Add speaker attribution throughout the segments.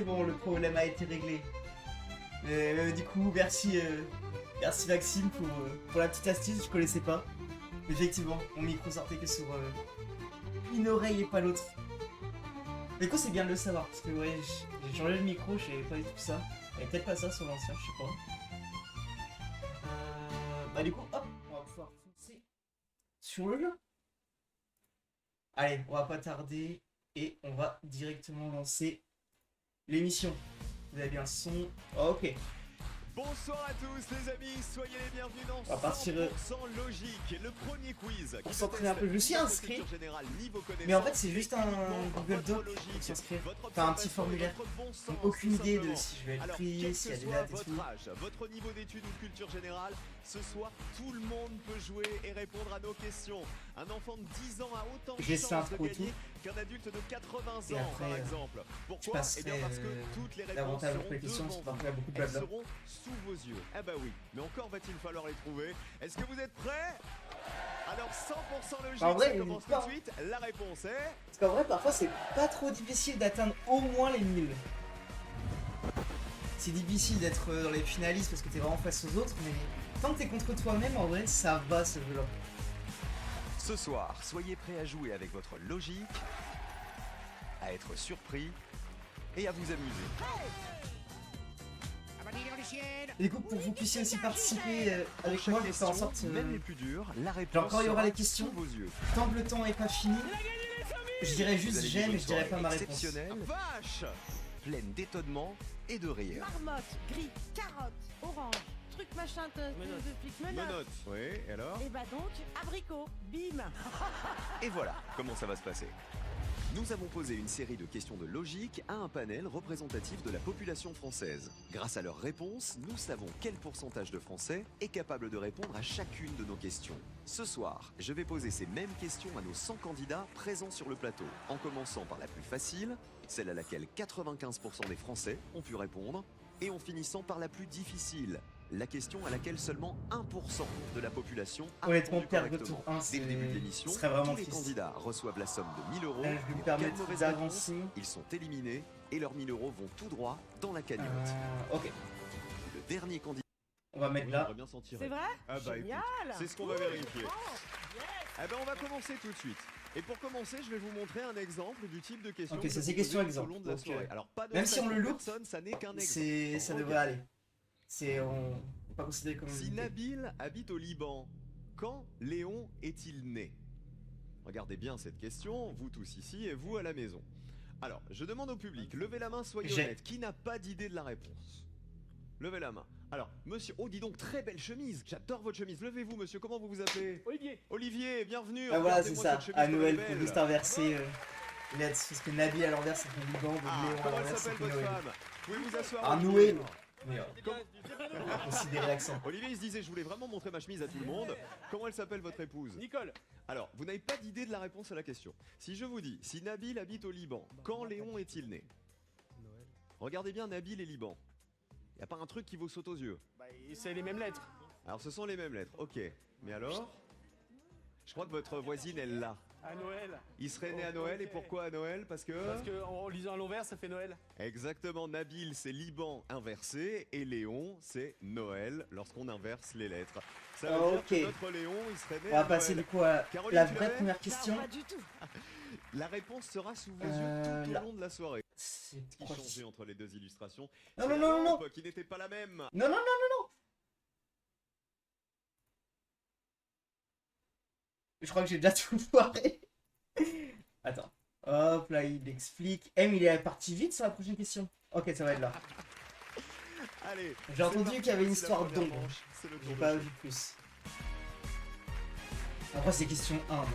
Speaker 1: bon, le problème a été réglé. Du coup, merci Maxime pour la petite astuce, je connaissais pas. Effectivement, mon micro sortait que sur une oreille et pas l'autre. Mais du coup, c'est bien de le savoir, parce que ouais, j'ai changé le micro, je savais pas du tout ça. Il y avait peut-être pas ça sur l'ancien, je sais pas. Bah du coup, hop, on va pouvoir foncer sur le jeu. Allez, on va pas tarder et on va directement lancer l'émission. Vous avez bien le son. Ok.
Speaker 2: Bonsoir à tous les amis, soyez les bienvenus dans
Speaker 1: On va partir
Speaker 2: 100% logique, le premier quiz.
Speaker 1: pour s'entraîner un peu. Je me suis inscrit, mais en fait c'est juste un Google Doc pour s'inscrire. Enfin un petit formulaire. Donc aucune idée de si je vais être pris, s'il y a des dates et tout.
Speaker 2: Votre âge, votre niveau d'études ou de culture générale, ce soir tout le monde peut jouer et répondre à nos questions. Un enfant de 10 ans a autant de chances de gagner qu'un adulte de 80 ans
Speaker 1: et après,
Speaker 2: par exemple. Pourquoi?
Speaker 1: Passerai,
Speaker 2: Eh bien parce que toutes les réponses
Speaker 1: davantage
Speaker 2: seront
Speaker 1: aux questions,
Speaker 2: devant
Speaker 1: c'est parce
Speaker 2: vous.
Speaker 1: qu'il y a beaucoup de
Speaker 2: Elles
Speaker 1: blabla.
Speaker 2: seront sous vos yeux. Eh bah oui, mais encore va-t-il falloir les trouver. Est-ce que vous êtes prêts? Alors 100% logique,
Speaker 1: En vrai,
Speaker 2: ça commence tout de suite. La réponse est...
Speaker 1: Parce qu'en vrai, parfois c'est pas trop difficile d'atteindre au moins les 1000. C'est difficile d'être dans les finalistes parce que t'es vraiment face aux autres, mais tant que t'es contre toi-même, en vrai, ça va ce jeu-là.
Speaker 2: Ce soir, soyez prêts à jouer avec votre logique, à être surpris et à vous amuser.
Speaker 1: Et du coup, pour que vous puissiez aussi participer avec
Speaker 2: Pour
Speaker 1: moi,
Speaker 2: chaque
Speaker 1: je vais faire en
Speaker 2: question,
Speaker 1: sorte.
Speaker 2: même les plus dures, la réponse
Speaker 1: Genre quand il y aura
Speaker 2: sera
Speaker 1: les questions,
Speaker 2: sous vos yeux.
Speaker 1: tant que le temps est pas fini, je dirais
Speaker 2: Vous
Speaker 1: juste
Speaker 2: allez
Speaker 1: j'aime
Speaker 2: vivre
Speaker 1: et
Speaker 2: une
Speaker 1: je dirais pas
Speaker 2: soirée
Speaker 1: ma réponse.
Speaker 2: exceptionnelle, vache, pleine d'étonnement et de rire.
Speaker 3: Marmotte, gris, carotte, orange, truc machin de flic, menottes.
Speaker 2: Oui, et alors?
Speaker 3: Et bah donc, abricot, bim.
Speaker 2: Et voilà comment ça va se passer. Nous avons posé une série de questions de logique à un panel représentatif de la population française. Grâce à leurs réponses, nous savons quel pourcentage de Français est capable de répondre à chacune de nos questions. Ce soir, je vais poser ces mêmes questions à nos 100 candidats présents sur le plateau, en commençant par la plus facile, celle à laquelle 95% des Français ont pu répondre, et en finissant par la plus difficile, la question à laquelle seulement 1% de la population a
Speaker 1: Honnêtement,
Speaker 2: répondu
Speaker 1: perdre
Speaker 2: correctement.
Speaker 1: tour 1,
Speaker 2: Dès le début de l'émission,
Speaker 1: ce serait vraiment
Speaker 2: tous les
Speaker 1: triste.
Speaker 2: candidats reçoivent la somme de 1000 euros.
Speaker 1: Là, je vais
Speaker 2: et
Speaker 1: me
Speaker 2: en
Speaker 1: permettre
Speaker 2: cas de mauvaise
Speaker 1: d'avancer.
Speaker 2: réponse, ils sont éliminés et leurs 1000 euros vont tout droit dans la cagnotte.
Speaker 1: Ok,
Speaker 2: Le dernier candidat...
Speaker 1: on va mettre là.
Speaker 2: bien s'en tirer.
Speaker 3: C'est vrai?
Speaker 2: Ah bah
Speaker 3: Génial.
Speaker 2: écoute, c'est ce qu'on va vérifier. Eh ben on va commencer tout de suite. Et pour commencer, je vais vous montrer un exemple du type de question.
Speaker 1: Ok,
Speaker 2: que
Speaker 1: ça,
Speaker 2: je
Speaker 1: c'est
Speaker 2: vais
Speaker 1: question
Speaker 2: poser tout au
Speaker 1: exemple.
Speaker 2: long de la
Speaker 1: Donc,
Speaker 2: soirée. Alors, pas de
Speaker 1: même si on
Speaker 2: stress
Speaker 1: le
Speaker 2: pour
Speaker 1: loupe,
Speaker 2: personne, ça n'est qu'un exemple.
Speaker 1: Ça
Speaker 2: Regarde.
Speaker 1: devrait aller. On peut pas considérer comme
Speaker 2: Si
Speaker 1: une
Speaker 2: Nabil habite au Liban, quand Léon est-il né? Regardez bien cette question, vous tous ici et vous à la maison. Alors, je demande au public, levez la main, soyez
Speaker 1: J'ai.
Speaker 2: honnête. Qui n'a pas d'idée de la réponse? Levez la main. Alors, monsieur, oh dis donc, très belle chemise, j'adore votre chemise. Levez-vous, monsieur, comment vous vous appelez?
Speaker 4: Olivier.
Speaker 2: Olivier, bienvenue.
Speaker 1: Ah voilà, c'est
Speaker 2: Regardez-moi
Speaker 1: ça.
Speaker 2: cette chemise
Speaker 1: À
Speaker 2: comme elle
Speaker 1: Noël,
Speaker 2: est
Speaker 1: faut
Speaker 2: belle.
Speaker 1: juste inverser. Parce que Nabil à l'envers, c'est le Liban, donc
Speaker 2: Ah,
Speaker 1: Léon à
Speaker 2: comment elle
Speaker 1: l'envers, c'est
Speaker 2: s'appelle
Speaker 1: le
Speaker 2: votre
Speaker 1: Noël.
Speaker 2: femme? Pouvez vous asseoir?
Speaker 1: Ah,
Speaker 2: Olivier.
Speaker 1: Noël. Mais on va considérer l'accent.
Speaker 2: Olivier, il se disait, je voulais vraiment montrer ma chemise à tout le monde. Comment elle s'appelle votre épouse?
Speaker 4: Nicole.
Speaker 2: Alors, vous n'avez pas d'idée de la réponse à la question. Si je vous dis, si Nabil habite au Liban, quand Léon est-il né? Regardez bien Nabil et Liban. Y a pas un truc qui vous saute aux yeux?
Speaker 4: Bah, c'est les mêmes lettres.
Speaker 2: Alors, ce sont les mêmes lettres. Ok. Mais alors? Je crois que votre voisine, elle l'a.
Speaker 4: À Noël.
Speaker 2: Il serait né à Noël, et pourquoi à Noël? Parce que...
Speaker 4: Parce que en lisant à l'envers, ça fait Noël.
Speaker 2: Exactement, Nabil c'est Liban inversé et Léon c'est Noël lorsqu'on inverse les lettres. Ça veut dire
Speaker 1: Ok.
Speaker 2: que notre Léon il serait né
Speaker 1: On va
Speaker 2: à
Speaker 1: passer
Speaker 2: Noël.
Speaker 1: du coup à
Speaker 2: Caroline,
Speaker 1: la
Speaker 2: tu
Speaker 1: vraie
Speaker 2: l'avais
Speaker 1: première question.
Speaker 3: Non, pas du tout.
Speaker 2: La réponse sera sous vos yeux tout
Speaker 1: là.
Speaker 2: au long de la soirée.
Speaker 1: C'est
Speaker 2: Ce qui
Speaker 1: proche.
Speaker 2: changeait entre les deux illustrations,
Speaker 1: Non,
Speaker 2: c'est
Speaker 1: non,
Speaker 2: la
Speaker 1: non, non,
Speaker 2: lampe qui n'était pas la même.
Speaker 1: Non, non, non, non, non. Je crois que j'ai déjà tout foiré. Attends. Hop, là, il explique. Il est parti vite sur la prochaine question. Ok, ça va être là.
Speaker 2: Allez,
Speaker 1: J'ai
Speaker 2: c'est
Speaker 1: entendu
Speaker 2: parti,
Speaker 1: qu'il y avait une
Speaker 2: c'est la
Speaker 1: histoire
Speaker 2: première
Speaker 1: d'ombre.
Speaker 2: manche, c'est le tour
Speaker 1: J'ai
Speaker 2: de
Speaker 1: pas
Speaker 2: jeu.
Speaker 1: vu plus. Après, c'est question 1. Donc...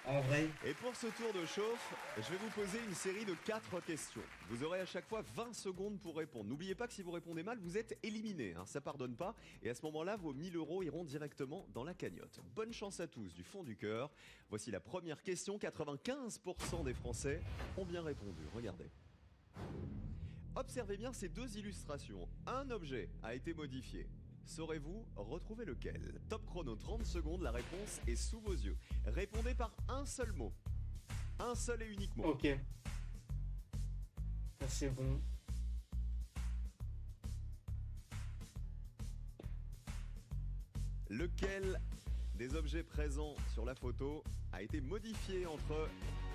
Speaker 1: En vrai.
Speaker 2: Et pour ce tour de chauffe, je vais vous poser une série de 4 questions. Vous aurez à chaque fois 20 secondes pour répondre. N'oubliez pas que si vous répondez mal, vous êtes éliminé, hein, ça pardonne pas. Et à ce moment-là, vos 1000 euros iront directement dans la cagnotte. Bonne chance à tous du fond du cœur. Voici la première question. 95% des Français ont bien répondu. Regardez. Observez bien ces deux illustrations. Un objet a été modifié. Saurez-vous retrouver lequel? Top chrono, 30 secondes, la réponse est sous vos yeux. Répondez par un seul mot. Un seul et unique mot.
Speaker 1: Ok. Ça c'est bon.
Speaker 2: Lequel des objets présents sur la photo a été modifié entre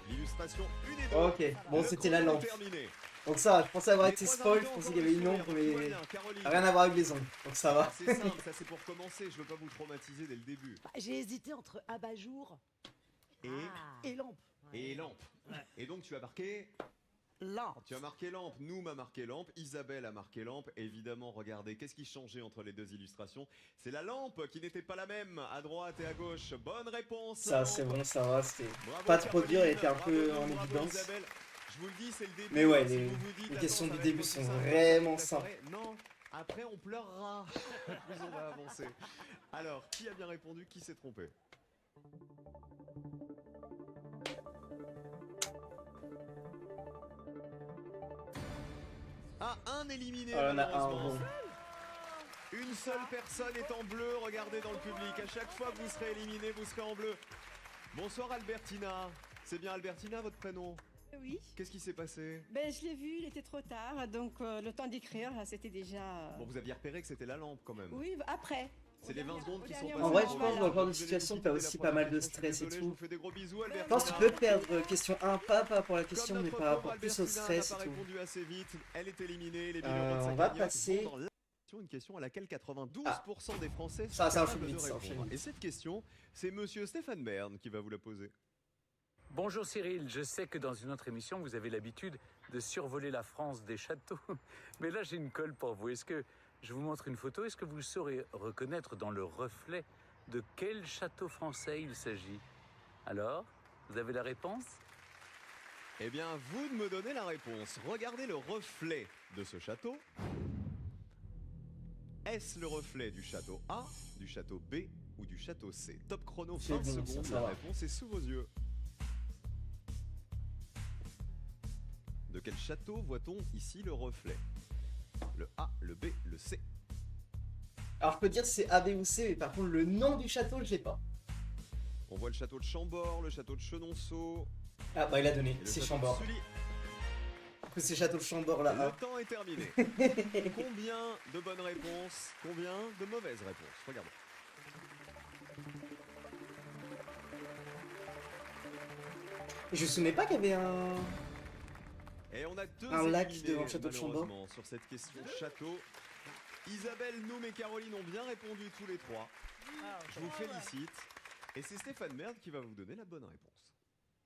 Speaker 2: l'illustration 1 et 2?
Speaker 1: Ok, bon
Speaker 2: Le
Speaker 1: c'était la
Speaker 2: chrono
Speaker 1: lampe.
Speaker 2: est terminé.
Speaker 1: Donc ça va, je pensais avoir
Speaker 2: Les
Speaker 1: été
Speaker 2: trois
Speaker 1: spoil, je
Speaker 2: ingrédients
Speaker 1: pensais qu'il y avait une
Speaker 2: encore
Speaker 1: ombre,
Speaker 2: mentionnées, tout va
Speaker 1: mais
Speaker 2: bien, Caroline.
Speaker 1: rien à voir avec les ombres, donc ça va.
Speaker 2: C'est simple, ça c'est pour commencer, je veux pas vous traumatiser dès le début.
Speaker 3: Bah, j'ai hésité entre abat-jour
Speaker 2: Et,
Speaker 3: et lampe.
Speaker 2: et lampe. Et donc tu as marqué
Speaker 3: Lampe.
Speaker 2: Tu as marqué lampe, Noum a marqué lampe, Isabelle a marqué lampe. Évidemment, regardez, qu'est-ce qui changeait entre les deux illustrations? C'est la lampe qui n'était pas la même, à droite et à gauche. Bonne réponse.
Speaker 1: Ça
Speaker 2: lampe.
Speaker 1: c'est bon, ça va, c'était
Speaker 2: Bravo,
Speaker 1: pas trop dur, il
Speaker 2: Caroline,
Speaker 1: était un peu
Speaker 2: bravo,
Speaker 1: en
Speaker 2: Noum, bravo,
Speaker 1: évidence.
Speaker 2: Isabelle. Je vous le dis, c'est le début.
Speaker 1: Mais ouais,
Speaker 2: Si
Speaker 1: les
Speaker 2: vous vous dites,
Speaker 1: les
Speaker 2: attends,
Speaker 1: questions
Speaker 2: ça
Speaker 1: du
Speaker 2: va
Speaker 1: début
Speaker 2: être aussi
Speaker 1: sont
Speaker 2: simple,
Speaker 1: vraiment
Speaker 2: ça
Speaker 1: simples.
Speaker 2: paraît- Non, après on pleurera. Plus on va avancer. Alors, qui a bien répondu? Qui s'est trompé? Ah, un éliminé,
Speaker 1: Oh, il y en a un,
Speaker 2: malheureusement.
Speaker 1: bon.
Speaker 2: Une seule personne est en bleu, regardez dans le public. À chaque fois que vous serez éliminé, vous serez en bleu. Bonsoir Albertina. C'est bien Albertina votre prénom?
Speaker 5: Oui,
Speaker 2: Qu'est-ce qui s'est passé?
Speaker 5: ben, je l'ai vu, il était trop tard, donc le temps d'écrire, c'était déjà...
Speaker 2: Bon, vous aviez repéré que c'était la lampe quand même.
Speaker 5: Oui, après.
Speaker 2: C'est les 20 secondes qui sont
Speaker 5: dernier
Speaker 2: passées.
Speaker 1: En vrai,
Speaker 5: moment,
Speaker 1: je pense que dans
Speaker 5: voilà.
Speaker 1: le genre de situation, t'as aussi pas mal de stress et
Speaker 2: Je
Speaker 1: tout.
Speaker 2: vous fais des gros bisous, Albertina.
Speaker 1: Je pense que tu peux perdre question 1, pas par rapport à la
Speaker 2: Comme
Speaker 1: question, mais
Speaker 2: notre
Speaker 1: par
Speaker 2: pauvre
Speaker 1: rapport plus au
Speaker 2: Albertina
Speaker 1: stress
Speaker 2: n'a pas
Speaker 1: et tout.
Speaker 2: répondu assez vite, elle est éliminée. Les 1000 euros de sa
Speaker 1: On va
Speaker 2: cagnotte
Speaker 1: passer-
Speaker 2: vont dans la question, une question à laquelle 92% des Français sont
Speaker 1: Ça, c'est un
Speaker 2: capables
Speaker 1: film
Speaker 2: de
Speaker 1: vite, ça, un
Speaker 2: répondre.
Speaker 1: film vite.
Speaker 2: Et cette question, c'est monsieur Stéphane Bern qui va vous la poser.
Speaker 6: Bonjour Cyril, je sais que dans une autre émission, vous avez l'habitude de survoler la France des châteaux. Mais là, j'ai une colle pour vous. Est-ce que je vous montre une photo? Est-ce que vous saurez reconnaître dans le reflet de quel château français il s'agit? Alors, vous avez la réponse?
Speaker 2: Eh bien, vous de me donner la réponse. Regardez le reflet de ce château. Est-ce le reflet du château A, du château B ou du château C? Top chrono,
Speaker 1: C'est
Speaker 2: 20
Speaker 1: bon, ça,
Speaker 2: secondes,
Speaker 1: ça
Speaker 2: la
Speaker 1: va.
Speaker 2: réponse est sous vos yeux. De quel château voit-on ici le reflet? Le A, le B, le C.
Speaker 1: Alors je peux dire c'est A, B ou C, mais par contre le nom du château, je l'ai pas.
Speaker 2: On voit le château de Chambord, le château de Chenonceau
Speaker 1: Ah bah il a donné,
Speaker 2: et le
Speaker 1: c'est
Speaker 2: château de
Speaker 1: Chambord.
Speaker 2: Sully.
Speaker 1: Du coup c'est Château de Chambord là.
Speaker 2: Le temps est terminé. Combien de bonnes réponses? Combien de mauvaises réponses? Regardons.
Speaker 1: Et je me souvenais pas qu'il y avait un...
Speaker 2: Et on a deux
Speaker 1: Un lac
Speaker 2: éliminés,
Speaker 1: devant le château de Chambord.
Speaker 2: malheureusement, sur cette question château. Isabelle, Noum et Caroline ont bien répondu tous les trois. Je vous félicite. Et c'est Stéphane Merde qui va vous donner la bonne réponse.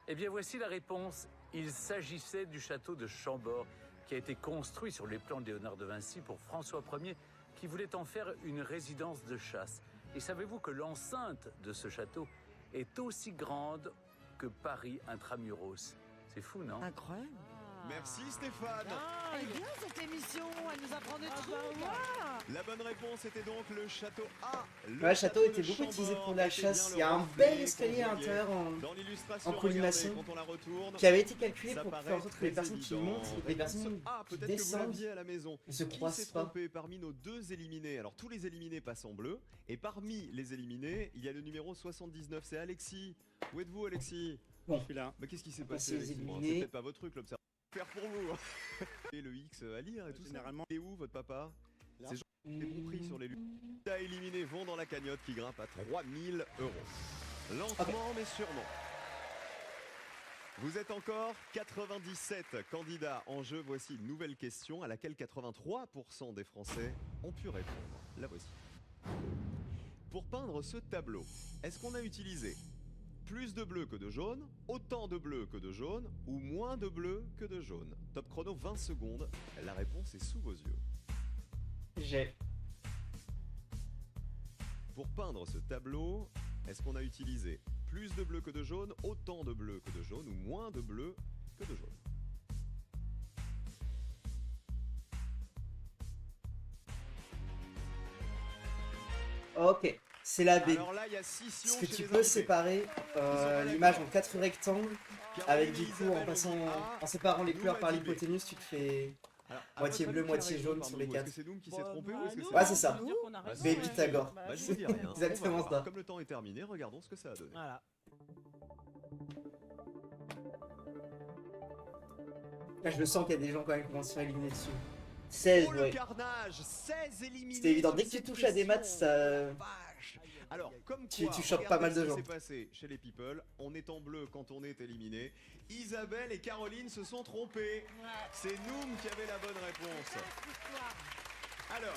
Speaker 6: Eh bien, voici la réponse. Il s'agissait du château de Chambord, qui a été construit sur les plans de Léonard de Vinci pour François Ier, qui voulait en faire une résidence de chasse. Et savez-vous que l'enceinte de ce château est aussi grande que Paris intramuros? C'est fou, non?
Speaker 3: Incroyable.
Speaker 2: Merci Stéphane.
Speaker 3: Elle est bien cette émission, elle nous apprend des trucs.
Speaker 2: La bonne réponse était donc le château A.
Speaker 1: Ouais, le château
Speaker 2: de
Speaker 1: était beaucoup utilisé
Speaker 2: Chambord
Speaker 1: pour la
Speaker 2: était
Speaker 1: chasse.
Speaker 2: bien
Speaker 1: Il y a
Speaker 2: le
Speaker 1: un
Speaker 2: reflet
Speaker 1: bel escalier à
Speaker 2: qu'on voyait
Speaker 1: l'intérieur
Speaker 2: dans l'illustration.
Speaker 1: en colimaçon,
Speaker 2: regardez, quand on la retourne,
Speaker 1: qui avait été calculé
Speaker 2: ça
Speaker 1: pour
Speaker 2: paraît
Speaker 1: faire en sorte que les
Speaker 2: très
Speaker 1: personnes qui
Speaker 2: évident.
Speaker 1: montent et les
Speaker 2: Réponse
Speaker 1: personnes
Speaker 2: A,
Speaker 1: qui
Speaker 2: peut-être que vous
Speaker 1: descendent
Speaker 2: l'aviez à la maison.
Speaker 1: ne se
Speaker 2: Qui s'est
Speaker 1: croisent pas.
Speaker 2: trompé parmi nos deux éliminés? Alors tous les éliminés passent en bleu. Et parmi les éliminés, il y a le numéro 79. C'est Alexis. Où êtes-vous Alexis?
Speaker 1: Bon.
Speaker 4: Je suis là.
Speaker 2: Mais qu'est-ce qui s'est
Speaker 1: Passer
Speaker 2: passé
Speaker 1: les
Speaker 2: Alexis? Bon,
Speaker 1: éliminés.
Speaker 2: c'est peut-être pas votre truc l'observatoire. Faire pour vous. Et le X à lire et tout
Speaker 4: Généralement.
Speaker 2: ça. Et où votre papa?
Speaker 4: Là.
Speaker 2: C'est Jean qui compris sur les luttes. À éliminer vont dans la cagnotte qui grimpe à 3000 €. Lentement mais sûrement. Vous êtes encore 97 candidats en jeu. Voici une nouvelle question à laquelle 83% des Français ont pu répondre. La voici. Pour peindre ce tableau, est-ce qu'on a utilisé plus de bleu que de jaune, autant de bleu que de jaune ou moins de bleu que de jaune? Top chrono 20 secondes. La réponse est sous vos yeux.
Speaker 1: J'ai.
Speaker 2: Pour peindre ce tableau, est-ce qu'on a utilisé plus de bleu que de jaune, autant de bleu que de jaune ou moins de bleu que de jaune?
Speaker 1: Ok, c'est la B.
Speaker 2: Alors là, il y a 6
Speaker 1: Parce que tu peux séparer l'image en 4 rectangles avec du coup en séparant les couleurs par l'hypoténuse, tu te fais moitié bleu, moitié jaune sur les 4.
Speaker 2: Est-ce que c'est Noum qui s'est trompé ou est-ce que c'est
Speaker 1: Ouais, c'est ça.
Speaker 3: Mais
Speaker 1: Pythagore.
Speaker 2: Bah, je vous dis rien.
Speaker 1: Exactement
Speaker 2: On va voir.
Speaker 1: ça.
Speaker 2: Comme le temps est terminé, regardons ce que ça a donné.
Speaker 3: Voilà.
Speaker 1: Là, je le sens qu'il y a des gens quand même qui vont se faire éliminer dessus. 16,
Speaker 2: Oh le
Speaker 1: ouais.
Speaker 2: carnage, 16 éliminés.
Speaker 1: C'était évident.
Speaker 2: sur
Speaker 1: Dès que tu
Speaker 2: cette
Speaker 1: touches à des maths,
Speaker 2: question.
Speaker 1: ça...
Speaker 2: Vache. Alors, comme
Speaker 1: Tu
Speaker 2: quoi,
Speaker 1: chopes pas
Speaker 2: regardez
Speaker 1: mal de
Speaker 2: ce
Speaker 1: gens.
Speaker 2: qui s'est passé chez les people. On est en bleu quand on est éliminé. Isabelle et Caroline se sont trompées. C'est Noom qui avait la bonne réponse. Alors,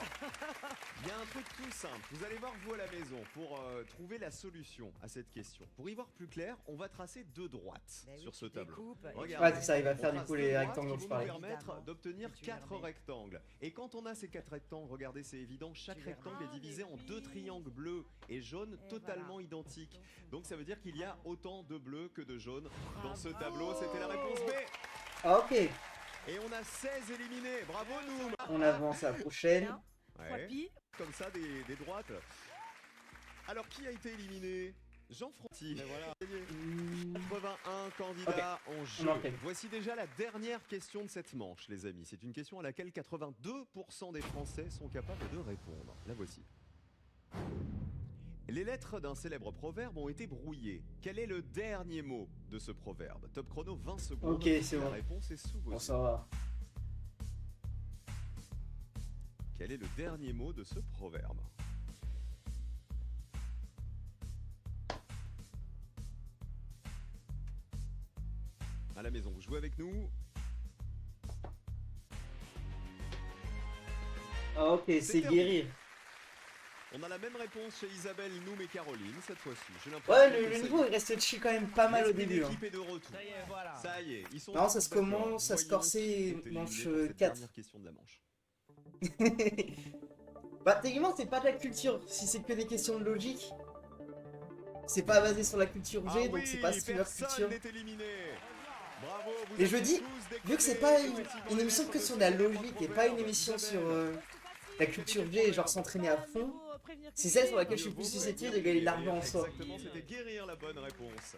Speaker 2: il y a un truc tout simple. Vous allez voir, vous à la maison, pour trouver la solution à cette question. Pour y voir plus clair, on va tracer 2 droites sur ce tableau.
Speaker 1: Ouais, c'est ça, il va faire du coup les rectangles dont je parlais.
Speaker 2: Qui vont nous permettre d'obtenir 4 rectangles. Et quand on a ces 4 rectangles, regardez, c'est évident, chaque rectangle est divisé en 2 triangles bleus et jaunes totalement identiques. Donc ça veut dire qu'il y a autant de bleus que de jaunes dans ce tableau. C'était la réponse B.
Speaker 1: Ah, ok.
Speaker 2: Et on a 16 éliminés. Bravo, Noom.
Speaker 1: On avance à la prochaine.
Speaker 2: Ouais. Comme ça, des droites. Alors, qui a été éliminé? Jean-Franti. Voilà. 81 candidats en jeu. Voici déjà la dernière question de cette manche, les amis. C'est une question à laquelle 82% des Français sont capables de répondre. La voici. Les lettres d'un célèbre proverbe ont été brouillées. Quel est le dernier mot de ce proverbe? Top chrono, 20 secondes.
Speaker 1: Ok, c'est
Speaker 2: La
Speaker 1: bon.
Speaker 2: réponse est sous vos
Speaker 1: Bon,
Speaker 2: yeux.
Speaker 1: ça va.
Speaker 2: Quel est le dernier mot de ce proverbe? À la maison, vous jouez avec nous.
Speaker 1: Ah, ok, c'est guérir.
Speaker 2: On a la même réponse chez Isabelle, Noom et Caroline cette fois-ci. J'ai
Speaker 1: Ouais,
Speaker 2: l'impression
Speaker 1: le
Speaker 2: que ça y
Speaker 1: niveau
Speaker 2: est.
Speaker 1: il reste chill quand même pas mal au
Speaker 2: L'esprit
Speaker 1: début. Hein.
Speaker 2: d'équipe est de retour.
Speaker 4: Ça y est, voilà.
Speaker 2: Ça y est, ils sont
Speaker 1: Non, ça se
Speaker 2: d'accord.
Speaker 1: commence à se
Speaker 2: Voyons
Speaker 1: corser,
Speaker 2: qui est éliminé
Speaker 1: manche
Speaker 2: pour cette
Speaker 1: 4.
Speaker 2: dernière question de la manche.
Speaker 1: Bah, techniquement, c'est pas de la culture. Si c'est que des questions de logique, c'est pas basé sur la culture G,
Speaker 2: Ah
Speaker 1: donc
Speaker 2: oui,
Speaker 1: c'est pas streamer
Speaker 2: personne
Speaker 1: culture.
Speaker 2: n'est éliminé. Bravo, vous
Speaker 1: Mais je
Speaker 2: avez
Speaker 1: dis,
Speaker 2: tous décollé
Speaker 1: vu que c'est pas
Speaker 2: effectivement
Speaker 1: une
Speaker 2: les
Speaker 1: émission
Speaker 2: lettres
Speaker 1: que
Speaker 2: de
Speaker 1: sur
Speaker 2: ce
Speaker 1: la
Speaker 2: célèbre
Speaker 1: logique et pas
Speaker 2: proverbe.
Speaker 1: une émission sur
Speaker 2: Isabelle.
Speaker 1: la culture G et genre s'entraîner à fond, c'est celle sur laquelle je suis plus susceptible de gagner de l'argent en soi.
Speaker 2: Exactement, c'était guérir la bonne réponse.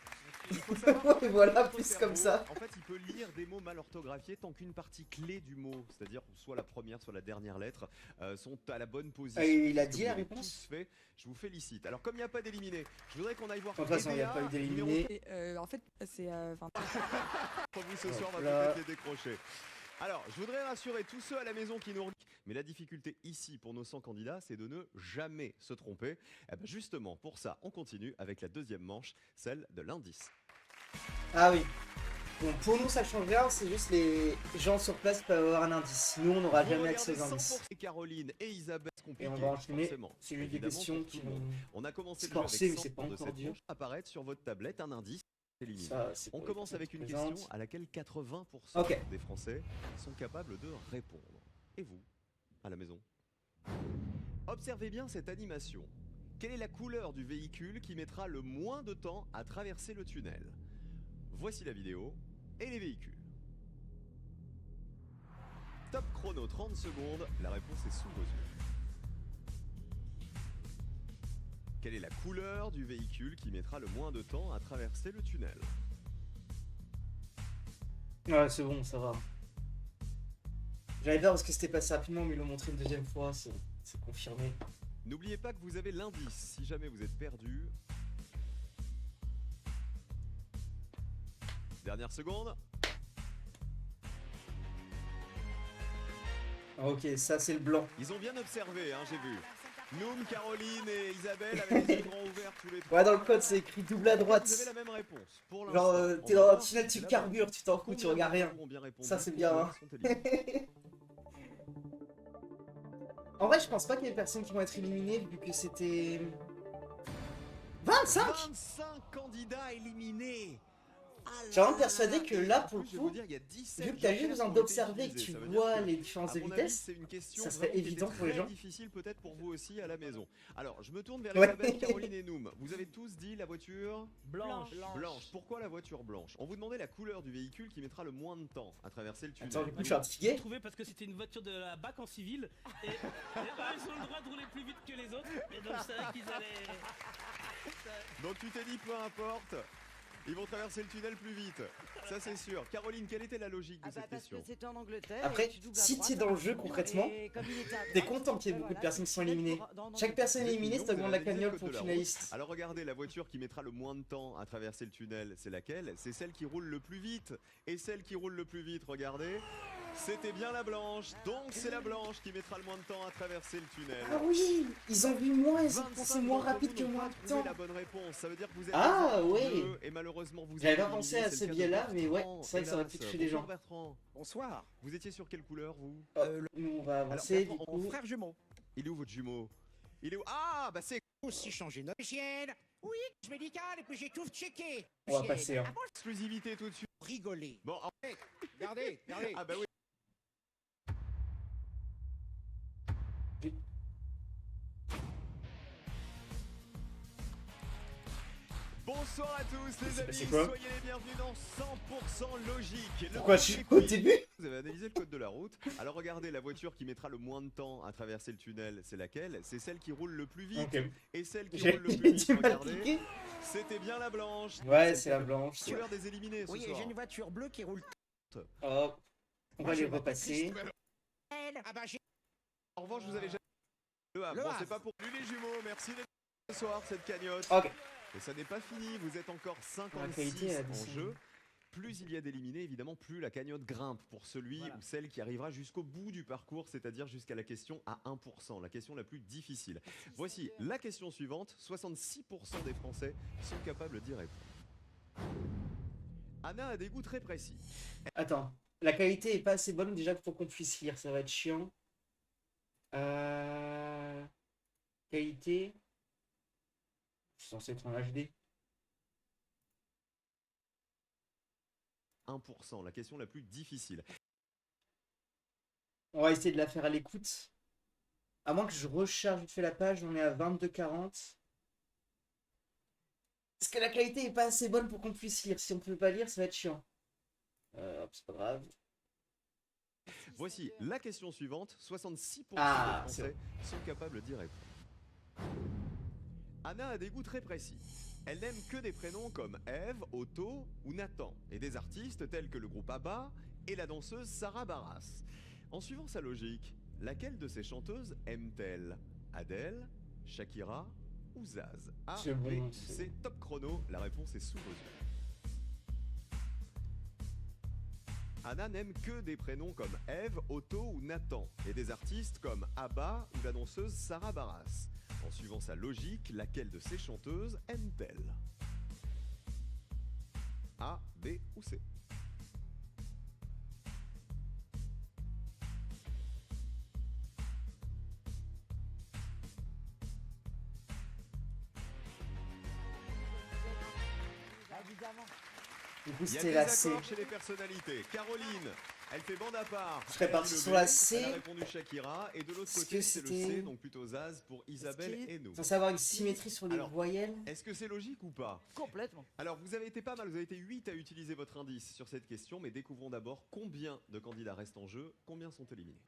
Speaker 2: Il faut savoir que
Speaker 1: Voilà,
Speaker 2: notre
Speaker 1: plus
Speaker 2: cerveau,
Speaker 1: comme ça.
Speaker 2: En fait, il peut lire des mots mal orthographiés tant qu'une partie clé du mot, c'est-à-dire soit la première, soit la dernière lettre, sont à la bonne position.
Speaker 1: Et il a
Speaker 2: Ce que
Speaker 1: dit
Speaker 2: vous
Speaker 1: la
Speaker 2: avez
Speaker 1: réponse
Speaker 2: tous fait, je vous félicite. Alors, comme il n'y a pas d'éliminé, je voudrais qu'on aille voir.
Speaker 1: De toute façon, il n'y a pas eu d'éliminé.
Speaker 7: En fait, c'est.
Speaker 2: Pour vous ce soir, on va
Speaker 1: Voilà.
Speaker 2: peut-être les décrocher. Alors, je voudrais rassurer tous ceux à la maison qui nous regardent. Mais la difficulté ici pour nos 100 candidats, c'est de ne jamais se tromper. Eh ben justement, pour ça, on continue avec la deuxième manche, celle de l'indice.
Speaker 1: Ah oui. Bon, pour nous, ça change rien, c'est juste les gens sur place peuvent avoir un indice. Nous, on n'aura
Speaker 2: Vous
Speaker 1: jamais accès aux
Speaker 2: regardez
Speaker 1: indices.
Speaker 2: 100% Caroline et Isabelle, c'est
Speaker 1: Et
Speaker 2: compliqué,
Speaker 1: on va enchaîner.
Speaker 2: forcément.
Speaker 1: C'est juste des
Speaker 2: Évidemment,
Speaker 1: questions
Speaker 2: pour
Speaker 1: qui
Speaker 2: tout le
Speaker 1: vont
Speaker 2: monde. On a commencé
Speaker 1: se
Speaker 2: le jeu avec
Speaker 1: forcer, mais
Speaker 2: 100
Speaker 1: c'est pas
Speaker 2: de
Speaker 1: encore
Speaker 2: cette
Speaker 1: dur.
Speaker 2: manche. Apparaître sur votre tablette un indice éliminé.
Speaker 1: Ça, c'est
Speaker 2: On
Speaker 1: pour les
Speaker 2: commence
Speaker 1: personnes
Speaker 2: avec
Speaker 1: qui
Speaker 2: une
Speaker 1: présentent.
Speaker 2: question à laquelle 80%
Speaker 1: Ok.
Speaker 2: des Français sont capables de répondre. Et vous, à la maison? Observez bien cette animation. Quelle est la couleur du véhicule qui mettra le moins de temps à traverser le tunnel? Voici la vidéo et les véhicules. Top chrono 30 secondes, la réponse est sous vos yeux. Quelle est la couleur du véhicule qui mettra le moins de temps à traverser le tunnel?
Speaker 1: Ouais, c'est bon, ça va. J'avais peur parce que c'était passé rapidement, mais ils l'ont montré une deuxième fois, c'est confirmé.
Speaker 2: N'oubliez pas que vous avez l'indice si jamais vous êtes perdu. Dernière seconde.
Speaker 1: Ah, ok, ça c'est le blanc.
Speaker 2: Ils ont bien observé, hein, j'ai vu. Noom, Caroline et Isabelle avaient les yeux grands ouverts tous les trois.
Speaker 1: Ouais, dans le code c'est écrit double à droite.
Speaker 2: Vous avez la même réponse. Pour
Speaker 1: Genre,
Speaker 2: l'instant,
Speaker 1: t'es
Speaker 2: on va
Speaker 1: dans un
Speaker 2: voir
Speaker 1: tunnel,
Speaker 2: si
Speaker 1: tu
Speaker 2: c'est la
Speaker 1: carbures,
Speaker 2: bonne.
Speaker 1: tu t'en fous, tu
Speaker 2: Combien
Speaker 1: regardes rien.
Speaker 2: d'entre vous ont bien répondu?
Speaker 1: Ça, c'est bien, hein.
Speaker 2: Combien sont éliminés?
Speaker 1: En vrai, je pense pas qu'il y ait personnes qui vont être éliminées vu que c'était. 25
Speaker 2: 25 candidats éliminés.
Speaker 1: J'ai vraiment persuadé que là, pour le
Speaker 2: Je vais vous
Speaker 1: coup,
Speaker 2: dire, il y a 17
Speaker 1: vu que t'as juste
Speaker 2: jokers
Speaker 1: besoin
Speaker 2: qui ont été
Speaker 1: d'observer que
Speaker 2: utilisés.
Speaker 1: tu
Speaker 2: Ça veut dire
Speaker 1: vois
Speaker 2: que,
Speaker 1: les différences
Speaker 2: à
Speaker 1: de
Speaker 2: mon avis,
Speaker 1: vitesse,
Speaker 2: c'est une question
Speaker 1: ça serait
Speaker 2: vraiment qui était
Speaker 1: évident pour les
Speaker 2: très
Speaker 1: gens.
Speaker 2: difficile peut-être pour vous aussi à la maison. Alors, je me tourne vers
Speaker 1: Ouais.
Speaker 2: Isabelle, Caroline et Noom. Vous avez tous dit la voiture
Speaker 4: Blanche.
Speaker 2: blanche. Pourquoi la voiture blanche? On vous demandait la couleur du véhicule qui mettra le moins de temps à traverser le tunnel.
Speaker 1: Attends, du coup, je suis
Speaker 8: J'ai
Speaker 1: fatigué.
Speaker 8: trouvé parce que c'était une voiture de la BAC en civil et eux ils ont le droit de rouler plus vite que les autres et donc c'est vrai qu'ils allaient.
Speaker 2: Donc tu t'es dit peu importe. Ils vont traverser le tunnel plus vite. Ça, c'est sûr. Caroline, quelle était la logique de cette
Speaker 3: Parce que
Speaker 2: question?
Speaker 3: c'était en Angleterre.
Speaker 1: Après,
Speaker 3: et tu doubles à
Speaker 1: si
Speaker 3: droite,
Speaker 1: t'es
Speaker 3: ça
Speaker 1: dans le
Speaker 3: marche
Speaker 1: jeu
Speaker 3: bien,
Speaker 1: concrètement,
Speaker 3: et comme il était à
Speaker 1: t'es
Speaker 3: droite,
Speaker 1: content qu'il y ait beaucoup de
Speaker 3: voilà,
Speaker 1: personnes qui sont
Speaker 3: tu
Speaker 1: éliminées.
Speaker 3: mets dans
Speaker 1: Chaque personne
Speaker 2: Vous êtes
Speaker 1: éliminée,
Speaker 2: millions,
Speaker 1: ça
Speaker 2: vous
Speaker 1: augmente
Speaker 2: avez
Speaker 1: la
Speaker 2: analysé le
Speaker 1: cagnotte
Speaker 2: code
Speaker 1: pour
Speaker 2: de la
Speaker 1: finaliste.
Speaker 2: Alors regardez, la voiture qui mettra le moins de temps à traverser le tunnel, c'est laquelle? C'est celle qui roule le plus vite. Et celle qui roule le plus vite, regardez, c'était bien la blanche. Donc c'est la blanche qui mettra le moins de temps à traverser le tunnel.
Speaker 1: Ah oui, ils ont vu moins, ils ont
Speaker 2: 25
Speaker 1: pensé moins
Speaker 2: d'entre
Speaker 1: rapide
Speaker 2: vous
Speaker 1: que
Speaker 2: n'ont
Speaker 1: moi.
Speaker 2: pas trouvé
Speaker 1: Putain.
Speaker 2: la bonne réponse. Ça veut dire que vous êtes
Speaker 1: Ah,
Speaker 2: deux
Speaker 1: ouais.
Speaker 2: et malheureusement vous
Speaker 1: J'avais
Speaker 2: êtes
Speaker 1: pas pensé à
Speaker 2: éliminé,
Speaker 1: ce
Speaker 2: c'est le cas de
Speaker 1: biais-là, mais ouais,
Speaker 2: Bertrand,
Speaker 1: c'est vrai que ça aurait
Speaker 2: hélas.
Speaker 1: pu toucher des
Speaker 2: Bonjour
Speaker 1: gens.
Speaker 2: Bertrand.
Speaker 7: Bonsoir.
Speaker 2: Vous étiez sur quelle couleur vous?
Speaker 1: Nous, on va
Speaker 2: Alors,
Speaker 1: avancer, du
Speaker 2: Bertrand,
Speaker 1: coup.
Speaker 7: Mon frère jumeau.
Speaker 2: Il est où votre jumeau? Il est où? Ah bah c'est
Speaker 7: Aussi changé notre chienne. Oui, je médical et puis j'ai tout checké.
Speaker 1: On va passer, hein.
Speaker 7: Ah bon,
Speaker 2: exclusivité tout de suite.
Speaker 7: rigoler.
Speaker 2: Bon,
Speaker 7: Regardez, regardez.
Speaker 2: ah bah oui. Bonsoir à tous les
Speaker 1: C'est
Speaker 2: amis,
Speaker 1: passé quoi?
Speaker 2: soyez les bienvenus dans 100% logique. Le
Speaker 1: Pourquoi je
Speaker 2: premier
Speaker 1: suis au
Speaker 2: quiz.
Speaker 1: début?
Speaker 2: Vous avez analysé le code de la route. Alors regardez, la voiture qui mettra le moins de temps à traverser le tunnel, c'est laquelle? C'est celle qui roule le plus vite.
Speaker 1: Ok.
Speaker 2: Et celle qui
Speaker 1: J'ai
Speaker 2: roule le plus vite,
Speaker 1: du mal
Speaker 2: regardez,
Speaker 1: cliqué.
Speaker 2: c'était bien la blanche.
Speaker 1: Ouais, c'est la blanche.
Speaker 2: Couleur des éliminés ce
Speaker 7: Oui, et
Speaker 2: soir.
Speaker 7: j'ai une voiture bleue qui roule.
Speaker 1: Hop. On va
Speaker 7: Moi, je
Speaker 1: les
Speaker 7: m'appelle
Speaker 1: repasser.
Speaker 7: Elle. Ah bah j'ai.
Speaker 2: En revanche, vous avez jamais le Havre.
Speaker 7: Le
Speaker 2: Bon,
Speaker 7: Havre.
Speaker 2: c'est pas pour lui les jumeaux. Merci d'être là ce soir cette cagnotte.
Speaker 1: Ok.
Speaker 2: Et ça n'est pas fini, vous êtes encore
Speaker 1: La qualité,
Speaker 2: 56
Speaker 1: elle a
Speaker 2: en
Speaker 1: descendu.
Speaker 2: jeu. Plus il y a d'éliminés, évidemment, plus la cagnotte grimpe pour celui
Speaker 8: Voilà.
Speaker 2: ou celle qui arrivera jusqu'au bout du parcours, c'est-à-dire jusqu'à la question à 1%, la question la plus difficile. Voici la question suivante. 66% des Français sont capables d'y répondre. Anna a des goûts très précis.
Speaker 1: Attends. La qualité est pas assez bonne déjà pour qu'on puisse lire. Ça va être chiant. Qualité. Je suis censé être en HD.
Speaker 2: 1%, la question la plus difficile.
Speaker 1: On va essayer de la faire à l'écoute. À moins que je recharge vite fait la page, on est à 22,40. Est-ce que la qualité est pas assez bonne pour qu'on puisse lire? Si on peut pas lire, ça va être chiant. Hop, c'est pas grave.
Speaker 2: Voici la question suivante. 66%
Speaker 1: Ah,
Speaker 2: des
Speaker 1: c'est
Speaker 2: Français sont capables d'y répondre. Anna a des goûts très précis. Elle n'aime que des prénoms comme Eve, Otto ou Nathan, et des artistes tels que le groupe ABBA et la danseuse Sarah Baras. En suivant sa logique, laquelle de ces chanteuses aime-t-elle? Adèle, Shakira ou Zaz? A,
Speaker 1: C'est bon,
Speaker 2: B,
Speaker 1: c'est
Speaker 2: C, top chrono, la réponse est sous vos yeux. Anna n'aime que des prénoms comme Eve, Otto ou Nathan, et des artistes comme ABBA ou la danseuse Sarah Baras. En suivant sa logique, laquelle de ces chanteuses aime-t-elle? A, B ou C?
Speaker 3: Évidemment.
Speaker 1: Du coup,
Speaker 2: Il y a
Speaker 1: c'était
Speaker 2: des
Speaker 1: la C.
Speaker 2: accords chez les personnalités. Caroline, elle fait bande à part.
Speaker 1: Je serais
Speaker 2: Elle
Speaker 1: parti
Speaker 2: dit le
Speaker 1: sur
Speaker 2: B,
Speaker 1: la C.
Speaker 2: Elle a répondu Shakira. Et de l'autre
Speaker 1: Est-ce
Speaker 2: côté,
Speaker 1: que
Speaker 2: c'est le
Speaker 1: c'était-
Speaker 2: C, donc plutôt Zaz pour Isabelle
Speaker 3: Est-ce qu'il-
Speaker 2: et nous.
Speaker 1: Censé avoir une symétrie sur les
Speaker 2: Alors,
Speaker 1: voyelles.
Speaker 2: Est-ce que c'est logique ou pas?
Speaker 3: Complètement.
Speaker 2: Alors, vous avez été pas mal, vous avez été 8 à utiliser votre indice sur cette question, mais découvrons d'abord combien de candidats restent en jeu, combien sont éliminés.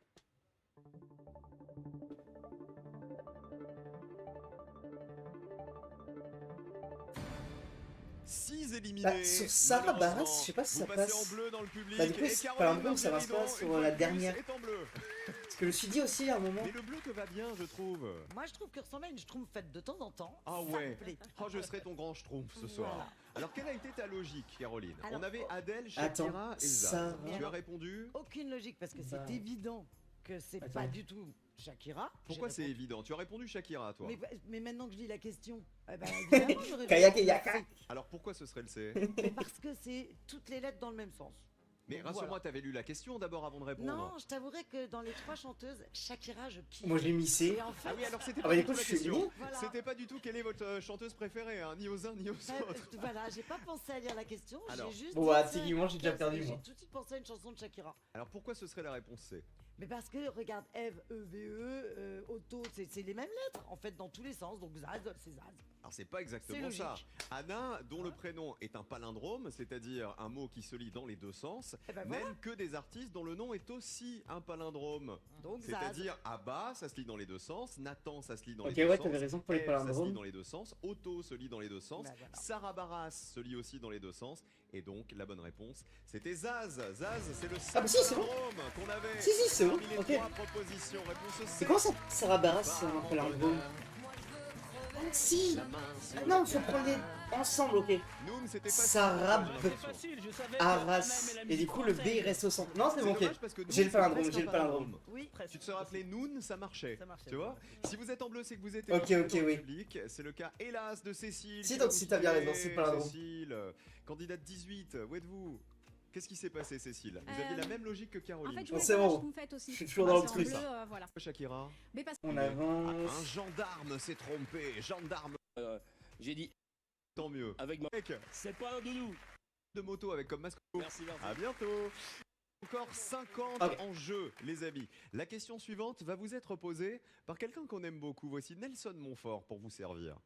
Speaker 2: Six éliminés.
Speaker 1: Bah, sur Sarah
Speaker 2: malheureusement.
Speaker 1: Baras, je sais pas si
Speaker 2: Vous
Speaker 1: ça
Speaker 2: passez
Speaker 1: passe.
Speaker 2: en bleu dans le public.
Speaker 1: Bah, du coup,
Speaker 2: et
Speaker 1: c'est pas
Speaker 2: Caroline
Speaker 1: un bleu, ça passe pas
Speaker 2: Margueridon,
Speaker 1: sur
Speaker 2: une fois
Speaker 1: la
Speaker 2: de plus,
Speaker 1: dernière.
Speaker 2: est en bleu.
Speaker 1: Parce que je me suis dit aussi à un moment.
Speaker 2: Mais le bleu te va bien, je trouve.
Speaker 3: Moi, je trouve que ressembler à une schtroumpf faite de temps en temps,
Speaker 2: Ah
Speaker 3: ça
Speaker 2: ouais.
Speaker 3: me plaît.
Speaker 2: Oh, je serai ton grand schtroumpf ce soir.
Speaker 3: Voilà.
Speaker 2: Alors, quelle a été ta logique, Caroline?
Speaker 3: Alors,
Speaker 2: On avait
Speaker 3: oh.
Speaker 2: Adèle, Shakira
Speaker 1: Attends,
Speaker 2: et Zaz.
Speaker 1: Sarah.
Speaker 2: Tu as répondu?
Speaker 3: Aucune logique parce que
Speaker 1: Bah.
Speaker 3: c'est évident que c'est
Speaker 1: Attends.
Speaker 3: pas du tout Shakira.
Speaker 2: Pourquoi
Speaker 3: J'ai
Speaker 2: c'est
Speaker 3: répondu.
Speaker 2: évident? Tu as répondu Shakira, toi.
Speaker 3: mais maintenant que je lis la question, eh ben, évidemment, j'aurais
Speaker 1: Kayak
Speaker 3: répondu
Speaker 1: et Yaka.
Speaker 3: C.
Speaker 2: Alors, pourquoi ce serait le C?
Speaker 3: Mais parce que c'est toutes les lettres dans le même sens.
Speaker 2: Mais
Speaker 3: Donc,
Speaker 2: rassure-moi,
Speaker 3: voilà.
Speaker 2: t'avais lu la question d'abord avant de répondre.
Speaker 3: Non, je t'avouerai que dans les trois chanteuses, Shakira, je kiffe.
Speaker 1: Moi, j'ai mis C.
Speaker 3: Et en fait,
Speaker 2: Ah oui, alors c'était
Speaker 1: Ah
Speaker 2: pas
Speaker 1: bah,
Speaker 2: du
Speaker 1: du
Speaker 2: tout
Speaker 1: coup,
Speaker 2: la
Speaker 1: je suis
Speaker 2: question.
Speaker 1: éliminé.
Speaker 3: voilà.
Speaker 2: C'était pas du tout quelle est votre chanteuse préférée, hein, ni aux uns ni aux autres.
Speaker 3: Voilà, j'ai pas pensé à lire la question,
Speaker 2: Alors,
Speaker 3: j'ai juste.
Speaker 1: Bon,
Speaker 3: dit
Speaker 1: bah,
Speaker 3: ça,
Speaker 1: techniquement, j'ai déjà
Speaker 3: et
Speaker 1: perdu,
Speaker 3: J'ai
Speaker 1: moi.
Speaker 3: tout de suite pensé à une chanson de Shakira.
Speaker 2: Alors pourquoi ce serait la réponse C?
Speaker 3: Mais parce que, regarde, Eve, E-V-E, Otto, c'est les mêmes lettres, en fait, dans tous les sens. Donc Zaz, c'est Zaz.
Speaker 2: Alors c'est pas exactement
Speaker 3: C'est logique.
Speaker 2: ça. Anna, dont le prénom est un palindrome, c'est-à-dire un mot qui se lit dans les deux sens,
Speaker 3: Eh ben voilà.
Speaker 2: n'aime que des artistes dont le nom est aussi un palindrome.
Speaker 3: Donc Zaz.
Speaker 2: C'est-à-dire Abba, ça se lit dans les deux sens, Nathan, ça se lit dans
Speaker 1: Ok,
Speaker 2: les deux
Speaker 1: ouais,
Speaker 2: sens.
Speaker 1: t'avais raison pour les
Speaker 2: Eve, ça se lit
Speaker 1: palindromes.
Speaker 2: dans les deux sens, Otto se lit dans les deux sens,
Speaker 3: Bah voilà.
Speaker 2: Sarah Barras se lit aussi dans les deux sens, et donc la bonne réponse, c'était Zaz. Zaz, c'est le
Speaker 1: Ah bah
Speaker 2: seul
Speaker 1: si, c'est bon.
Speaker 2: palindrome qu'on avait.
Speaker 1: Si, si, c'est bon,
Speaker 2: Parmi les
Speaker 1: ok.
Speaker 2: 3 propositions, réponse C.
Speaker 1: C'est comment ça, Sarah Barras, c'est un palindrome? Ah si. Ah non, faut prendre les ensemble, ok.
Speaker 2: Noun, c'était facile.
Speaker 1: Sarah
Speaker 2: j'ai
Speaker 8: C'est
Speaker 2: l'impression.
Speaker 8: facile, je savais que
Speaker 1: Arras.
Speaker 8: Anna aimait la
Speaker 1: Et du
Speaker 8: musique
Speaker 1: coup, le B il
Speaker 8: française.
Speaker 1: reste au centre. Non, c'est
Speaker 2: C'est
Speaker 1: bon, ok.
Speaker 2: dommage parce que Noun,
Speaker 1: J'ai le
Speaker 2: c'est
Speaker 1: palindrome,
Speaker 2: presque
Speaker 1: j'ai
Speaker 2: un
Speaker 1: le palindrome.
Speaker 3: Oui.
Speaker 8: Presque.
Speaker 2: Tu te rappelais Noun, ça marchait.
Speaker 8: Ça marchait.
Speaker 2: Tu vois, si vous êtes en bleu, c'est que vous êtes
Speaker 1: Ok,
Speaker 2: éventuellement
Speaker 1: ok,
Speaker 2: dans le
Speaker 1: oui.
Speaker 2: public. C'est le cas, hélas, de Cécile.
Speaker 1: Si,
Speaker 2: qui
Speaker 1: donc,
Speaker 2: va
Speaker 1: si
Speaker 2: nous
Speaker 1: t'as bien
Speaker 2: quitter.
Speaker 1: raison, c'est le palindrome.
Speaker 2: Cécile, candidate 18, où êtes-vous? Qu'est-ce qui s'est passé, Cécile? Vous aviez la même logique que
Speaker 9: En
Speaker 2: Caroline.
Speaker 9: fait, je
Speaker 1: Bon,
Speaker 9: voulais
Speaker 1: c'est
Speaker 9: savoir
Speaker 1: bon.
Speaker 9: ce que vous faites aussi.
Speaker 1: Je suis toujours dans le
Speaker 9: C'est en
Speaker 1: truc.
Speaker 9: bleu, voilà.
Speaker 2: Shakira.
Speaker 9: Mais parce
Speaker 1: On
Speaker 2: Ah,
Speaker 1: avance.
Speaker 2: un gendarme s'est trompé. Gendarme,
Speaker 10: J'ai dit
Speaker 2: tant mieux.
Speaker 10: avec ma.
Speaker 2: Mec,
Speaker 10: C'est pas un doudou.
Speaker 2: de moto avec comme masque.
Speaker 10: Merci, merci.
Speaker 2: À bientôt. Encore 50
Speaker 1: Ok.
Speaker 2: en jeu, les amis. La question suivante va vous être posée par quelqu'un qu'on aime beaucoup. Voici Nelson Montfort pour vous servir.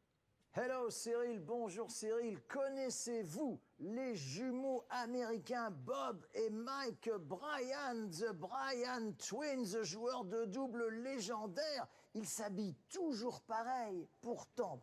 Speaker 11: Hello Cyril, bonjour Cyril. Connaissez-vous les jumeaux américains Bob et Mike Bryan, The Bryan Twins, joueurs de double légendaires? Ils s'habillent toujours pareil. Pourtant,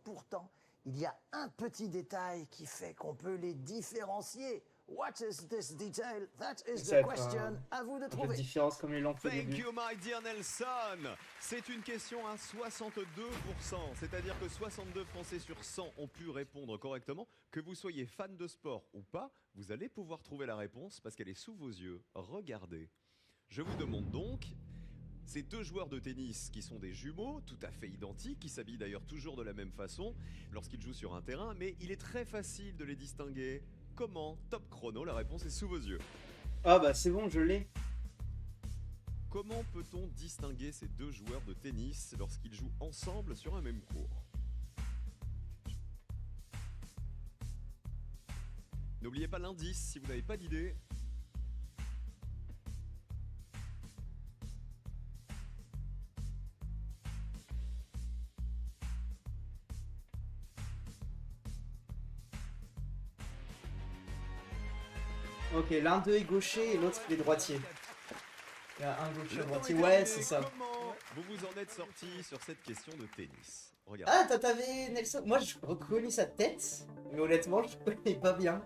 Speaker 11: il y a un petit détail qui fait qu'on peut les différencier. What is this detail? That is
Speaker 1: Ça
Speaker 11: the
Speaker 1: va être
Speaker 11: question. À vous de
Speaker 1: Un peu de
Speaker 11: trouver.
Speaker 1: différence comme les lampes au
Speaker 2: Thank
Speaker 1: début.
Speaker 2: you, my dear Nelson. C'est une question à 62%. C'est-à-dire que 62 Français sur 100 ont pu répondre correctement. Que vous soyez fan de sport ou pas, vous allez pouvoir trouver la réponse parce qu'elle est sous vos yeux. Regardez. Je vous demande donc, ces deux joueurs de tennis qui sont des jumeaux, tout à fait identiques, qui s'habillent d'ailleurs toujours de la même façon lorsqu'ils jouent sur un terrain, mais il est très facile de les distinguer. Comment? Top chrono, la réponse est sous vos yeux.
Speaker 1: Ah bah c'est bon, je l'ai.
Speaker 2: Comment peut-on distinguer ces deux joueurs de tennis lorsqu'ils jouent ensemble sur un même court? N'oubliez pas l'indice si vous n'avez pas d'idée.
Speaker 1: Ok, l'un d'eux est gaucher et l'autre il est droitier. Il y a un gaucher,
Speaker 2: Le
Speaker 1: un
Speaker 2: temps
Speaker 1: droitier.
Speaker 2: est
Speaker 1: Ouais,
Speaker 2: terminé.
Speaker 1: c'est ça.
Speaker 2: Comment vous vous en êtes sorti sur cette question de tennis? Regardez.
Speaker 1: Ah, t'avais Nelson. Moi, je reconnais sa tête, mais honnêtement, je connais pas bien.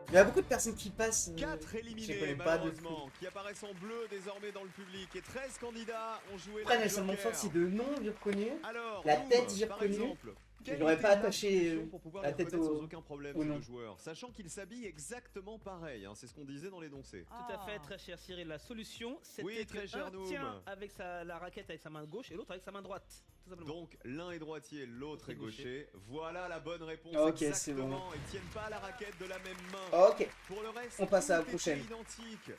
Speaker 1: Il y a beaucoup de personnes qui passent.
Speaker 2: 4
Speaker 1: je les
Speaker 2: éliminés
Speaker 1: connais pas de
Speaker 2: malheureusement, qui apparaissent en bleu désormais dans le public et 13 candidats ont joué
Speaker 1: Après,
Speaker 2: la
Speaker 1: Nelson
Speaker 2: Joker.
Speaker 1: Montfort, c'est de nom, j'ai reconnu.
Speaker 2: Alors,
Speaker 1: La
Speaker 2: Noum,
Speaker 1: tête, j'ai
Speaker 2: par
Speaker 1: reconnu.
Speaker 2: exemple, quelle
Speaker 1: j'aurais
Speaker 2: était
Speaker 1: pas
Speaker 2: la
Speaker 1: attaché,
Speaker 2: solution pour pouvoir
Speaker 1: la
Speaker 2: les
Speaker 1: tête
Speaker 2: reconnaître
Speaker 1: au-
Speaker 2: sans aucun problème
Speaker 1: au
Speaker 2: ces
Speaker 1: nom.
Speaker 2: deux joueurs, sachant qu'ils s'habillent exactement pareil, hein, c'est ce qu'on disait dans l'énoncé.
Speaker 8: Tout à fait, très cher Cyril. La solution, c'était
Speaker 2: Oui, très
Speaker 8: que
Speaker 2: cher
Speaker 8: un
Speaker 2: Noum.
Speaker 8: tient avec la raquette avec sa main gauche et l'autre avec sa main droite. Tout simplement.
Speaker 2: Donc l'un est droitier, l'autre est
Speaker 8: L'autre est
Speaker 2: gaucher. Voilà la bonne réponse.
Speaker 1: Ok, c'est
Speaker 2: exactement.
Speaker 1: bon.
Speaker 2: Ils tiennent pas la raquette de la même main.
Speaker 1: Ok.
Speaker 2: Pour le reste,
Speaker 1: On passe à la
Speaker 2: tout était
Speaker 1: prochaine.
Speaker 2: Identique.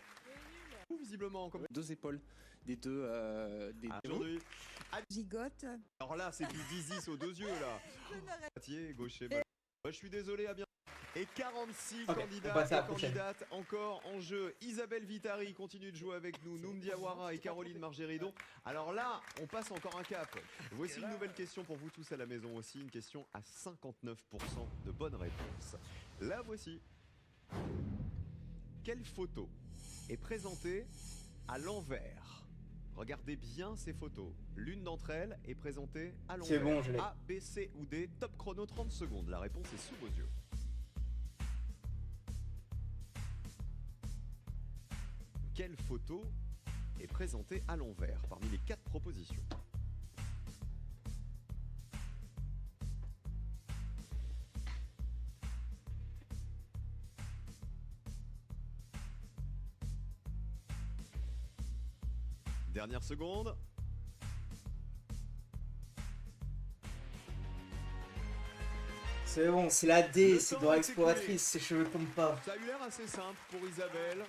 Speaker 2: Ou visiblement comme
Speaker 10: Deux épaules, des deux.
Speaker 2: aujourd'hui.
Speaker 3: Gigote.
Speaker 2: Alors là, c'est du 10 aux deux yeux là. Droitier, gaucher. Moi, je suis désolé, à bien. Et 46
Speaker 1: Ok, on
Speaker 2: candidats
Speaker 1: passe à
Speaker 2: et
Speaker 1: la prochaine.
Speaker 2: candidates encore en jeu. Isabelle Vitari continue de jouer avec nous, Noum Diawara et Caroline Margeridon. Alors là, on passe encore un cap. Voici une nouvelle question pour vous tous à la maison aussi, une question à 59% de bonnes réponses. La voici. Quelle photo est présentée à l'envers? Regardez bien ces photos. L'une d'entre elles est présentée à l'envers.
Speaker 1: C'est bon, je l'ai.
Speaker 2: A, B, C ou D. Top chrono 30 secondes. La réponse est sous vos yeux. Quelle photo est présentée à l'envers parmi les 4 propositions? Dernière seconde.
Speaker 1: C'est bon, c'est la D,
Speaker 2: Le
Speaker 1: c'est
Speaker 2: temps
Speaker 1: Dora
Speaker 2: est
Speaker 1: Exploratrice,
Speaker 2: écoulé.
Speaker 1: ses cheveux tombent pas.
Speaker 2: Ça a eu l'air assez simple pour Isabelle.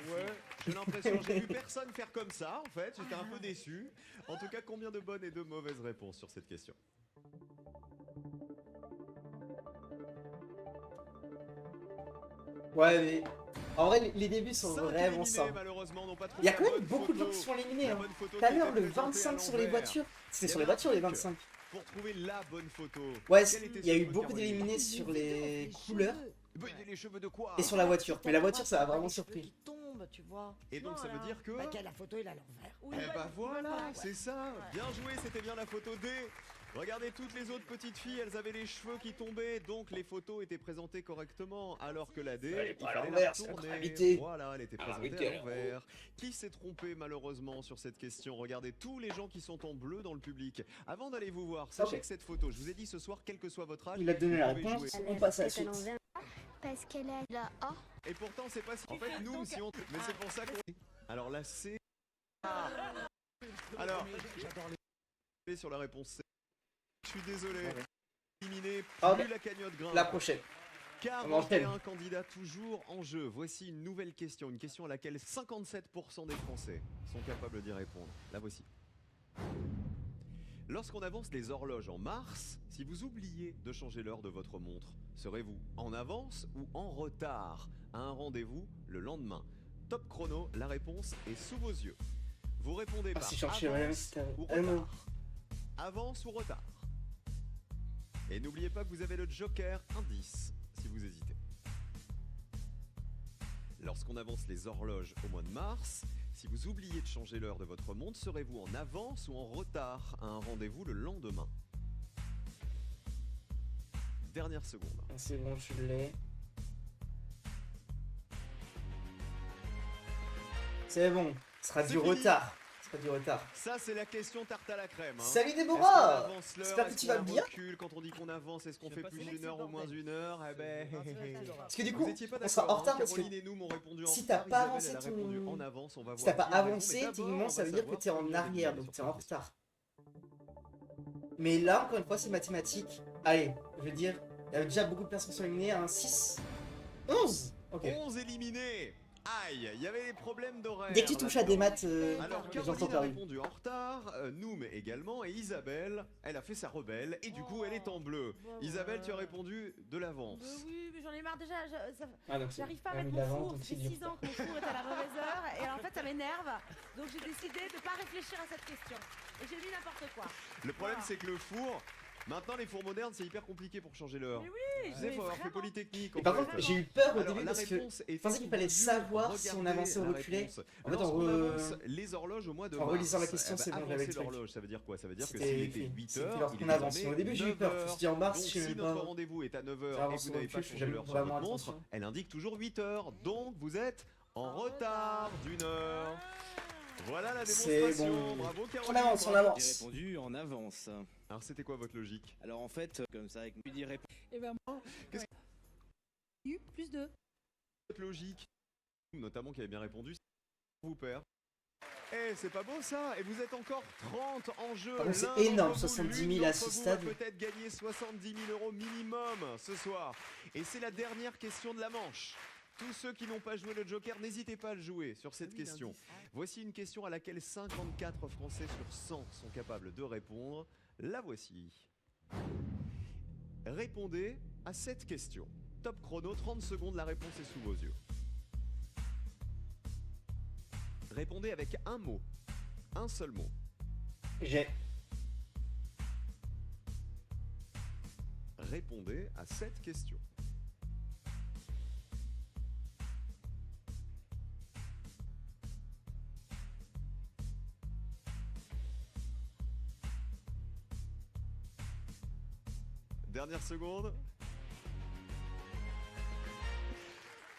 Speaker 2: Ouais, j'ai l'impression, j'ai vu personne faire comme ça en fait, j'étais un peu déçu. En tout cas, combien de bonnes et de mauvaises réponses sur cette question?
Speaker 1: Ouais, mais En vrai, les débuts sont
Speaker 2: 5
Speaker 1: vraiment
Speaker 2: éliminés,
Speaker 1: simples.
Speaker 2: malheureusement, n'ont pas trouvé
Speaker 1: Il y a
Speaker 2: la
Speaker 1: quand même
Speaker 2: bonne
Speaker 1: beaucoup de gens
Speaker 2: photo.
Speaker 1: qui sont éliminés.
Speaker 2: La
Speaker 1: Hein.
Speaker 2: bonne photo
Speaker 1: Tout à
Speaker 2: qui
Speaker 1: l'heure,
Speaker 2: était
Speaker 1: le
Speaker 2: présentée
Speaker 1: 25
Speaker 2: à
Speaker 1: sur les
Speaker 2: l'envers.
Speaker 1: voitures. C'était
Speaker 2: Il y
Speaker 1: sur les
Speaker 2: avait un
Speaker 1: voitures, les
Speaker 2: truc
Speaker 1: 25.
Speaker 2: Pour trouver la bonne photo.
Speaker 1: Ouais,
Speaker 2: Quelle était
Speaker 1: il y a
Speaker 2: ce
Speaker 1: eu
Speaker 2: truc,
Speaker 1: beaucoup
Speaker 2: Caroline?
Speaker 1: d'éliminés sur les couleurs
Speaker 2: Bah, les cheveux de quoi?
Speaker 1: et sur la voiture. Mais la voiture, ça a vraiment surpris.
Speaker 3: Qui tombe, tu vois.
Speaker 2: Et donc ça veut dire que...
Speaker 7: Bah, la photo, il a l'envers.
Speaker 3: Oui,
Speaker 2: Eh bah voilà,
Speaker 3: ouais.
Speaker 2: c'est ça. Bien joué, c'était bien la photo D. Regardez toutes les autres petites filles, elles avaient les cheveux qui tombaient, donc les photos étaient présentées correctement, alors que la D,
Speaker 1: Elle est
Speaker 2: il
Speaker 1: pas à
Speaker 2: fallait
Speaker 1: l'envers,
Speaker 2: la
Speaker 1: c'est la
Speaker 2: tourner.
Speaker 1: gravité.
Speaker 2: Voilà, elle était
Speaker 10: Ah,
Speaker 2: présentée
Speaker 10: gravité,
Speaker 2: à
Speaker 10: alors.
Speaker 2: l'envers. Qui s'est trompé malheureusement sur cette question? Regardez tous les gens qui sont en bleu dans le public. Avant d'aller vous voir, sachez
Speaker 1: Ok.
Speaker 2: que cette photo, je vous ai dit ce soir, quel que soit votre âge,
Speaker 1: Il a donné la
Speaker 2: vous pouvez
Speaker 1: réponse,
Speaker 2: jouer.
Speaker 1: on passe à la suite.
Speaker 9: Parce qu'elle a la A.
Speaker 2: Et pourtant, c'est pas si. En fait, nous, si on. Mais c'est pour ça qu'on. Alors là, c'est. Ah. Alors. Sur la réponse C. Je suis désolé. Éliminé,
Speaker 1: Ah,
Speaker 2: plus la cagnotte grimpe.
Speaker 1: La prochaine. On enchaîne.
Speaker 2: 41 candidats toujours en jeu. Voici une nouvelle question. Une question à laquelle 57% des Français sont capables d'y répondre. La voici. Lorsqu'on avance les horloges en mars, si vous oubliez de changer l'heure de votre montre, serez-vous en avance ou en retard à un rendez-vous le lendemain? Top chrono, la réponse est sous vos yeux. Vous répondez
Speaker 1: Ah,
Speaker 2: par
Speaker 1: si j'en chierais,
Speaker 2: avance
Speaker 1: c'était
Speaker 2: ou
Speaker 1: un mot.
Speaker 2: retard. Avance ou retard. Et n'oubliez pas que vous avez le joker indice si vous hésitez. Lorsqu'on avance les horloges au mois de mars, si vous oubliez de changer l'heure de votre montre, serez-vous en avance ou en retard à un rendez-vous le lendemain? Dernière seconde.
Speaker 1: Ah, c'est bon, je l'ai. C'est bon, ce sera
Speaker 2: C'est
Speaker 1: du
Speaker 2: fini.
Speaker 1: retard. Ce sera du retard.
Speaker 2: Ça, c'est la question tarte à la crème. Hein.
Speaker 1: Salut
Speaker 2: Est-ce qu'on
Speaker 1: Déborah!
Speaker 2: avance l'heure?
Speaker 1: J'espère que
Speaker 2: Est-ce
Speaker 1: tu
Speaker 2: qu'on
Speaker 1: vas bien.
Speaker 2: recule? Quand on dit qu'on avance, est-ce qu'on
Speaker 8: Je
Speaker 2: fait
Speaker 8: sais pas
Speaker 2: plus
Speaker 8: si
Speaker 2: d'une heure ou moins une heure? Eh ben...
Speaker 1: Parce que du
Speaker 2: Vous
Speaker 1: coup,
Speaker 2: étiez pas
Speaker 1: on sera en
Speaker 2: d'accord,
Speaker 1: retard
Speaker 2: hein.
Speaker 1: parce que
Speaker 2: Caroline et nous m'ont répondu en
Speaker 1: si
Speaker 2: retard,
Speaker 1: t'as pas
Speaker 2: Isabelle,
Speaker 1: avancé
Speaker 2: elle a répondu
Speaker 1: ton-
Speaker 2: en avance, on va
Speaker 1: si
Speaker 2: voir
Speaker 1: t'as pas
Speaker 2: qui a raison,
Speaker 1: avancé,
Speaker 2: mais d'abord,
Speaker 1: techniquement,
Speaker 2: on
Speaker 1: ça
Speaker 2: va
Speaker 1: veut dire que
Speaker 2: savoir
Speaker 1: t'es en
Speaker 2: qui a
Speaker 1: arrière,
Speaker 2: gagné
Speaker 1: donc
Speaker 2: sur
Speaker 1: t'es en
Speaker 2: cette question.
Speaker 1: retard. Mais là, encore une fois, c'est mathématique. Allez, je veux dire, il y avait déjà beaucoup de personnes qui sont éliminées, un 6, 11. Ok.
Speaker 2: 11 éliminés. Aïe, il y avait des problèmes d'horaire.
Speaker 1: Dès que tu touches à des maths,
Speaker 2: Alors
Speaker 1: les gens sont
Speaker 2: Caroline a
Speaker 1: perdus.
Speaker 2: répondu en retard, Noum également, et Isabelle, elle a fait sa rebelle, et du coup elle est en bleu.
Speaker 3: Bah
Speaker 2: Isabelle,
Speaker 3: ouais.
Speaker 2: tu as répondu de
Speaker 3: Bah
Speaker 2: l'avance.
Speaker 3: oui, mais j'en ai marre déjà.
Speaker 1: Ah, donc c'est
Speaker 3: J'arrive pas à
Speaker 1: un
Speaker 3: mettre
Speaker 1: mis
Speaker 3: mon
Speaker 1: d'avance,
Speaker 3: four.
Speaker 1: donc
Speaker 3: Ça
Speaker 1: c'est
Speaker 3: fait
Speaker 1: du
Speaker 3: 6 ans que mon four est à la mauvaise heure. Et en fait, ça m'énerve. Donc j'ai décidé de pas réfléchir à cette question. Et j'ai mis n'importe quoi.
Speaker 2: Le problème
Speaker 3: Voilà.
Speaker 2: c'est que le four, maintenant les fours modernes c'est hyper compliqué pour changer l'heure.
Speaker 3: Mais oui,
Speaker 2: Tu sais,
Speaker 3: mais
Speaker 2: faut avoir fait
Speaker 3: vraiment.
Speaker 2: Polytechnique.
Speaker 1: Et
Speaker 2: en
Speaker 1: par
Speaker 2: fait.
Speaker 1: contre, j'ai eu peur au
Speaker 2: Alors,
Speaker 1: début
Speaker 2: la
Speaker 1: parce que
Speaker 2: réponse est
Speaker 1: je pensais qu'il
Speaker 2: sous
Speaker 1: fallait
Speaker 2: vos yeux.
Speaker 1: savoir si on
Speaker 2: Regardez
Speaker 1: avançait ou
Speaker 2: la
Speaker 1: reculait.
Speaker 2: réponse.
Speaker 1: En fait,
Speaker 2: Lorsqu'on
Speaker 1: en
Speaker 2: avance les horloges au mois de
Speaker 1: en
Speaker 2: mars,
Speaker 1: relisant la question,
Speaker 2: eh ben,
Speaker 1: c'est bon, j'avais
Speaker 2: avancer
Speaker 1: le truc.
Speaker 2: l'horloge, ça veut dire quoi? Ça veut dire que
Speaker 1: C'était
Speaker 2: s'il était
Speaker 1: écrit.
Speaker 2: 8
Speaker 1: C'était
Speaker 2: heures,
Speaker 1: lorsqu'on
Speaker 2: il est
Speaker 1: avance.
Speaker 2: désormais
Speaker 1: Au début, j'ai eu
Speaker 2: 9
Speaker 1: peur. Je me
Speaker 2: heures.
Speaker 1: suis dit en mars,
Speaker 2: Donc
Speaker 1: je sais
Speaker 2: si
Speaker 1: même
Speaker 2: notre
Speaker 1: pas.
Speaker 2: rendez-vous est à 9h et
Speaker 1: J'avance
Speaker 2: que vous
Speaker 1: au
Speaker 2: n'avez pas
Speaker 1: recul, je fais
Speaker 2: changé
Speaker 1: jamais
Speaker 2: l'heure sur
Speaker 1: vraiment
Speaker 2: votre montre,
Speaker 1: attention.
Speaker 2: elle indique toujours 8 heures. Donc vous êtes en retard d'une heure. Voilà la
Speaker 1: C'est
Speaker 2: démonstration.
Speaker 1: bon.
Speaker 2: Bravo
Speaker 1: On
Speaker 2: Caroline.
Speaker 1: avance, on
Speaker 10: J'ai
Speaker 1: avance.
Speaker 10: répondu en avance.
Speaker 2: Alors c'était quoi votre logique?
Speaker 10: Alors en fait, comme ça, avec lui répond.
Speaker 3: Et ben moi.
Speaker 2: Qu'est-ce
Speaker 3: U plus 2.
Speaker 2: Votre logique, notamment qui avait bien répondu, vous perd. Eh, c'est pas beau ça. Et vous êtes encore 30 en jeu.
Speaker 1: Par contre, c'est
Speaker 2: L'un
Speaker 1: énorme,
Speaker 2: d'entre vous,
Speaker 1: 70 000
Speaker 2: l'une
Speaker 1: à
Speaker 2: d'entre
Speaker 1: ce
Speaker 2: vous
Speaker 1: stade.
Speaker 2: va peut-être gagner 70 000 euros minimum ce soir. Et c'est la dernière question de la manche. Tous ceux qui n'ont pas joué le Joker, n'hésitez pas à le jouer sur cette question. Voici une question à laquelle 54 Français sur 100 sont capables de répondre. La voici. Répondez à cette question. Top chrono, 30 secondes, la réponse est sous vos yeux. Répondez avec un mot. Un seul mot.
Speaker 1: J'ai.
Speaker 2: Répondez à cette question. Dernière seconde.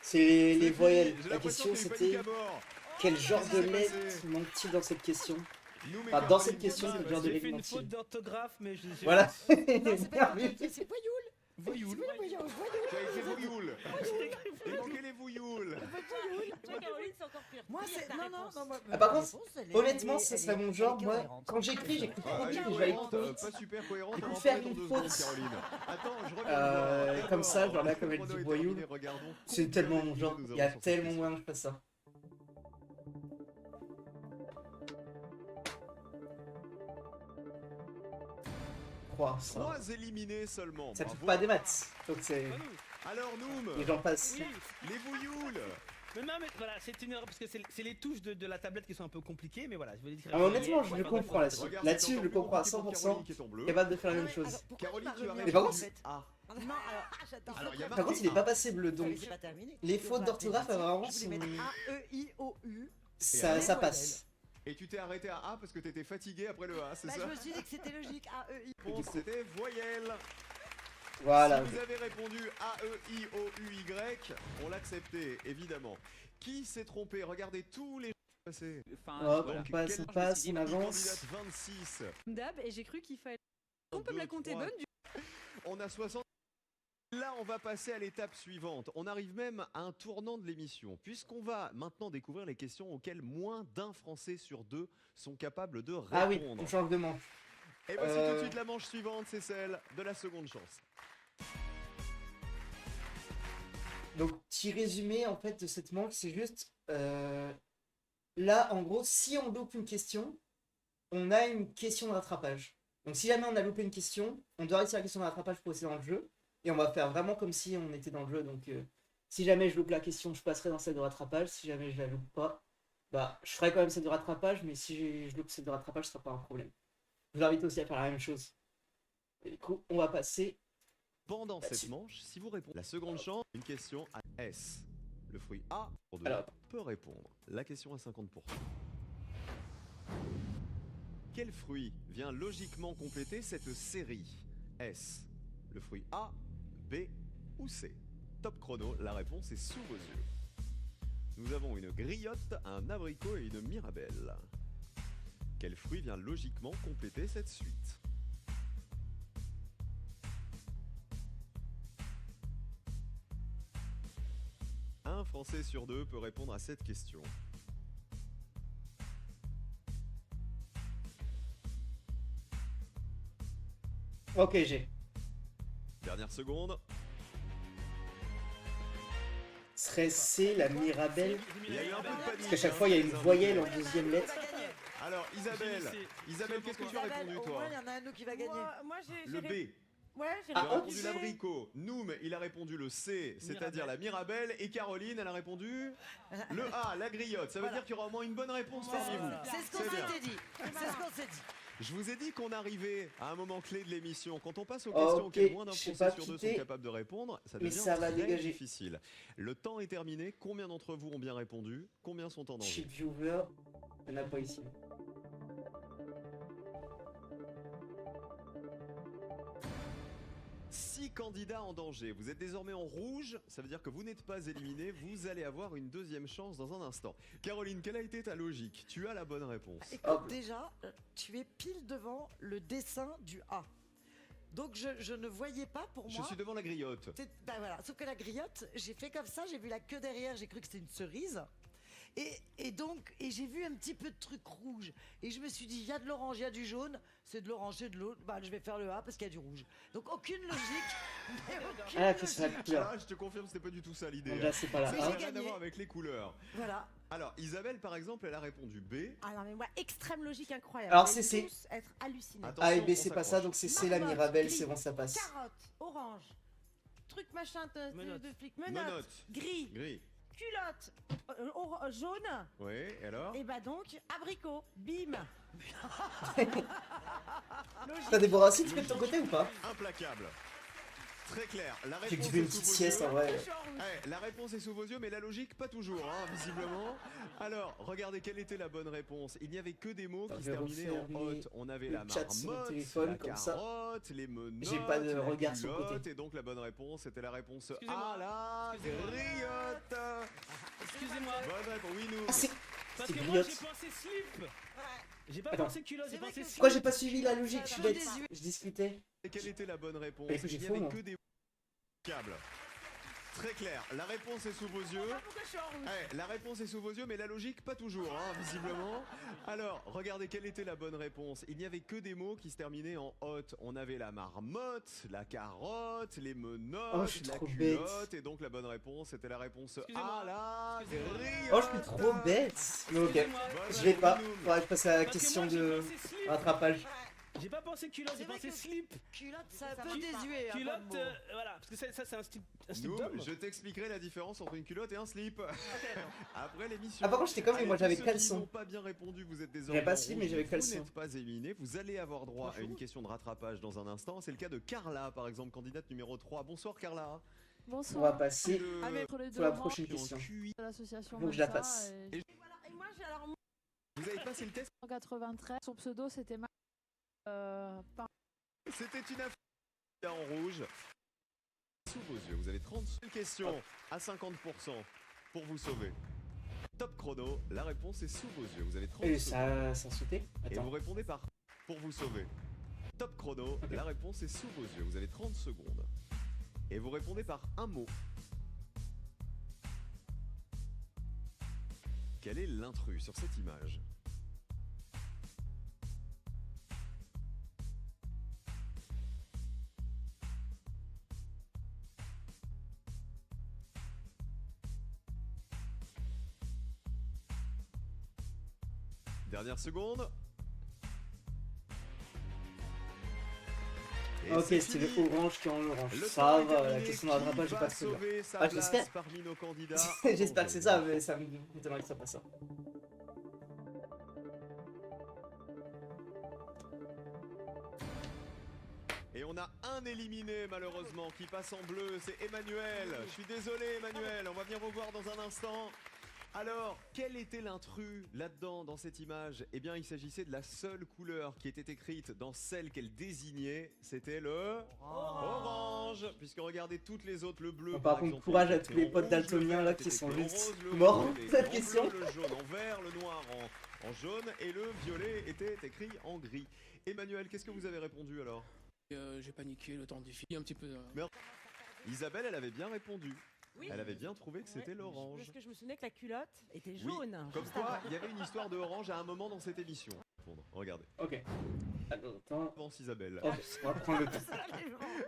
Speaker 1: C'est les
Speaker 2: C'est
Speaker 1: voyelles.
Speaker 2: fini. J'ai
Speaker 1: La
Speaker 2: l'impression
Speaker 1: question
Speaker 2: qu'il y a eu
Speaker 1: c'était
Speaker 2: panique à bord.
Speaker 1: quel genre de
Speaker 2: Qu'est-ce qui s'est
Speaker 1: lettres
Speaker 2: passé
Speaker 1: manque-t-il dans cette question?
Speaker 2: Nous, mais
Speaker 1: Enfin, dans
Speaker 2: Caroline,
Speaker 1: cette question,
Speaker 2: qu'est-ce qui
Speaker 1: quel
Speaker 2: s'est
Speaker 1: genre de
Speaker 8: J'ai
Speaker 1: lettres
Speaker 8: fait une
Speaker 1: manque-t-il?
Speaker 8: faute d'orthographe, mais je
Speaker 1: Voilà.
Speaker 3: Non, c'est pas
Speaker 1: Bien vu.
Speaker 3: c'est voyoul.
Speaker 8: Voyoul.
Speaker 2: Tu as écrit vouilloule. Il manquait les vouilloules.
Speaker 3: Tu vois, Caroline, c'est encore pire.
Speaker 7: Moi,
Speaker 3: Pire,
Speaker 7: c'est.
Speaker 3: ta
Speaker 7: Non,
Speaker 3: réponse.
Speaker 7: non.
Speaker 1: Ah, par contre, honnêtement, ça serait mon genre. Moi, quand j'écris
Speaker 2: Ah,
Speaker 1: trop
Speaker 2: elle
Speaker 1: vite
Speaker 2: est
Speaker 1: et je vais aller
Speaker 2: cohérente,
Speaker 1: trop vite.
Speaker 2: pas super cohérente,
Speaker 1: Du coup,
Speaker 2: on va en
Speaker 1: faire
Speaker 2: parler dans
Speaker 1: une
Speaker 2: 2 secondes,
Speaker 1: faute.
Speaker 2: Caroline. Attends, je regarde.
Speaker 1: Comme ça, genre là, comme elle
Speaker 2: Le
Speaker 1: dit
Speaker 2: chrono est
Speaker 1: voyou.
Speaker 2: terminé, regardons.
Speaker 1: C'est tellement mon genre.
Speaker 2: Nous
Speaker 1: Il y a
Speaker 2: avons sur cette
Speaker 1: tellement
Speaker 2: question.
Speaker 1: moyen que je fasse ça. Croissant.
Speaker 2: 3 éliminés seulement.
Speaker 1: Ça touche
Speaker 2: Bravo.
Speaker 1: pas à des maths. Donc c'est.
Speaker 2: Alors Noum,
Speaker 1: Les gens passent.
Speaker 2: les vouilloules.
Speaker 8: Mais non, mais voilà, c'est une erreur parce que c'est les touches de la tablette qui sont un peu compliquées, mais voilà, je voulais dire.
Speaker 1: Alors, honnêtement, je le comprends là-dessus.
Speaker 2: Regarde,
Speaker 1: Là-dessus,
Speaker 2: c'est
Speaker 1: je le
Speaker 2: encore
Speaker 1: comprends à
Speaker 2: plus compliqué pour
Speaker 1: 100%.
Speaker 2: Caroline qui est en bleu.
Speaker 1: Capable de faire la même chose.
Speaker 2: Caroline, tu as
Speaker 1: Mais
Speaker 2: répondu
Speaker 1: par contre,
Speaker 2: A.
Speaker 3: Non, alors, j'adore.
Speaker 2: Alors, il y a
Speaker 1: Par
Speaker 2: marqué
Speaker 1: contre, il est
Speaker 2: A.
Speaker 1: pas passé bleu, donc
Speaker 3: C'est pas terminé.
Speaker 1: les fautes d'orthographe, vraiment,
Speaker 3: Je voulais mettre A-E-I-O-U.
Speaker 1: ça passe.
Speaker 2: Et tu t'es arrêté à A parce que t'étais fatigué après le A, c'est
Speaker 3: Bah,
Speaker 2: ça?
Speaker 3: je me suis dit que c'était logique. A-E-I.
Speaker 2: Réponse, c'était voyelle.
Speaker 1: Voilà.
Speaker 2: Si vous avez répondu A-E-I-O-U-Y, on l'acceptait, évidemment. Qui s'est trompé? Regardez tous les passés.
Speaker 1: Hop, on passe, on avance.
Speaker 2: Candidate 26.
Speaker 12: D'hab, et j'ai cru qu'il fallait. On peut me la compter
Speaker 2: 2, 3.
Speaker 12: bonne du.
Speaker 2: On a 60. Là, on va passer à l'étape suivante. On arrive même à un tournant de l'émission, puisqu'on va maintenant découvrir les questions auxquelles moins d'un Français sur deux sont capables de répondre.
Speaker 1: Ah oui, on change de manche.
Speaker 2: Et voici tout de suite la manche suivante, c'est celle de la seconde chance.
Speaker 1: Donc, petit résumé en fait de cette manche, c'est juste là, en gros, si on loupe une question, on a une question de rattrapage. Donc, si jamais on a loupé une question, on doit réussir la question de rattrapage pour rester dans le jeu. Et on va faire vraiment comme si on était dans le jeu. Donc, si jamais je loupe la question, je passerai dans celle de rattrapage. Si jamais je la loupe pas, bah, je ferai quand même celle de rattrapage. Mais si je loupe celle de rattrapage, ce sera pas un problème. Je vous invite aussi à faire la même chose. Et du coup, on va passer.
Speaker 2: Pendant cette manche, si vous répondez la seconde chance, une question à S. Le fruit A pour deux
Speaker 1: Alors.
Speaker 2: peut répondre. La question à 50%. Quel fruit vient logiquement compléter cette série? S. Le fruit A, B ou C? Top chrono, la réponse est sous vos yeux. Nous avons une griotte, un abricot et une mirabelle. Quel fruit vient logiquement compléter cette suite? Un Français sur deux peut répondre à cette question.
Speaker 1: Ok, j'ai.
Speaker 2: Dernière seconde.
Speaker 1: Serait C, la mirabelle.
Speaker 2: Il y a eu un peu de panique.
Speaker 1: Parce qu'à chaque fois, il y a une voyelle en deuxième lettre.
Speaker 2: Alors, Isabelle, qu'est-ce que tu as répondu,
Speaker 3: Au
Speaker 2: toi?
Speaker 3: moins, il y en a un de nous qui va gagner.
Speaker 12: Moi, j'ai.
Speaker 2: Le B.
Speaker 12: Ouais, j'ai
Speaker 2: Tu as
Speaker 12: répondu
Speaker 2: répondu
Speaker 12: C.
Speaker 2: l'abricot. Noum, il a répondu le C, c'est-à-dire la mirabelle. Et Caroline, elle a répondu le A, la griotte. Ça veut dire qu'il y aura au moins une bonne réponse parmi vous.
Speaker 3: C'est ce qu'on
Speaker 2: bien.
Speaker 3: s'était dit. C'est ce qu'on s'est dit.
Speaker 2: Je vous ai dit qu'on arrivait à un moment clé de l'émission. Quand on passe aux questions
Speaker 1: Ok,
Speaker 2: auxquelles moins d'un
Speaker 1: je sais
Speaker 2: Français
Speaker 1: pas
Speaker 2: sur deux
Speaker 1: quitter,
Speaker 2: sont capables de répondre, ça
Speaker 1: mais
Speaker 2: devient
Speaker 1: ça va
Speaker 2: très
Speaker 1: dégager.
Speaker 2: difficile. Le temps est terminé. Combien d'entre vous ont bien répondu? Combien sont en danger?
Speaker 1: Chip viewer, il n'y en a pas ici.
Speaker 2: Six candidats en danger. Vous êtes désormais en rouge. Ça veut dire que vous n'êtes pas éliminé. Vous allez avoir une deuxième chance dans un instant. Caroline, quelle a été ta logique? Tu as la bonne réponse.
Speaker 3: Écoute, déjà, tu es pile devant le dessin du A. Donc je ne voyais pas pour
Speaker 2: Je
Speaker 3: moi.
Speaker 2: suis devant la griotte.
Speaker 3: Bah voilà, sauf que la griotte, j'ai fait comme ça, j'ai vu la queue derrière, j'ai cru que c'était une cerise. Et donc, j'ai vu un petit peu de truc rouge. Et je me suis dit, il y a de l'orange, il y a du jaune. C'est de l'orange, c'est de l'autre. Bah, je vais faire le A parce qu'il y a du rouge. Donc, aucune logique. Mais aucune
Speaker 1: Ah, que c'est la
Speaker 3: logique.
Speaker 1: couleur.
Speaker 2: Ah, je te confirme, c'était pas du tout ça l'idée.
Speaker 1: Donc là, c'est pas la
Speaker 3: Mais
Speaker 1: A.
Speaker 3: j'ai
Speaker 2: Ça n'a rien à
Speaker 3: gagné.
Speaker 2: voir avec les couleurs.
Speaker 3: Voilà.
Speaker 2: Alors, Isabelle, par exemple, elle a répondu B.
Speaker 12: Alors, mais moi, extrême logique incroyable.
Speaker 1: Alors,
Speaker 12: Vous allez
Speaker 1: c'est
Speaker 12: tous être hallucinés.
Speaker 2: Attention,
Speaker 1: A et B,
Speaker 2: on
Speaker 1: c'est pas ça,
Speaker 2: s'accroche.
Speaker 1: donc c'est C, la
Speaker 12: Marmotte,
Speaker 1: mirabelle,
Speaker 12: gris,
Speaker 1: c'est bon, ça passe.
Speaker 12: Carotte, orange, truc machin
Speaker 8: Menottes.
Speaker 12: de flic, menottes,
Speaker 2: Menottes.
Speaker 12: gris,
Speaker 2: Gris.
Speaker 12: culotte, jaune,
Speaker 2: Oui, et alors?
Speaker 12: et bah donc abricot, bim.
Speaker 1: T'as des bras aussi, tu fais de ton côté ou pas?
Speaker 2: Implacable. Très clair. La
Speaker 1: J'ai que
Speaker 2: réponse
Speaker 1: tu fais une
Speaker 2: est sous
Speaker 1: petite
Speaker 2: vos
Speaker 1: sieste
Speaker 2: yeux.
Speaker 1: en vrai.
Speaker 2: La réponse est sous vos yeux, mais la logique, pas toujours, hein, visiblement. Alors, regardez quelle était la bonne réponse. Il n'y avait que des mots qui
Speaker 1: Je
Speaker 2: se
Speaker 1: vais
Speaker 2: terminaient en
Speaker 1: refermer
Speaker 2: hôte. On avait
Speaker 1: le
Speaker 2: la
Speaker 1: chat sur le
Speaker 2: marmotte,
Speaker 1: téléphone,
Speaker 2: la
Speaker 1: comme ça.
Speaker 2: carotte, les menottes,
Speaker 1: J'ai pas de
Speaker 2: la
Speaker 1: regard sur le côté.
Speaker 2: culotte, et donc la bonne réponse c'était la réponse
Speaker 8: Excusez-moi.
Speaker 2: A, la
Speaker 8: Excusez-moi.
Speaker 2: griotte.
Speaker 8: Excusez-moi.
Speaker 2: Bonne réponse, oui, nous.
Speaker 1: Ah, c'est.
Speaker 8: Parce
Speaker 1: C'est
Speaker 8: que moi
Speaker 1: griotte.
Speaker 8: j'ai pensé slip. J'ai pas
Speaker 1: Attends.
Speaker 8: pensé culotte, j'ai
Speaker 3: C'est vrai
Speaker 8: pensé
Speaker 3: que-
Speaker 8: slip.
Speaker 1: Pourquoi j'ai pas suivi la logique? Je suis
Speaker 3: J'ai
Speaker 1: bête.
Speaker 3: des yeux.
Speaker 1: Je discutais.
Speaker 2: Et quelle était la bonne réponse?
Speaker 1: Bah, écoute, j'ai
Speaker 2: Il n'y
Speaker 1: faux,
Speaker 2: avait
Speaker 1: moi.
Speaker 2: que des câbles. Très clair. La réponse est sous vos yeux.
Speaker 12: Pourquoi je suis en rouge?
Speaker 2: La réponse est sous vos yeux, mais la logique, pas toujours, hein, visiblement. Alors, regardez quelle était la bonne réponse. Il n'y avait que des mots qui se terminaient en hôte. On avait la marmotte, la carotte, les menottes,
Speaker 1: Oh, je suis
Speaker 2: la
Speaker 1: trop
Speaker 2: culotte, et donc la bonne réponse c'était la réponse
Speaker 8: Excusez-moi.
Speaker 2: A, la
Speaker 8: Excusez-moi.
Speaker 2: griotte.
Speaker 1: Oh, je suis trop bête. Mais ok.
Speaker 8: Excusez-moi.
Speaker 2: Bonne
Speaker 1: Je vais pas.
Speaker 2: réponse, Noum.
Speaker 1: Faudra que je passe à la
Speaker 8: Parce que
Speaker 1: question
Speaker 8: moi, j'ai
Speaker 1: de
Speaker 8: pensé slip.
Speaker 1: rattrapage.
Speaker 8: J'ai pas pensé culotte, j'ai
Speaker 3: C'est vrai
Speaker 8: pensé
Speaker 3: que
Speaker 8: slip.
Speaker 3: Culotte, c'est un
Speaker 12: Ça
Speaker 3: peu
Speaker 12: marche pas.
Speaker 3: désuet. hein, comme
Speaker 8: Culotte,
Speaker 3: mot.
Speaker 8: voilà, parce que ça c'est un slip
Speaker 2: Noom,
Speaker 8: d'homme.
Speaker 2: je t'expliquerai la différence entre une culotte et un slip. Après l'émission.
Speaker 1: Ah, par contre, j'étais comme lui, moi, j'avais
Speaker 2: Allez, tous ceux qui
Speaker 1: caleçon.
Speaker 2: n'ont pas bien répondu, vous êtes désormais.
Speaker 1: J'avais pas
Speaker 2: en
Speaker 1: slip,
Speaker 2: rouge,
Speaker 1: mais j'avais
Speaker 2: Vous
Speaker 1: caleçon.
Speaker 2: n'êtes pas éliminé. Vous allez avoir droit à une question de rattrapage dans un instant. C'est le cas de Carla, par exemple, candidate numéro 3. Bonsoir, Carla.
Speaker 1: On va passer
Speaker 2: Le-
Speaker 1: pour la prochaine question.
Speaker 13: L'association
Speaker 1: Faut que je la fasse.
Speaker 2: Et
Speaker 12: Et moi, j'ai alors.
Speaker 2: vous avez passé le test.
Speaker 13: En 93, son pseudo c'était
Speaker 2: C'était une affaire en rouge. Sous vos yeux, vous avez 30 questions à 50% pour vous sauver. Top chrono, la réponse est sous vos yeux. Vous avez 30
Speaker 1: Et
Speaker 2: secondes.
Speaker 1: ça a sauté.
Speaker 2: Et
Speaker 1: Attends.
Speaker 2: vous répondez par pour vous sauver. Top chrono, la réponse est sous vos yeux. Vous avez 30 secondes. Et vous répondez par un mot. Quel est l'intrus sur cette image? Dernière seconde. Et
Speaker 1: Ok,
Speaker 2: c'est
Speaker 1: c'était
Speaker 2: fini.
Speaker 1: le orange qui est en orange.
Speaker 2: Le
Speaker 1: Ça
Speaker 2: temps est
Speaker 1: va, la
Speaker 2: terminé.
Speaker 1: question de
Speaker 2: Qui
Speaker 1: rattrapage, j'ai
Speaker 2: va
Speaker 1: pas très bien.
Speaker 2: sauver sa
Speaker 1: Ah,
Speaker 2: place
Speaker 1: j'espère.
Speaker 2: parmi nos candidats?
Speaker 1: J'espère que c'est ça, mais ça m'étonnerait que ça passe ça.
Speaker 2: Et on a un éliminé malheureusement qui passe en bleu, c'est Emmanuel. Je suis désolé Emmanuel, on va venir vous voir dans un instant. Alors, quel était l'intrus là-dedans, dans cette image? Eh bien, il s'agissait de la seule couleur qui était écrite dans celle qu'elle désignait, c'était le orange. Puisque regardez toutes les autres, le bleu.
Speaker 1: Bon, par contre,
Speaker 2: exemple,
Speaker 1: courage à
Speaker 2: était
Speaker 1: tous les
Speaker 2: en
Speaker 1: potes
Speaker 2: rouge,
Speaker 1: daltoniens
Speaker 2: le
Speaker 1: là
Speaker 2: vert
Speaker 1: qui
Speaker 2: était
Speaker 1: sont
Speaker 2: écrit en
Speaker 1: juste
Speaker 2: rose, le
Speaker 1: morts
Speaker 2: rouge
Speaker 1: pour
Speaker 2: était
Speaker 1: cette
Speaker 2: en
Speaker 1: question.
Speaker 2: bleu, le jaune en vert, le noir en jaune et le violet était écrit en gris. Emmanuel, qu'est-ce que vous avez répondu alors?
Speaker 14: J'ai paniqué, le temps défile un petit peu.
Speaker 2: Isabelle, elle avait bien répondu.
Speaker 12: Oui.
Speaker 2: Elle avait bien trouvé que c'était
Speaker 12: Ouais,
Speaker 2: l'orange.
Speaker 12: Parce que je me souvenais que la culotte était
Speaker 2: Oui,
Speaker 12: jaune.
Speaker 2: comme
Speaker 12: juste
Speaker 2: quoi,
Speaker 12: avant.
Speaker 2: il y avait une histoire de orange à un moment dans cette émission. Regardez.
Speaker 1: Ok. Attends.
Speaker 2: Avance Isabelle.
Speaker 1: Ok, on va prendre le temps.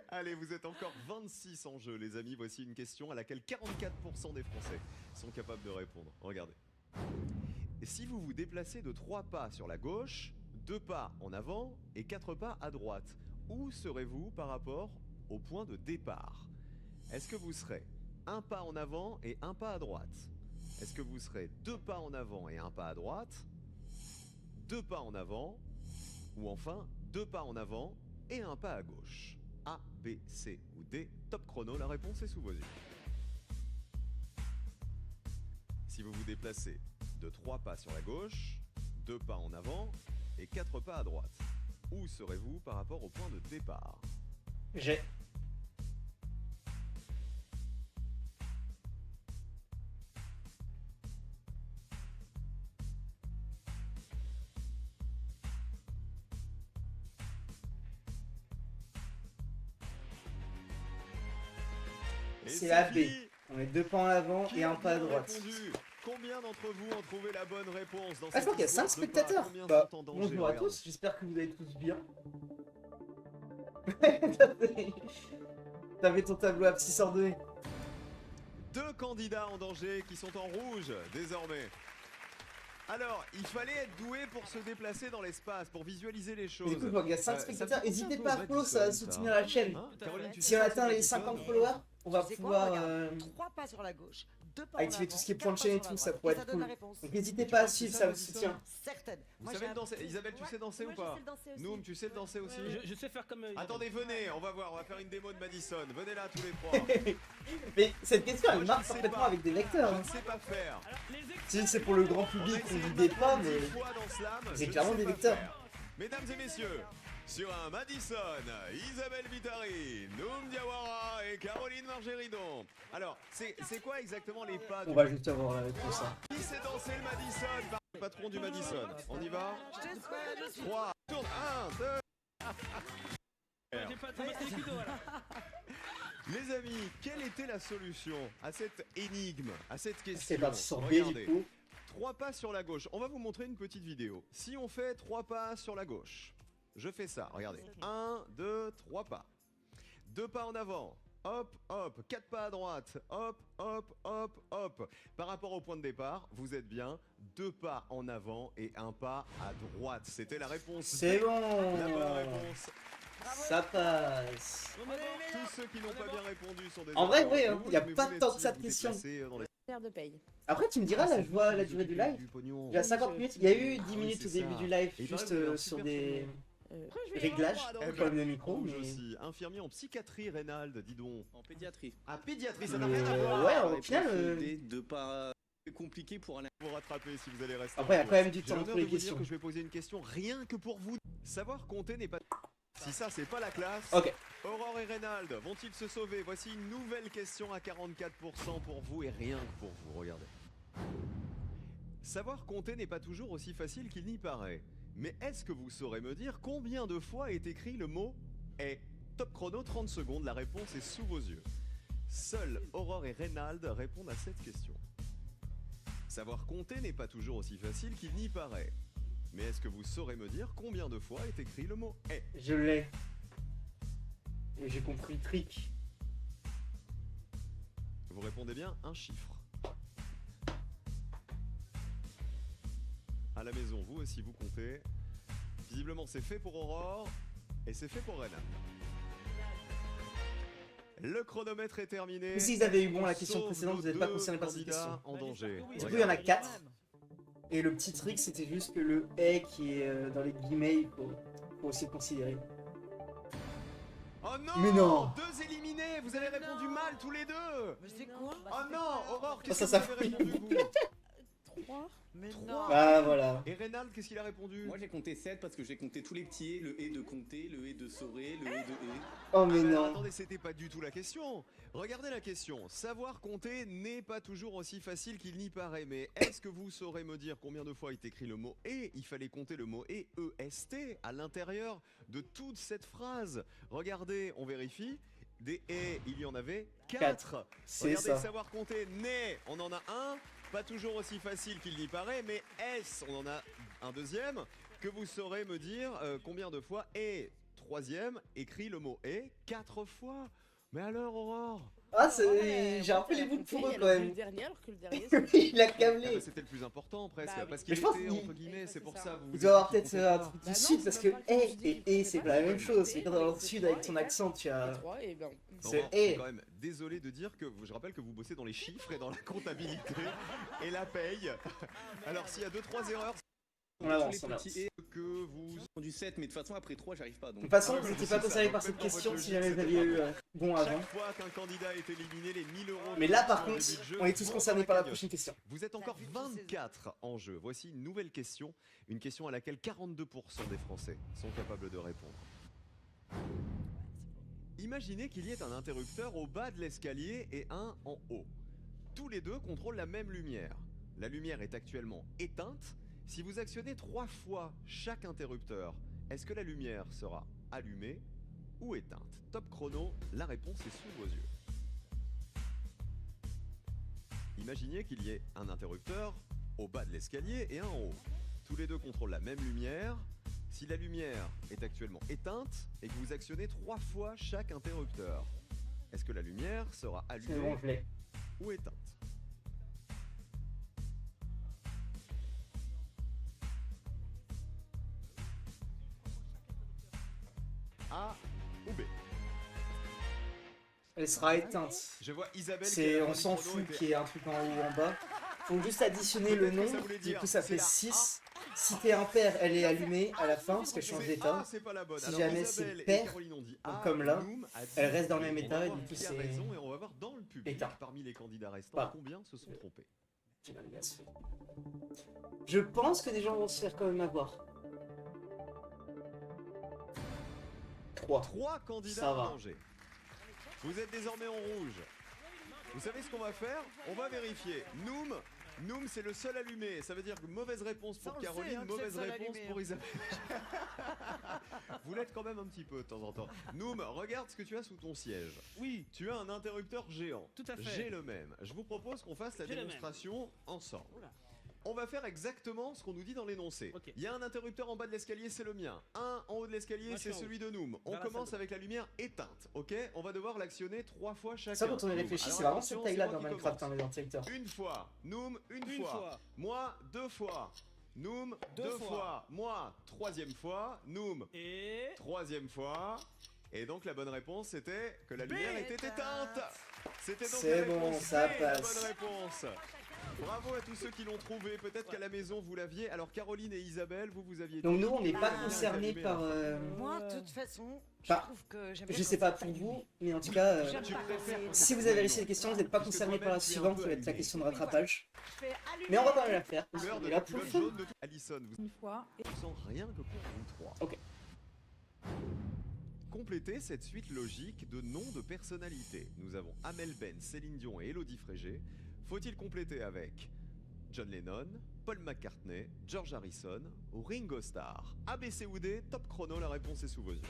Speaker 2: Allez, vous êtes encore 26 en jeu, les amis. Voici une question à laquelle 44% des Français sont capables de répondre. Regardez. Et si vous vous déplacez de 3 pas sur la gauche, 2 pas en avant et 4 pas à droite, où serez-vous par rapport au point de départ? Est-ce que vous serez un pas en avant et un pas à droite? Est-ce que vous serez 2 pas en avant et un pas à droite? 2 pas en avant? Ou enfin 2 pas en avant et un pas à gauche? A, B, C ou D? Top chrono, la réponse est sous vos yeux. Si vous vous déplacez de 3 pas sur la gauche, 2 pas en avant et 4 pas à droite, où serez-vous par rapport au point de départ?
Speaker 1: J'ai.
Speaker 2: Et
Speaker 1: C'est la B.
Speaker 2: fini.
Speaker 1: On est 2 pas en avant
Speaker 2: Qui
Speaker 1: et
Speaker 2: a
Speaker 1: un pas à
Speaker 2: bien
Speaker 1: droite.
Speaker 2: répondu? Combien d'entre vous ont trouvé la bonne réponse dans
Speaker 1: Ah, je crois qu'il y a 5
Speaker 2: cette histoire de pas?
Speaker 1: spectateurs.
Speaker 2: Combien
Speaker 1: Bah,
Speaker 2: sont en danger?
Speaker 1: bonjour à
Speaker 2: Regarde.
Speaker 1: tous, j'espère que vous allez tous bien. T'avais ton tableau à petit ordonné.
Speaker 2: 2 candidats en danger qui sont en rouge désormais. Alors, il fallait être doué pour se déplacer dans l'espace, pour visualiser les choses.
Speaker 1: Du coup, je vois qu'il y a 5
Speaker 2: ça
Speaker 1: spectateurs.
Speaker 2: me fait
Speaker 1: N'hésitez
Speaker 2: penser
Speaker 1: pas
Speaker 2: un
Speaker 1: à
Speaker 2: peu
Speaker 1: follow, ça va
Speaker 2: Madison,
Speaker 1: soutenir la chaîne.
Speaker 2: Hein, Caroline, tu
Speaker 1: Si
Speaker 2: sais
Speaker 1: on
Speaker 2: que
Speaker 1: atteint
Speaker 2: c'est
Speaker 1: les 50
Speaker 2: Madison?
Speaker 1: followers, on va
Speaker 3: Tu sais quoi,
Speaker 1: pouvoir
Speaker 3: regarde, 3 pas sur la gauche, 2 pas en
Speaker 1: activer
Speaker 3: avant,
Speaker 1: tout ce qui est
Speaker 3: 4
Speaker 1: point de
Speaker 3: pas
Speaker 1: chaîne et
Speaker 3: sur la
Speaker 1: tout, ça
Speaker 3: droite.
Speaker 1: pourrait
Speaker 3: Et
Speaker 1: être
Speaker 3: donne la
Speaker 1: cool.
Speaker 3: réponse.
Speaker 1: Donc n'hésitez
Speaker 2: Tu
Speaker 1: pas à
Speaker 2: penses que
Speaker 1: suivre,
Speaker 2: ça,
Speaker 1: ça vous
Speaker 2: Madison?
Speaker 1: soutient.
Speaker 3: Certaines.
Speaker 2: Vous
Speaker 3: Moi,
Speaker 2: savez
Speaker 3: j'ai un-
Speaker 2: danser? Isabelle, tu sais danser
Speaker 12: Moi,
Speaker 2: ou
Speaker 12: je
Speaker 2: pas?
Speaker 12: sais le danser aussi.
Speaker 2: Noom, tu sais le danser aussi?
Speaker 8: Je sais faire comme.
Speaker 2: Attendez, venez, on va voir, on va faire une démo de Madison. Venez là tous les trois.
Speaker 1: Mais cette question,
Speaker 2: Moi,
Speaker 1: elle
Speaker 2: je
Speaker 1: marche
Speaker 2: ne sais
Speaker 1: parfaitement
Speaker 2: pas.
Speaker 1: avec des vecteurs.
Speaker 2: Je
Speaker 1: Hein.
Speaker 2: ne sais pas faire.
Speaker 1: Si c'est pour le grand public qu'on dit des pas, mais c'est clairement des vecteurs.
Speaker 2: Mesdames et messieurs, sur un Madison, Isabelle Vitari, Noom Diawara et Caroline Margeridon. Alors, c'est quoi exactement les pas
Speaker 1: On va juste avoir la réponse. Hein.
Speaker 2: Qui sait danser le Madison par le patron du Madison? On y va?
Speaker 3: Je te souhaite.
Speaker 2: 3, tourne, 1, 2.
Speaker 8: J'ai pas les culottes, voilà.
Speaker 2: Les amis, quelle était la solution à cette énigme, à cette question?
Speaker 1: C'est parti sur B,
Speaker 2: Regardez.
Speaker 1: du coup.
Speaker 2: 3 pas sur la gauche. On va vous montrer une petite vidéo. Si on fait 3 pas sur la gauche, je fais ça, regardez. 1, 2, 3 pas. 2 pas en avant. hop, hop, 4 pas à droite, hop, hop, hop, hop. Par rapport au point de départ, vous êtes bien 2 pas en avant et 1 pas à droite. C'était la réponse.
Speaker 1: C'est bon.
Speaker 2: La bonne réponse.
Speaker 1: Ça passe.
Speaker 2: Tous ceux qui n'ont pas bien répondu sont des
Speaker 1: En vrai,
Speaker 2: enfants.
Speaker 1: ouais, hein,
Speaker 2: Vous
Speaker 1: y a
Speaker 2: aimez-vous
Speaker 1: pas
Speaker 2: les
Speaker 1: tant que
Speaker 2: petits
Speaker 1: ça de
Speaker 2: vous
Speaker 1: questions.
Speaker 2: déplacez dans les-
Speaker 12: de paye.
Speaker 1: Après, tu me diras, là, je vois la durée du live.
Speaker 2: du pognon.
Speaker 1: Il y a 50 minutes. Il y a eu 10
Speaker 2: Ah oui,
Speaker 1: minutes
Speaker 2: c'est
Speaker 1: au début
Speaker 2: ça.
Speaker 1: du live,
Speaker 2: Et il
Speaker 1: juste
Speaker 2: paraît que vous avez un
Speaker 1: sur
Speaker 2: super
Speaker 1: des
Speaker 2: surnom.
Speaker 1: réglages,
Speaker 2: Eh
Speaker 1: comme
Speaker 2: ben,
Speaker 1: le micro.
Speaker 2: rouge
Speaker 1: Mais...
Speaker 2: aussi. Infirmier en psychiatrie, Reynald, dis donc.
Speaker 10: En pédiatrie.
Speaker 2: Ah, pédiatrie, ça n'a
Speaker 1: Mais,
Speaker 2: rien à voir.
Speaker 1: ouais, au final,
Speaker 10: De pas compliqué pour aller.
Speaker 2: Vous rattraper si vous allez rester.
Speaker 1: Après, il y a
Speaker 2: en
Speaker 1: quand même
Speaker 2: course.
Speaker 1: du
Speaker 2: J'ai
Speaker 1: temps
Speaker 2: l'honneur
Speaker 1: pour les
Speaker 2: de vous dire
Speaker 1: questions.
Speaker 2: que je vais poser une question rien que pour vous. Savoir compter n'est pas. Si ça, c'est pas la classe.
Speaker 1: Ok.
Speaker 2: Aurore et Reynald vont-ils se sauver? Voici une nouvelle question à 44% pour vous et rien que pour vous. Regardez. Savoir compter n'est pas toujours aussi facile qu'il n'y paraît. Mais est-ce que vous saurez me dire combien de fois est écrit le mot est? Top chrono, 30 secondes, la réponse est sous vos yeux. Seuls Aurore et Reynald répondent à cette question. Savoir compter n'est pas toujours aussi facile qu'il n'y paraît. Mais est-ce que vous saurez me dire combien de fois est écrit le mot est?
Speaker 1: Je l'ai. Et j'ai compris le trick.
Speaker 2: Vous répondez bien un chiffre. À la maison, vous aussi vous comptez. Visiblement c'est fait pour Aurore et c'est fait pour Reynald. Le chronomètre est terminé.
Speaker 1: Si vous avez eu bon la
Speaker 2: On
Speaker 1: question
Speaker 2: sauve
Speaker 1: précédente,
Speaker 2: nos
Speaker 1: vous n'êtes pas
Speaker 2: deux
Speaker 1: concerné par cette
Speaker 2: candidats
Speaker 1: question.
Speaker 2: en danger.
Speaker 1: Du coup, il y en a 4. Et le petit trick, c'était juste que le est qui est dans les guillemets, il faut aussi le considérer.
Speaker 2: Oh non,
Speaker 1: Mais non.
Speaker 2: 2 éliminés. Vous avez répondu mal tous les deux.
Speaker 3: Mais c'est quoi
Speaker 2: Oh non, Aurore, qu'est-ce
Speaker 1: ça,
Speaker 2: que
Speaker 1: ça
Speaker 2: vous avez
Speaker 1: fouille.
Speaker 2: répondu vous?
Speaker 12: 3.
Speaker 3: Mais
Speaker 2: Trois.
Speaker 3: non.
Speaker 1: Ah, voilà.
Speaker 2: Et Reynald, qu'est-ce qu'il a répondu?
Speaker 10: Moi j'ai compté 7 parce que j'ai compté tous les petits, le et de compter, le et de saurer, le et de et.
Speaker 1: Oh, mais
Speaker 2: alors,
Speaker 1: non.
Speaker 2: attendez, c'était pas du tout la question. Regardez la question. Savoir compter n'est pas toujours aussi facile qu'il n'y paraît. Mais est-ce que vous saurez me dire combien de fois est écrit le mot et? Il fallait compter le mot et, E-S-T, à l'intérieur de toute cette phrase. Regardez, on vérifie. Des et, il y en avait 4.
Speaker 1: C'est
Speaker 2: Regardez,
Speaker 1: ça.
Speaker 2: savoir compter, né, on en a un. Pas toujours aussi facile qu'il n'y paraît, mais S, on en a un deuxième. Que vous saurez me dire combien de fois et troisième écrit le mot et 4 fois. Mais alors, Aurore?
Speaker 1: Ah, j'ai un peu les bouts pour eux quand même.
Speaker 12: Le dernier, alors que le dernier,
Speaker 1: Oui, il a
Speaker 2: Ah
Speaker 1: câblé.
Speaker 2: bah, c'était le plus important presque,
Speaker 12: Bah oui.
Speaker 2: parce
Speaker 1: Mais
Speaker 2: qu'il
Speaker 1: je pense
Speaker 2: était
Speaker 1: qu'il-
Speaker 2: entre guillemets, c'est pour ça. Vous
Speaker 1: Il doit avoir
Speaker 2: dites
Speaker 1: peut-être
Speaker 2: qu'il
Speaker 1: un
Speaker 2: comptait
Speaker 1: truc
Speaker 2: pas.
Speaker 1: du
Speaker 12: Bah non,
Speaker 1: sud
Speaker 12: c'est
Speaker 1: parce que
Speaker 12: même pas le sud,
Speaker 1: et c'est pas la même chose. C'est
Speaker 12: et
Speaker 1: quand dans le sud avec ton accent, tu as.
Speaker 12: 3 et ben.
Speaker 1: C'est
Speaker 2: Aurore, je suis
Speaker 1: et.
Speaker 2: quand même désolé de dire que je rappelle que vous bossez dans les chiffres et dans la comptabilité et la paye. Alors s'il y a 2-3 erreurs,
Speaker 1: On avance,
Speaker 10: Tous
Speaker 1: on
Speaker 10: les
Speaker 1: avance.
Speaker 10: petits et
Speaker 2: que vous
Speaker 10: du 7, mais de toute façon après 3 j'arrive pas.
Speaker 1: De
Speaker 10: Donc.
Speaker 1: toute façon,
Speaker 2: Ah,
Speaker 1: vous
Speaker 2: oui,
Speaker 1: n'étiez
Speaker 2: c'est
Speaker 1: pas
Speaker 2: ça,
Speaker 1: concerné
Speaker 2: donc
Speaker 1: par
Speaker 2: même
Speaker 1: cette
Speaker 2: dans
Speaker 1: question
Speaker 2: votre
Speaker 1: si
Speaker 2: logique,
Speaker 1: jamais vous
Speaker 2: c'était
Speaker 1: aviez eu
Speaker 2: pas
Speaker 1: bon avant.
Speaker 2: chaque fois qu'un candidat est éliminé, les 1000 euros.
Speaker 1: Mais là, par
Speaker 2: sur le
Speaker 1: contre,
Speaker 2: début de jeu
Speaker 1: on est tous
Speaker 2: vont
Speaker 1: concernés
Speaker 2: dans
Speaker 1: par la
Speaker 2: cagnotte.
Speaker 1: prochaine question.
Speaker 2: Vous êtes encore 24 en jeu. Voici une nouvelle question, une question à laquelle 42% des Français sont capables de répondre. Imaginez qu'il y ait un interrupteur au bas de l'escalier et un en haut. Tous les deux contrôlent la même lumière. La lumière est actuellement éteinte. Si vous actionnez 3 fois chaque interrupteur, est-ce que la lumière sera allumée ou éteinte? Top chrono, la réponse est sous vos yeux. Imaginez qu'il y ait un interrupteur au bas de l'escalier et un en haut. Tous les deux contrôlent la même lumière. Si la lumière est actuellement éteinte et que vous actionnez 3 fois chaque interrupteur, est-ce que la lumière sera
Speaker 1: C'est
Speaker 2: allumée
Speaker 1: bon, je l'ai.
Speaker 2: ou éteinte? A ou B?
Speaker 1: Elle sera éteinte.
Speaker 2: Je vois Isabelle qui
Speaker 1: C'est,
Speaker 2: a
Speaker 1: on
Speaker 2: un
Speaker 1: s'en
Speaker 2: chrono
Speaker 1: fout
Speaker 2: et
Speaker 1: qu'il y ait un truc en haut ou en bas. Faut juste additionner le
Speaker 2: Peut-être que ça
Speaker 1: nombre.
Speaker 2: voulait
Speaker 1: Du
Speaker 2: dire,
Speaker 1: coup, ça
Speaker 2: c'est
Speaker 1: fait
Speaker 2: la
Speaker 1: 6. Si t'es impair, elle est allumée à la fin parce qu'elle change
Speaker 2: C'est
Speaker 1: d'état.
Speaker 2: A, c'est pas la bonne.
Speaker 1: Si
Speaker 2: Alors,
Speaker 1: jamais
Speaker 2: Isabelle
Speaker 1: c'est
Speaker 2: et
Speaker 1: pair,
Speaker 2: Caroline ont dit
Speaker 1: donc
Speaker 2: A,
Speaker 1: comme là,
Speaker 2: Noum a dit
Speaker 1: elle reste dans le
Speaker 2: B.
Speaker 1: même
Speaker 2: On
Speaker 1: état
Speaker 2: va
Speaker 1: et
Speaker 2: voir
Speaker 1: du coup,
Speaker 2: qui a
Speaker 1: c'est
Speaker 2: raison et on va voir dans le public,
Speaker 1: éteint.
Speaker 2: parmi les candidats restants,
Speaker 1: Voilà.
Speaker 2: combien se sont trompés.
Speaker 1: Je pense que des gens vont se faire quand même avoir. 3.
Speaker 2: 3 candidats
Speaker 1: Ça
Speaker 2: en
Speaker 1: va.
Speaker 2: danger. Vous êtes désormais en rouge. Vous savez ce qu'on va faire? On va vérifier. Noum, c'est le seul allumé. Ça veut dire que mauvaise réponse pour
Speaker 3: Ça, on le sait,
Speaker 2: Caroline,
Speaker 3: hein, que c'est
Speaker 2: mauvaise
Speaker 3: le seul
Speaker 2: réponse
Speaker 3: allumé,
Speaker 2: pour
Speaker 3: hein.
Speaker 2: Isabelle. Vous l'êtes quand même un petit peu de temps en temps. Noum, regarde ce que tu as sous ton siège.
Speaker 8: Oui.
Speaker 2: Tu as un interrupteur géant.
Speaker 8: Tout à fait.
Speaker 2: J'ai le même. Je vous propose qu'on fasse la
Speaker 8: J'ai le même.
Speaker 2: démonstration ensemble.
Speaker 8: Oula.
Speaker 2: On va faire exactement ce qu'on nous dit dans l'énoncé. Il y a un interrupteur en bas de l'escalier, c'est le mien. Un en haut de l'escalier, c'est celui de Noom. On commence avec la lumière éteinte, ok? On va devoir l'actionner 3 fois chacun.
Speaker 1: Ça, quand on y réfléchit, c'est vraiment cette taille-là dans Minecraft, hein, les interrupteurs.
Speaker 2: Une fois, Noom, une fois. Moi, 2 fois. Noom, 2 fois. Moi, 3e fois. Noom, 3e fois. Et donc la bonne réponse c'était que la lumière était éteinte. C'était donc la
Speaker 1: bon,
Speaker 2: réponse
Speaker 1: ça
Speaker 2: B, la
Speaker 1: passe.
Speaker 2: bonne réponse. Bravo à tous ceux qui l'ont trouvé. Peut-être qu'à la maison vous l'aviez. Alors Caroline et Isabelle, vous aviez.
Speaker 1: Donc nous, on n'est pas concernés par...
Speaker 3: Moi, de toute façon, je
Speaker 1: Bah,
Speaker 3: trouve que j'aime
Speaker 1: je
Speaker 3: bien
Speaker 1: sais
Speaker 3: quand
Speaker 1: pas
Speaker 3: c'est
Speaker 1: pour
Speaker 3: pas
Speaker 1: vous,
Speaker 3: animé.
Speaker 1: mais en tout cas,
Speaker 3: J'aime pas quand c'est-
Speaker 1: si vous avez réussi la question, vous n'êtes pas concerné par la suivante, qui va être la question de rattrapage. Mais on va quand même la faire, parce
Speaker 2: Couleur
Speaker 1: qu'on
Speaker 2: de
Speaker 1: est
Speaker 2: la
Speaker 1: là pour le
Speaker 2: culotte
Speaker 1: fun.
Speaker 2: jaune de tout. Alison, vous
Speaker 13: Une fois.
Speaker 2: sans rien que pour vous 3.
Speaker 1: Ok.
Speaker 2: Complétez cette suite logique de noms de personnalités. Nous avons Amel Ben, Céline Dion et Elodie Frégé. Faut-il compléter avec John Lennon, Paul McCartney, George Harrison ou Ringo Starr? ABC ou D, top chrono, la réponse est sous vos yeux.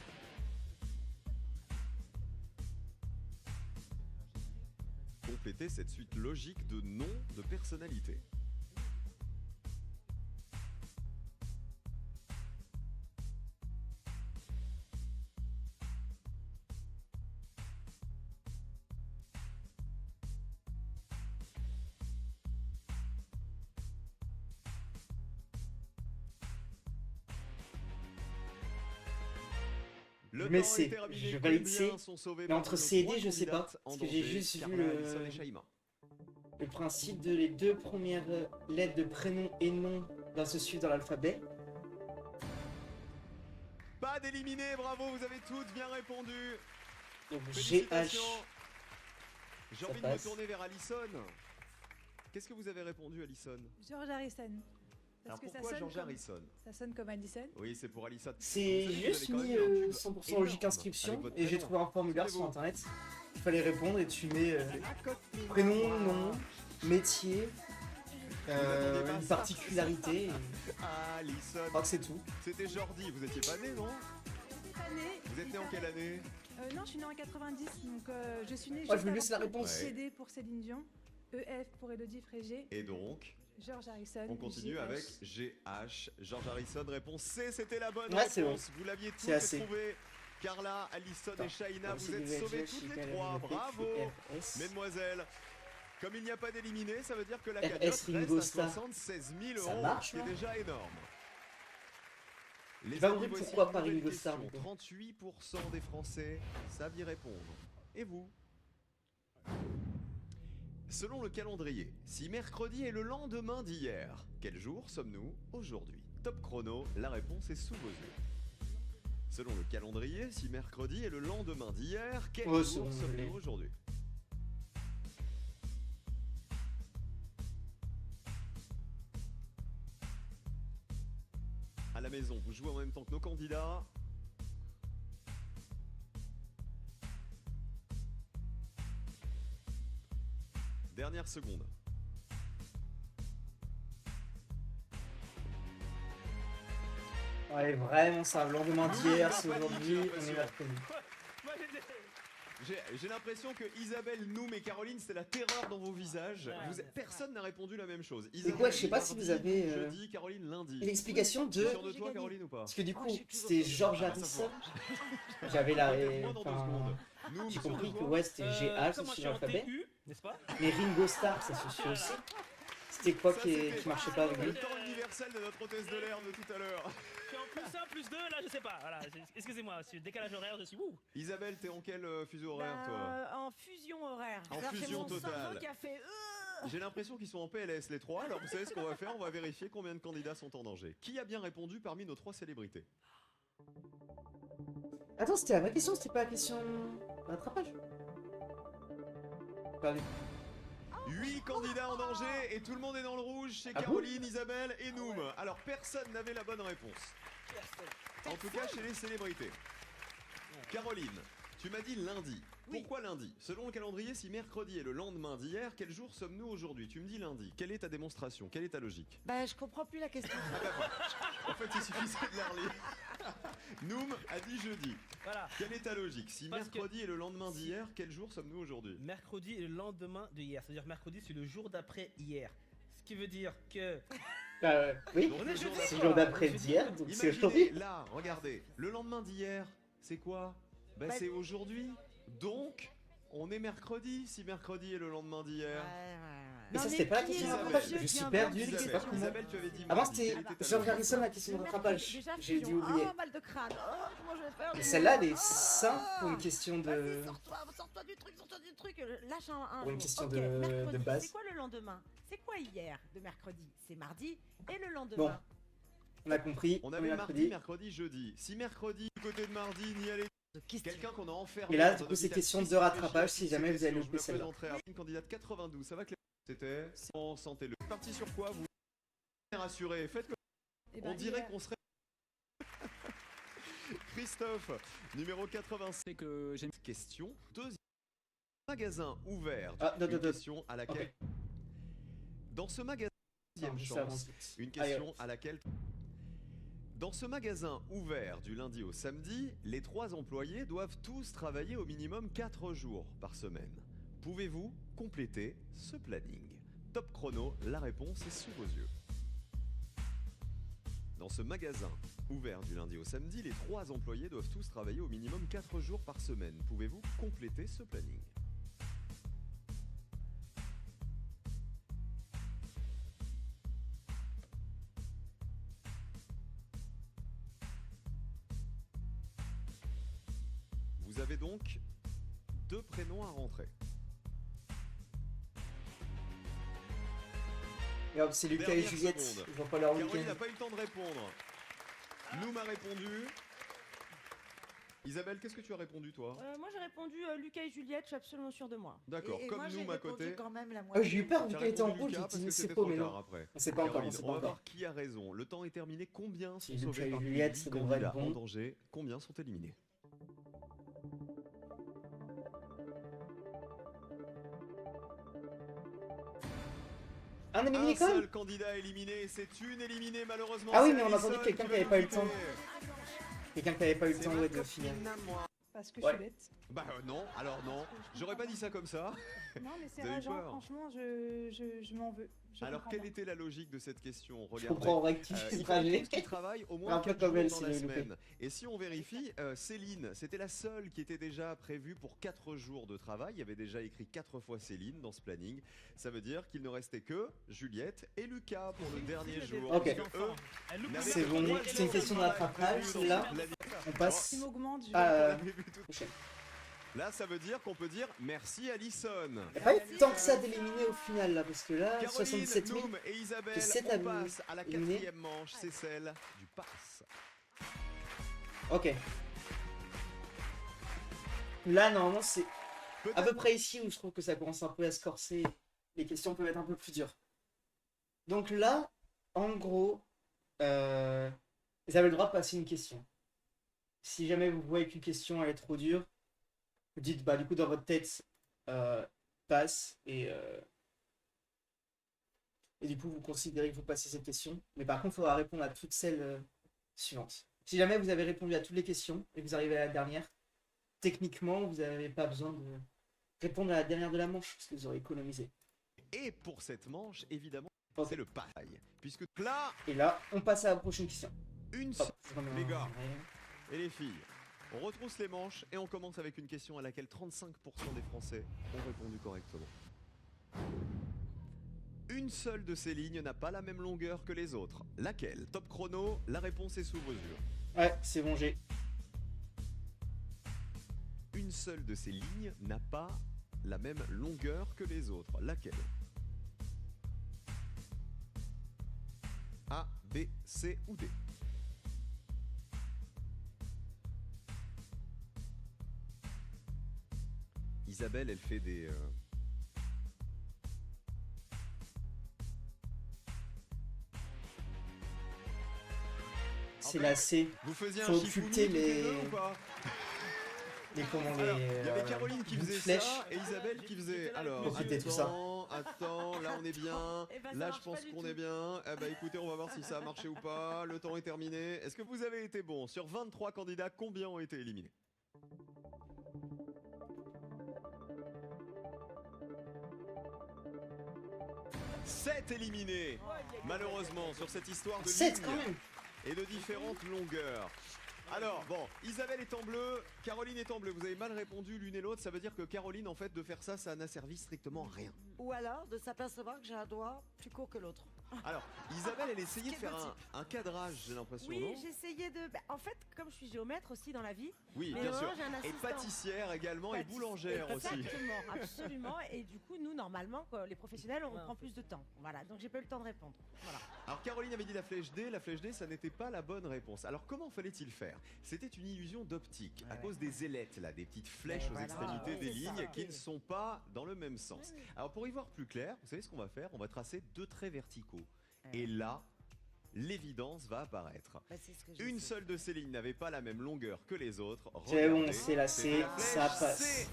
Speaker 2: Complétez cette suite logique de noms de personnalités. Le
Speaker 1: Mais
Speaker 2: temps est
Speaker 1: c'est,
Speaker 2: terminé.
Speaker 1: je valide
Speaker 2: Combien
Speaker 1: C,
Speaker 2: sont sauvés
Speaker 1: mais
Speaker 2: parmi
Speaker 1: entre
Speaker 2: nos
Speaker 1: C et
Speaker 2: trois
Speaker 1: D, je sais pas,
Speaker 2: candidates
Speaker 1: parce
Speaker 2: en
Speaker 1: que j'ai
Speaker 2: danger,
Speaker 1: juste vu
Speaker 2: Carla, Alison et Shaima.
Speaker 1: le principe de les 2 premières lettres de prénom et nom doivent se suivre dans l'alphabet.
Speaker 2: Pas d'éliminé, bravo, vous avez toutes bien répondu.
Speaker 1: Donc
Speaker 2: Félicitations. J'ai
Speaker 1: Ça
Speaker 2: envie de me
Speaker 1: passe.
Speaker 2: tourner vers Alison. Qu'est-ce que vous avez répondu, Alison?
Speaker 13: George Harrison.
Speaker 2: Alors
Speaker 13: Parce que
Speaker 2: pourquoi
Speaker 13: ça sonne
Speaker 2: George
Speaker 13: comme-
Speaker 2: Harrison?
Speaker 13: Ça sonne comme Addison.
Speaker 2: Oui, c'est pour Alison.
Speaker 1: C'est
Speaker 2: Vous savez que vous
Speaker 1: juste
Speaker 2: avez quand
Speaker 1: mis
Speaker 2: même eu un tube
Speaker 1: 100%
Speaker 2: énorme
Speaker 1: logique inscription
Speaker 2: avec votre
Speaker 1: et j'ai
Speaker 2: prénom.
Speaker 1: trouvé un formulaire sur
Speaker 2: Souvenez-vous.
Speaker 1: internet. Il fallait répondre et tu mets prénom, nom, métier, une particularité. Et...
Speaker 2: Alison.
Speaker 1: Je crois que c'est tout.
Speaker 2: C'était Jordi, vous étiez pas né, non? Vous êtes né en quelle année?
Speaker 13: Non, je suis née en 90, donc je suis née
Speaker 1: Moi,
Speaker 13: juste
Speaker 1: je veux laisser la
Speaker 13: avant
Speaker 1: réponse.
Speaker 13: CD pour Céline Dion, EF pour Elodie Frégé,
Speaker 2: Et donc,
Speaker 13: George Harrison.
Speaker 2: on continue
Speaker 13: GH.
Speaker 2: avec GH. George Harrison, réponse C, c'était la bonne
Speaker 1: Ouais, c'est
Speaker 2: réponse.
Speaker 1: bon.
Speaker 2: Vous l'aviez
Speaker 1: C'est
Speaker 2: tous
Speaker 1: assez.
Speaker 2: trouvé. Carla, Alison et Shaina, vous êtes
Speaker 1: VHS,
Speaker 2: sauvées toutes les trois. Bravo,
Speaker 1: RS.
Speaker 2: mesdemoiselles. Comme il n'y a pas d'éliminé, ça veut dire que la
Speaker 1: RS
Speaker 2: cagnotte
Speaker 1: Ringo
Speaker 2: reste à
Speaker 1: Starr.
Speaker 2: 76 000
Speaker 1: Ça
Speaker 2: euros,
Speaker 1: marche,
Speaker 2: ce qui est
Speaker 1: hein.
Speaker 2: déjà énorme. Les
Speaker 1: Bah,
Speaker 2: amis,
Speaker 1: oui,
Speaker 2: voici
Speaker 1: pourquoi
Speaker 2: une
Speaker 1: pas
Speaker 2: nouvelle
Speaker 1: Ringo Starr,
Speaker 2: question.
Speaker 1: du coup.
Speaker 2: 38% des Français savent y répondre. Et vous? Selon le calendrier, si mercredi est le lendemain d'hier, quel jour sommes-nous aujourd'hui? Top chrono, la réponse est sous vos yeux. Selon le calendrier, si mercredi est le lendemain d'hier, quel
Speaker 1: Ouais, c'est
Speaker 2: jour
Speaker 1: bon, je l'ai.
Speaker 2: sommes-nous aujourd'hui? À la maison, vous jouez en même temps que nos candidats. Dernière seconde.
Speaker 1: Ouais, vraiment, ça. Le lendemain d'hier, c'est aujourd'hui, on est mercredi.
Speaker 2: J'ai l'impression que Isabelle, Noom et Caroline, c'était la terreur dans vos visages. Personne n'a répondu la même chose.
Speaker 1: Et quoi, je sais pas si vous avez
Speaker 2: jeudi, Caroline lundi.
Speaker 1: l'explication de...
Speaker 2: T'es sûr de toi, Caroline, ou pas?
Speaker 1: Parce que du coup, c'était George Harrison. J'avais la...
Speaker 2: Moi dans 2
Speaker 1: enfin,
Speaker 2: secondes. Noom,
Speaker 1: j'ai
Speaker 2: sûr
Speaker 1: compris
Speaker 2: de
Speaker 1: que
Speaker 2: toi?
Speaker 1: ouais, c'était GH, ça se suit l'alphabet.
Speaker 8: N'est-ce pas?
Speaker 1: Mais Ringo Starr, ça se suit aussi. C'était quoi
Speaker 2: Ça,
Speaker 1: qui
Speaker 2: c'était
Speaker 1: marchait pas avec lui?
Speaker 2: le temps universel de notre hôtesse de l'air de tout à l'heure.
Speaker 8: Je suis en plus 1, plus 2, là je sais pas. Voilà, excusez-moi, c'est décalage horaire, je suis ouh.
Speaker 2: Isabelle, t'es en quel fuseau horaire, toi?
Speaker 12: En fusion horaire.
Speaker 2: En
Speaker 12: C'est-à-dire que
Speaker 2: fusion
Speaker 12: mon cerveau
Speaker 2: totale.
Speaker 12: qui a fait
Speaker 2: J'ai l'impression qu'ils sont en PLS les trois, alors vous savez ce qu'on va faire? On va vérifier combien de candidats sont en danger. Qui a bien répondu parmi nos 3 célébrités?
Speaker 1: Attends, c'était la vraie question, c'était pas la question... rattrapage? Perdu.
Speaker 2: 8 candidats en danger et tout le monde est dans le rouge chez
Speaker 1: Ah
Speaker 2: Caroline, Isabelle et Noom. Alors personne n'avait la bonne réponse. En tout cas chez les célébrités. Caroline, tu m'as dit lundi. Pourquoi lundi? Selon le calendrier, si mercredi est le lendemain d'hier, quel jour sommes-nous aujourd'hui? Tu me dis lundi. Quelle est ta démonstration? Quelle est ta logique?
Speaker 3: Bah, je comprends plus la question.
Speaker 2: En fait, il suffisait de la relire. Noom a dit jeudi.
Speaker 8: Voilà.
Speaker 2: Quelle est ta logique? Si
Speaker 8: Parce que-
Speaker 2: mercredi est le lendemain d'hier, quel jour sommes-nous aujourd'hui?
Speaker 8: Mercredi est le lendemain de hier. C'est-à-dire mercredi, c'est le jour d'après hier. qui veut dire que...
Speaker 1: Oui,
Speaker 2: Donc, le jour
Speaker 1: c'est le
Speaker 2: d'après.
Speaker 1: jour d'après d'hier, donc c'est
Speaker 2: Imaginez,
Speaker 1: aujourd'hui.
Speaker 2: là, regardez, le lendemain d'hier, c'est quoi? Bah, c'est aujourd'hui. Donc, on est mercredi, si mercredi est le lendemain d'hier.
Speaker 1: Mais ça, c'était pas la question de rattrapage. Je suis perdu, je sais pas comment.
Speaker 2: Isabelle, tu avais dit
Speaker 1: Avant,
Speaker 2: mardi,
Speaker 1: c'était
Speaker 2: quelle était ta
Speaker 1: Georges
Speaker 2: logique?
Speaker 1: Harrison, la question de rattrapage.
Speaker 12: Déjà,
Speaker 1: J'ai dû
Speaker 12: fusion.
Speaker 1: oublier.
Speaker 12: Oh, mal de crâne. Oh, comment je vais faire
Speaker 1: Et celle-là, elle est simple pour une question de.
Speaker 12: Vas-y, sors-toi du truc, sors-toi du truc. Lâche un
Speaker 1: Pour une
Speaker 12: jour.
Speaker 1: question
Speaker 12: Ok,
Speaker 1: de
Speaker 12: mercredi,
Speaker 1: base.
Speaker 12: C'est quoi le lendemain? C'est quoi hier de mercredi? C'est mardi. Et le
Speaker 1: Bon,
Speaker 12: lendemain?
Speaker 1: on a compris.
Speaker 2: On
Speaker 1: On
Speaker 2: avait
Speaker 1: est
Speaker 2: mardi,
Speaker 1: mercredi.
Speaker 2: mercredi, jeudi. Si mercredi, du côté de mardi, n'y allez quelqu'un qu'on a enfermé.
Speaker 1: Et là,
Speaker 2: dans
Speaker 1: du
Speaker 2: un
Speaker 1: coup, c'est
Speaker 2: hôpital
Speaker 1: question de
Speaker 2: psychiatrique,
Speaker 1: rattrapage si jamais vous avez
Speaker 2: je
Speaker 1: loupé
Speaker 2: me
Speaker 1: celle-là.
Speaker 2: présenterai à une candidate 92. Ça va que c'était en santé. Le parti sur quoi vous rassurez? Faites
Speaker 13: Eh
Speaker 2: on
Speaker 13: ben,
Speaker 2: dirait
Speaker 13: hier.
Speaker 2: qu'on serait. Christophe, numéro 86.
Speaker 14: C'est que j'ai
Speaker 2: Question. Deuxième magasin ouvert.
Speaker 1: Ah,
Speaker 2: Une question à laquelle. Dans ce magasin.
Speaker 1: Non,
Speaker 2: Deuxième
Speaker 1: juste avant.
Speaker 2: chance. Une question à laquelle. Dans ce magasin ouvert du lundi au samedi, les 3 employés doivent tous travailler au minimum 4 jours par semaine. Pouvez-vous compléter ce planning? Top chrono, la réponse est sous vos yeux. Dans ce magasin ouvert du lundi au samedi, les 3 employés doivent tous travailler au minimum 4 jours par semaine. Pouvez-vous compléter ce planning? Vous avez donc 2 prénoms à rentrer.
Speaker 1: Et hop, c'est Lucas et
Speaker 2: Dernière
Speaker 1: Juliette.
Speaker 2: seconde.
Speaker 1: Ils vont pas leur
Speaker 2: Caroline
Speaker 1: week-end.
Speaker 2: n'a pas eu le temps de répondre. Nous m'a répondu. Isabelle, qu'est-ce que tu as répondu toi?
Speaker 12: Moi j'ai répondu Lucas et Juliette, je suis absolument sûre de moi.
Speaker 2: D'accord,
Speaker 3: Et
Speaker 2: comme
Speaker 3: moi, j'ai
Speaker 2: nous, à
Speaker 3: répondu
Speaker 2: côté.
Speaker 3: quand même la
Speaker 1: Oh,
Speaker 3: moitié.
Speaker 1: j'ai eu peur vu
Speaker 2: Tu as
Speaker 1: qu'elle était en
Speaker 2: répondu
Speaker 1: rouge.
Speaker 2: Lucas
Speaker 1: J'ai
Speaker 2: parce
Speaker 1: dit
Speaker 2: que
Speaker 1: c'est
Speaker 2: c'était
Speaker 1: faux,
Speaker 2: trop
Speaker 1: mais
Speaker 2: tard
Speaker 1: non.
Speaker 2: après.
Speaker 1: On sait pas encore,
Speaker 2: Caroline,
Speaker 1: on sait
Speaker 2: on
Speaker 1: pas
Speaker 2: va
Speaker 1: encore.
Speaker 2: voir qui a raison. Le temps est terminé. Combien
Speaker 1: Si
Speaker 2: sont sauvés
Speaker 1: Lucas et
Speaker 2: parmi les
Speaker 1: Juliette,
Speaker 2: 10
Speaker 1: ça devrait être
Speaker 2: candidats en
Speaker 1: bon.
Speaker 2: danger? Combien sont éliminés?
Speaker 1: Un éliminé
Speaker 2: Un
Speaker 1: quand même.
Speaker 2: seul candidat éliminé, c'est une éliminée malheureusement.
Speaker 1: Ah oui,
Speaker 2: c'est
Speaker 1: mais on a entendu
Speaker 2: Alison
Speaker 1: quelqu'un qui
Speaker 2: va
Speaker 1: avait pas eu le
Speaker 2: nous
Speaker 1: temps.
Speaker 2: quitter.
Speaker 1: Quelqu'un qui avait pas eu le
Speaker 2: C'est
Speaker 1: temps
Speaker 2: ma
Speaker 1: ouais, de finir.
Speaker 2: copine à moi.
Speaker 13: Parce que
Speaker 1: Ouais.
Speaker 13: je suis bête.
Speaker 2: Bah non, alors non. J'aurais pas dit ça comme ça.
Speaker 13: Non, mais c'est
Speaker 2: Vous avez eu
Speaker 13: rageant.
Speaker 2: peur.
Speaker 13: Franchement, je m'en veux. Je
Speaker 2: Alors
Speaker 13: comprends
Speaker 2: quelle
Speaker 13: pas.
Speaker 2: était la logique de cette question?
Speaker 1: Je
Speaker 2: Regardez.
Speaker 1: comprends, on rectifie
Speaker 2: Il
Speaker 1: le
Speaker 2: faut
Speaker 1: trajet.
Speaker 2: tous qui travaillent au
Speaker 1: Un
Speaker 2: moins
Speaker 1: peu
Speaker 2: 4
Speaker 1: comme
Speaker 2: jours
Speaker 1: elle,
Speaker 2: dans
Speaker 1: si
Speaker 2: la
Speaker 1: j'ai loupé.
Speaker 2: semaine. Et si on vérifie, Céline, c'était la seule qui était déjà prévue pour 4 jours de travail. Il y avait déjà écrit 4 fois Céline dans ce planning. Ça veut dire qu'il ne restait que Juliette et Lucas pour le dernier jour.
Speaker 1: Ok.
Speaker 2: Puisque eux n'avaient
Speaker 1: C'est
Speaker 2: que
Speaker 1: bon,
Speaker 2: 3
Speaker 1: c'est une
Speaker 2: jours
Speaker 1: question de
Speaker 2: travail
Speaker 1: rattrapage,
Speaker 2: prévus
Speaker 1: celle-là.
Speaker 2: dans cette
Speaker 1: On passe
Speaker 13: S'il m'augmente, je vais.
Speaker 1: à
Speaker 2: prochaine. Là, ça veut dire qu'on peut dire merci Alison.
Speaker 1: Il n'y a pas eu tant que ça d'éliminer au final là, parce que là,
Speaker 2: Caroline,
Speaker 1: 77 000.
Speaker 2: Noum et Isabelle,
Speaker 1: que c'est
Speaker 2: on
Speaker 1: à
Speaker 2: passe à la
Speaker 1: éliminer.
Speaker 2: 4e manche, c'est celle du pass.
Speaker 1: Ok. Là, normalement, c'est à peu près ici où je trouve que ça commence un peu à se corser. Les questions peuvent être un peu plus dures. Donc là, en gros, vous avez le droit de passer une question. Si jamais vous voyez qu'une question elle est trop dure, vous dites bah du coup dans votre tête passe et du coup vous considérez qu'il faut passer cette question. Mais par contre il faudra répondre à toutes celles suivantes. Si jamais vous avez répondu à toutes les questions et que vous arrivez à la dernière, techniquement vous n'avez pas besoin de répondre à la dernière de la manche parce que vous aurez économisé.
Speaker 2: Et pour cette manche, évidemment, c'est le pareil. Puisque là,
Speaker 1: Et là on passe à la prochaine question.
Speaker 2: une
Speaker 1: Hop, je remets
Speaker 2: les
Speaker 1: un-
Speaker 2: gars et les filles, on retrousse les manches et on commence avec une question à laquelle 35% des Français ont répondu correctement. Une seule de ces lignes n'a pas la même longueur que les autres. Laquelle? Top chrono, la réponse est sous vos yeux.
Speaker 1: Ouais, c'est bon, j'ai.
Speaker 2: Une seule de ces lignes n'a pas la même longueur que les autres. Laquelle? A, B, C ou D? Isabelle, elle fait des...
Speaker 1: C'est la C.
Speaker 2: Vous faisiez
Speaker 1: Faut
Speaker 2: un
Speaker 1: occulter
Speaker 2: chiffonnier toutes les deux
Speaker 1: les.
Speaker 2: ou pas?
Speaker 1: Les comment
Speaker 2: Alors,
Speaker 1: les.
Speaker 2: il y avait Caroline qui
Speaker 1: bouts de
Speaker 2: faisait
Speaker 1: flèche.
Speaker 2: ça et Isabelle qui faisait. Alors,
Speaker 1: Occulter tout ça.
Speaker 2: attends, là on est bien.
Speaker 12: Eh ben, ça
Speaker 2: Là je
Speaker 12: marche
Speaker 2: pense
Speaker 12: pas du
Speaker 2: qu'on
Speaker 12: tout.
Speaker 2: est bien. Eh ben écoutez, on va voir si ça a marché ou pas. Le temps est terminé. Est-ce que vous avez été bon? Sur 23 candidats, combien ont été éliminés? 7 éliminés, malheureusement, sur cette histoire de
Speaker 1: 7
Speaker 2: lignes
Speaker 1: quand même.
Speaker 2: et de différentes longueurs. Alors, bon, Isabelle est en bleu, Caroline est en bleu. Vous avez mal répondu l'une et l'autre. Ça veut dire que Caroline, en fait, de faire ça, ça n'a servi strictement à rien.
Speaker 3: Ou alors de s'apercevoir que j'ai un doigt plus court que l'autre.
Speaker 2: Alors, Isabelle, elle essayait de faire un cadrage, j'ai l'impression, non?
Speaker 12: Oui, j'essayais de. Bah, en fait, comme je suis géomètre aussi dans la vie.
Speaker 2: Oui,
Speaker 12: mais
Speaker 2: bien sûr.
Speaker 12: j'ai un
Speaker 2: Et
Speaker 12: assistant.
Speaker 2: pâtissière également, et boulangère aussi.
Speaker 12: Exactement, absolument. Et du coup, nous, normalement, les professionnels, on prend plus de temps. Voilà, donc j'ai pas eu le temps de répondre. Voilà.
Speaker 2: Alors Caroline avait dit la flèche D, ça n'était pas la bonne réponse. Alors comment fallait-il faire? C'était une illusion d'optique, à cause des ailettes là, des petites flèches aux extrémités des lignes qui ne sont pas dans le même sens. Alors pour y voir plus clair, vous savez ce qu'on va faire? On va tracer 2 traits verticaux. Et là, l'évidence va apparaître. Une seule de ces lignes n'avait pas la même longueur que les autres.
Speaker 1: C'est bon,
Speaker 2: Regardez,
Speaker 1: c'est la C,
Speaker 2: c'était
Speaker 1: ça
Speaker 2: flèche
Speaker 1: passe.
Speaker 2: C,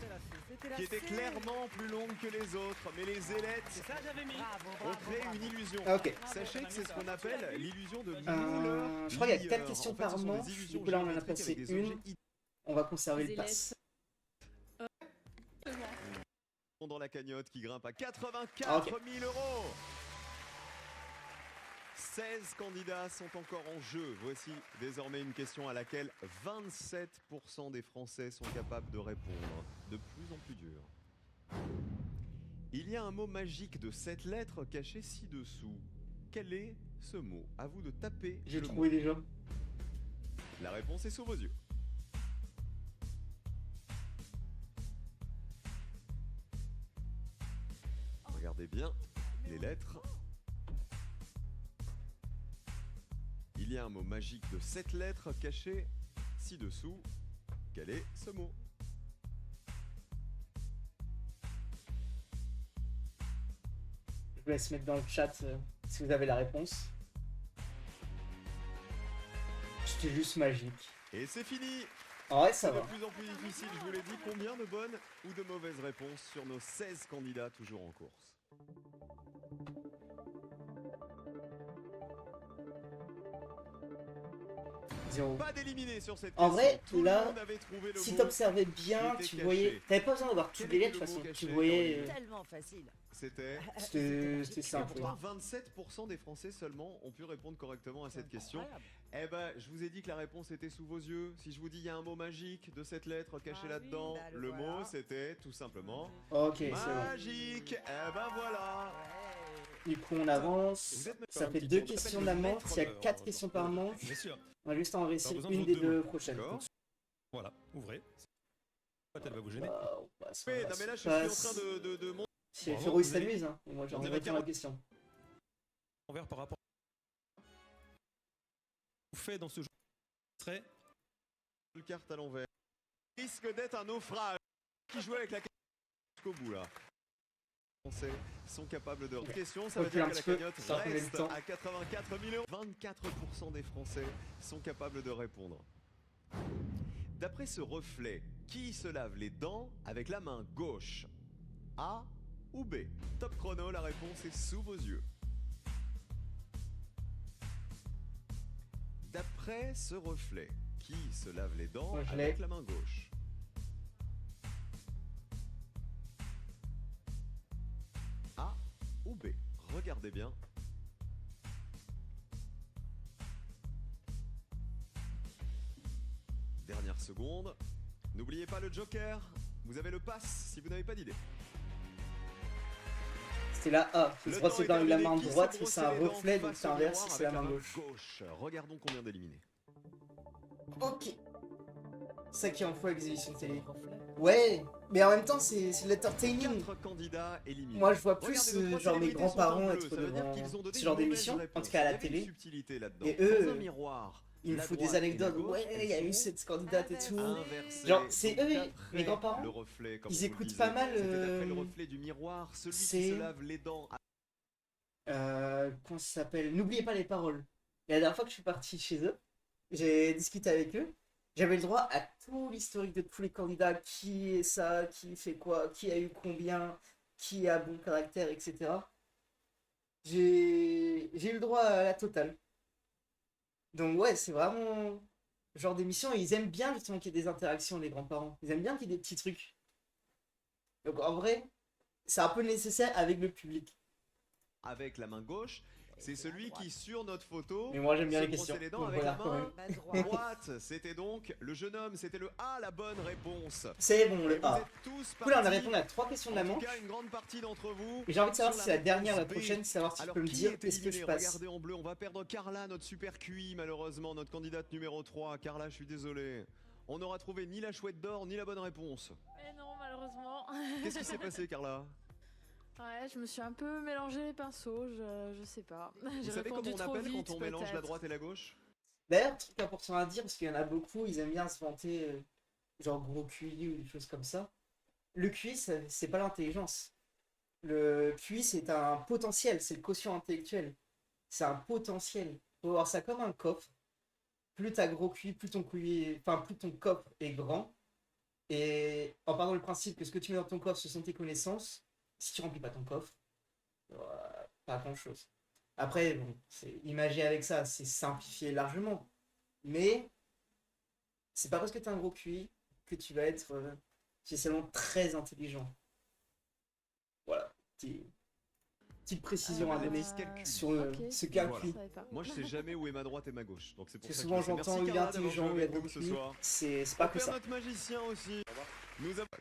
Speaker 2: qui était clairement plus longue que les autres, mais les ailettes
Speaker 8: Ça, j'avais mis.
Speaker 2: ont créé une illusion.
Speaker 1: Ah, ok.
Speaker 2: Sachez que c'est ce qu'on appelle l'illusion de Müller.
Speaker 1: Je crois qu'il y a 4 questions par manche. Du coup là on en a passé une. On va conserver le pass.
Speaker 2: Dans la cagnotte qui grimpe à 84
Speaker 1: Ah, ok.
Speaker 2: 000 euros. 16 candidats sont encore en jeu. Voici désormais une question à laquelle 27% des Français sont capables de répondre. De plus en plus dur. Il y a un mot magique de 7 lettres caché ci-dessous. Quel est ce mot? À vous de taper.
Speaker 1: J'ai
Speaker 2: le
Speaker 1: trouvé
Speaker 2: mot.
Speaker 1: déjà.
Speaker 2: La réponse est sous vos yeux. Regardez bien les lettres. Il y a un mot magique de 7 lettres caché ci-dessous. Quel est ce mot?
Speaker 1: Je vous laisse mettre dans le chat si vous avez la réponse. C'était juste magique.
Speaker 2: Et c'est fini.
Speaker 1: En vrai, ça
Speaker 2: C'est de
Speaker 1: va.
Speaker 2: plus en plus difficile, je vous l'ai dit. Combien de bonnes ou de mauvaises réponses sur nos 16 candidats toujours en course?
Speaker 1: Zéro.
Speaker 2: Pas d'éliminés sur cette
Speaker 1: En
Speaker 2: question.
Speaker 1: vrai,
Speaker 2: Tout le
Speaker 1: là,
Speaker 2: monde avait trouvé le
Speaker 1: si
Speaker 2: mot
Speaker 1: t'observais
Speaker 2: qui
Speaker 1: bien,
Speaker 2: était
Speaker 1: tu
Speaker 2: caché.
Speaker 1: voyais. T'avais pas besoin d'avoir toutes
Speaker 2: Quel
Speaker 1: les
Speaker 2: était
Speaker 1: lettres de
Speaker 2: le
Speaker 1: toute
Speaker 2: mot
Speaker 1: façon. Tu
Speaker 2: caché,
Speaker 1: voyais.
Speaker 2: Caroline?
Speaker 3: Tellement facile.
Speaker 2: C'était
Speaker 1: C'était simple.
Speaker 2: Pourtant, 27% des Français seulement ont pu répondre correctement à cette question.
Speaker 3: Incroyable.
Speaker 2: Eh ben, je vous ai dit que la réponse était sous vos yeux. Si je vous dis il y a un mot magique de cette lettre caché là-dedans,
Speaker 3: bah,
Speaker 2: le
Speaker 3: voilà.
Speaker 2: mot c'était tout simplement
Speaker 1: Ok, c'est bon.
Speaker 2: magique. Eh ben voilà.
Speaker 1: Du coup, on avance.
Speaker 2: Vous êtes
Speaker 1: Ça fait 2 questions de la manche. Il y a 4 questions par manche.
Speaker 15: Bien sûr.
Speaker 1: On va juste en laisser
Speaker 15: besoin de
Speaker 1: une
Speaker 15: vos
Speaker 1: des
Speaker 15: deux
Speaker 1: 2
Speaker 15: mains.
Speaker 1: prochaines.
Speaker 2: D'accord.
Speaker 15: Voilà, ouvrez. Elle va vous gêner.
Speaker 1: On passe,
Speaker 2: Oui,
Speaker 1: on
Speaker 2: non
Speaker 1: passe,
Speaker 2: mais là
Speaker 1: on
Speaker 2: je suis en
Speaker 1: passe.
Speaker 2: train de montrer.
Speaker 1: Si
Speaker 15: Bravo,
Speaker 1: Féro il
Speaker 15: vous avez-
Speaker 1: s'amuse, hein. Moi j'en
Speaker 15: vous avez
Speaker 1: retourne la
Speaker 15: 40.
Speaker 1: question.
Speaker 15: Envers par rapport. Vous faites dans ce jeu. Très.
Speaker 2: Le carte à l'envers. Risque d'être un naufrage. Qui joue avec la carte jusqu'au bout là. Les Français sont capables de question, ça veut
Speaker 1: Recule un
Speaker 2: dire que
Speaker 1: petit
Speaker 2: la
Speaker 1: peu,
Speaker 2: cagnotte
Speaker 1: ça prenait le
Speaker 2: reste
Speaker 1: temps.
Speaker 2: à 84 000 euros. 24% des Français sont capables de répondre. D'après ce reflet, qui se lave les dents avec la main gauche? A ou B? Top chrono, la réponse est sous vos yeux. D'après ce reflet, qui se lave les dents
Speaker 1: Moi, je
Speaker 2: avec
Speaker 1: l'ai.
Speaker 2: la main gauche? A ou B? Regardez bien. Dernière seconde. N'oubliez pas le joker. Vous avez le pass si vous n'avez pas d'idée.
Speaker 1: C'est la A.
Speaker 2: Le
Speaker 1: Je crois que
Speaker 2: temps
Speaker 1: c'est
Speaker 2: est
Speaker 1: dans la
Speaker 2: terminé.
Speaker 1: main
Speaker 2: Qui se
Speaker 1: droite, c'est
Speaker 2: brossait
Speaker 1: un
Speaker 2: les dents
Speaker 1: reflet, donc
Speaker 2: face
Speaker 1: c'est
Speaker 2: au
Speaker 1: inverse,
Speaker 2: miroir
Speaker 1: c'est la
Speaker 2: avec
Speaker 1: main
Speaker 2: la
Speaker 1: gauche.
Speaker 2: Regardons combien d'éliminés.
Speaker 1: Ok. Ça qui en fout exhibition télé. Ouais, mais en même temps c'est l'entertaining.
Speaker 2: 4 candidats éliminés.
Speaker 1: Moi je vois
Speaker 2: Regardez,
Speaker 1: plus
Speaker 2: nos trois
Speaker 1: genre mes
Speaker 2: célébrités sont
Speaker 1: grands-parents
Speaker 2: en bleu.
Speaker 1: être
Speaker 2: Ça veut dire
Speaker 1: devant
Speaker 2: qu'ils ont donné
Speaker 1: ce genre
Speaker 2: une mauvaise
Speaker 1: d'émission, en
Speaker 2: réponse.
Speaker 1: tout cas à
Speaker 2: Il y
Speaker 1: la
Speaker 2: avait une
Speaker 1: télé.
Speaker 2: subtilité là-dedans.
Speaker 1: Et
Speaker 2: Dans
Speaker 1: eux,
Speaker 2: un miroir,
Speaker 1: ils me
Speaker 2: la
Speaker 1: font
Speaker 2: droite
Speaker 1: des
Speaker 2: et la
Speaker 1: anecdotes.
Speaker 2: gauche,
Speaker 1: Ouais, il y a eu
Speaker 2: elles sont
Speaker 1: cette candidate et tout.
Speaker 2: inversées.
Speaker 1: Genre, c'est
Speaker 2: Donc,
Speaker 1: eux,
Speaker 2: d'après
Speaker 1: mes grands-parents.
Speaker 2: le reflet, comme
Speaker 1: Ils
Speaker 2: on vous
Speaker 1: écoutent
Speaker 2: disait,
Speaker 1: pas mal.
Speaker 2: C'était d'après le reflet du miroir, celui qui
Speaker 1: c'est-
Speaker 2: se lave les dents.
Speaker 1: Comment ça s'appelle? N'oubliez pas les paroles. Et la dernière fois que je suis parti chez eux, j'ai discuté avec eux. J'avais le droit à tout l'historique de tous les candidats, qui est ça, qui fait quoi, qui a eu combien, qui a bon caractère, etc. J'ai eu le droit à la totale. Donc ouais, c'est vraiment le genre d'émission, ils aiment bien justement qu'il y ait des interactions, les grands-parents. Ils aiment bien qu'il y ait des petits trucs. Donc en vrai, c'est un peu nécessaire avec le public.
Speaker 2: avec la main gauche, c'est celui qui, sur notre photo,
Speaker 1: Mais moi, j'aime bien
Speaker 2: se
Speaker 1: les questions.
Speaker 2: brossait les dents
Speaker 1: Donc
Speaker 2: avec
Speaker 1: voilà,
Speaker 2: la
Speaker 1: quand
Speaker 2: main
Speaker 3: même.
Speaker 2: droite. C'était donc le jeune homme, c'était le A, la bonne réponse.
Speaker 1: C'est bon,
Speaker 2: Et
Speaker 1: le
Speaker 2: vous
Speaker 1: A.
Speaker 2: êtes tous
Speaker 1: Cool, on a
Speaker 2: partis.
Speaker 1: répondu à 3 questions de la
Speaker 2: En tout
Speaker 1: manche.
Speaker 2: cas, une grande partie d'entre vous.
Speaker 1: Et j'ai envie de savoir
Speaker 2: sur
Speaker 1: si c'est la dernière, la
Speaker 2: réponse B.
Speaker 1: prochaine, savoir si tu
Speaker 2: Alors,
Speaker 1: peux me
Speaker 2: qui
Speaker 1: dire
Speaker 2: est
Speaker 1: est-ce que je
Speaker 2: éliminé?
Speaker 1: passe.
Speaker 2: Regardez en bleu, on va perdre Carla, notre super QI, malheureusement, notre candidate numéro 3. Carla, je suis désolé. On n'aura trouvé ni la chouette d'or, ni la bonne réponse.
Speaker 16: Mais non, malheureusement.
Speaker 2: Qu'est-ce qui s'est passé, Carla?
Speaker 16: Ouais, je me suis un peu mélangé les pinceaux, je sais pas.
Speaker 2: Vous
Speaker 16: J'ai
Speaker 2: savez
Speaker 16: répondu
Speaker 2: comment on
Speaker 16: trop
Speaker 2: appelle
Speaker 16: vite,
Speaker 2: quand on mélange la
Speaker 16: peut-être.
Speaker 2: droite et la gauche?
Speaker 1: D'ailleurs, truc important à dire, parce qu'il y en a beaucoup, ils aiment bien se vanter, genre gros QI ou des choses comme ça. Le QI, c'est pas l'intelligence. Le QI, c'est un potentiel, c'est le quotient intellectuel. C'est un potentiel. Faut voir ça comme un coffre. Plus t'as gros QI, plus ton QI, enfin plus ton coffre est grand. Et en partant du principe que ce que tu mets dans ton coffre, ce sont tes connaissances, si tu remplis pas ton coffre, pas grand chose. Après, bon, c'est imagé avec ça, c'est simplifié largement. Mais c'est pas parce que tu as un gros QI que tu vas être spécialement très intelligent. Voilà, petite précision à donner sur ce cas
Speaker 2: Voilà.
Speaker 1: QI.
Speaker 2: Moi, je sais jamais où est ma droite et ma gauche. Donc c'est pour
Speaker 1: Parce
Speaker 2: ça
Speaker 1: que
Speaker 2: que
Speaker 1: souvent
Speaker 2: je sais.
Speaker 1: j'entends
Speaker 2: Merci
Speaker 1: il est
Speaker 2: Carla d'avoir
Speaker 1: intelligent,
Speaker 2: joué
Speaker 1: il a
Speaker 2: avec
Speaker 1: gros
Speaker 2: nous ce
Speaker 1: QI.
Speaker 2: soir.
Speaker 1: C'est pas
Speaker 2: On
Speaker 1: que
Speaker 2: perd
Speaker 1: ça.
Speaker 2: notre magicien aussi.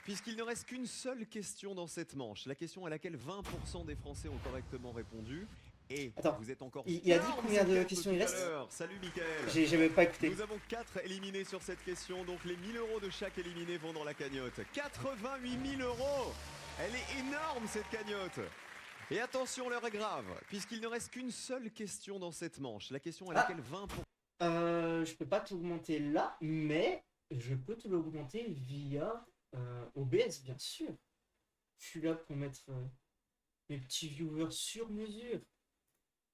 Speaker 2: Puisqu'il ne reste qu'une seule question dans cette manche, la question à laquelle 20% des Français ont correctement répondu. Et
Speaker 1: Attends,
Speaker 2: vous êtes encore.
Speaker 1: il a dit combien de
Speaker 2: 47
Speaker 1: questions il
Speaker 2: tout à
Speaker 1: reste?
Speaker 2: l'heure. Salut Mickaël.
Speaker 1: J'ai même pas écouté.
Speaker 2: Nous avons 4 éliminés sur cette question, donc les 1000 euros de chaque éliminé vont dans la cagnotte. 88 000 euros. Elle est énorme cette cagnotte. Et attention, l'heure est grave, puisqu'il ne reste qu'une seule question dans cette manche, la question à laquelle 20%.
Speaker 1: Je peux pas t'augmenter là, mais je peux te l'augmenter via OBS, bien sûr. Je suis là pour mettre mes petits viewers sur mesure.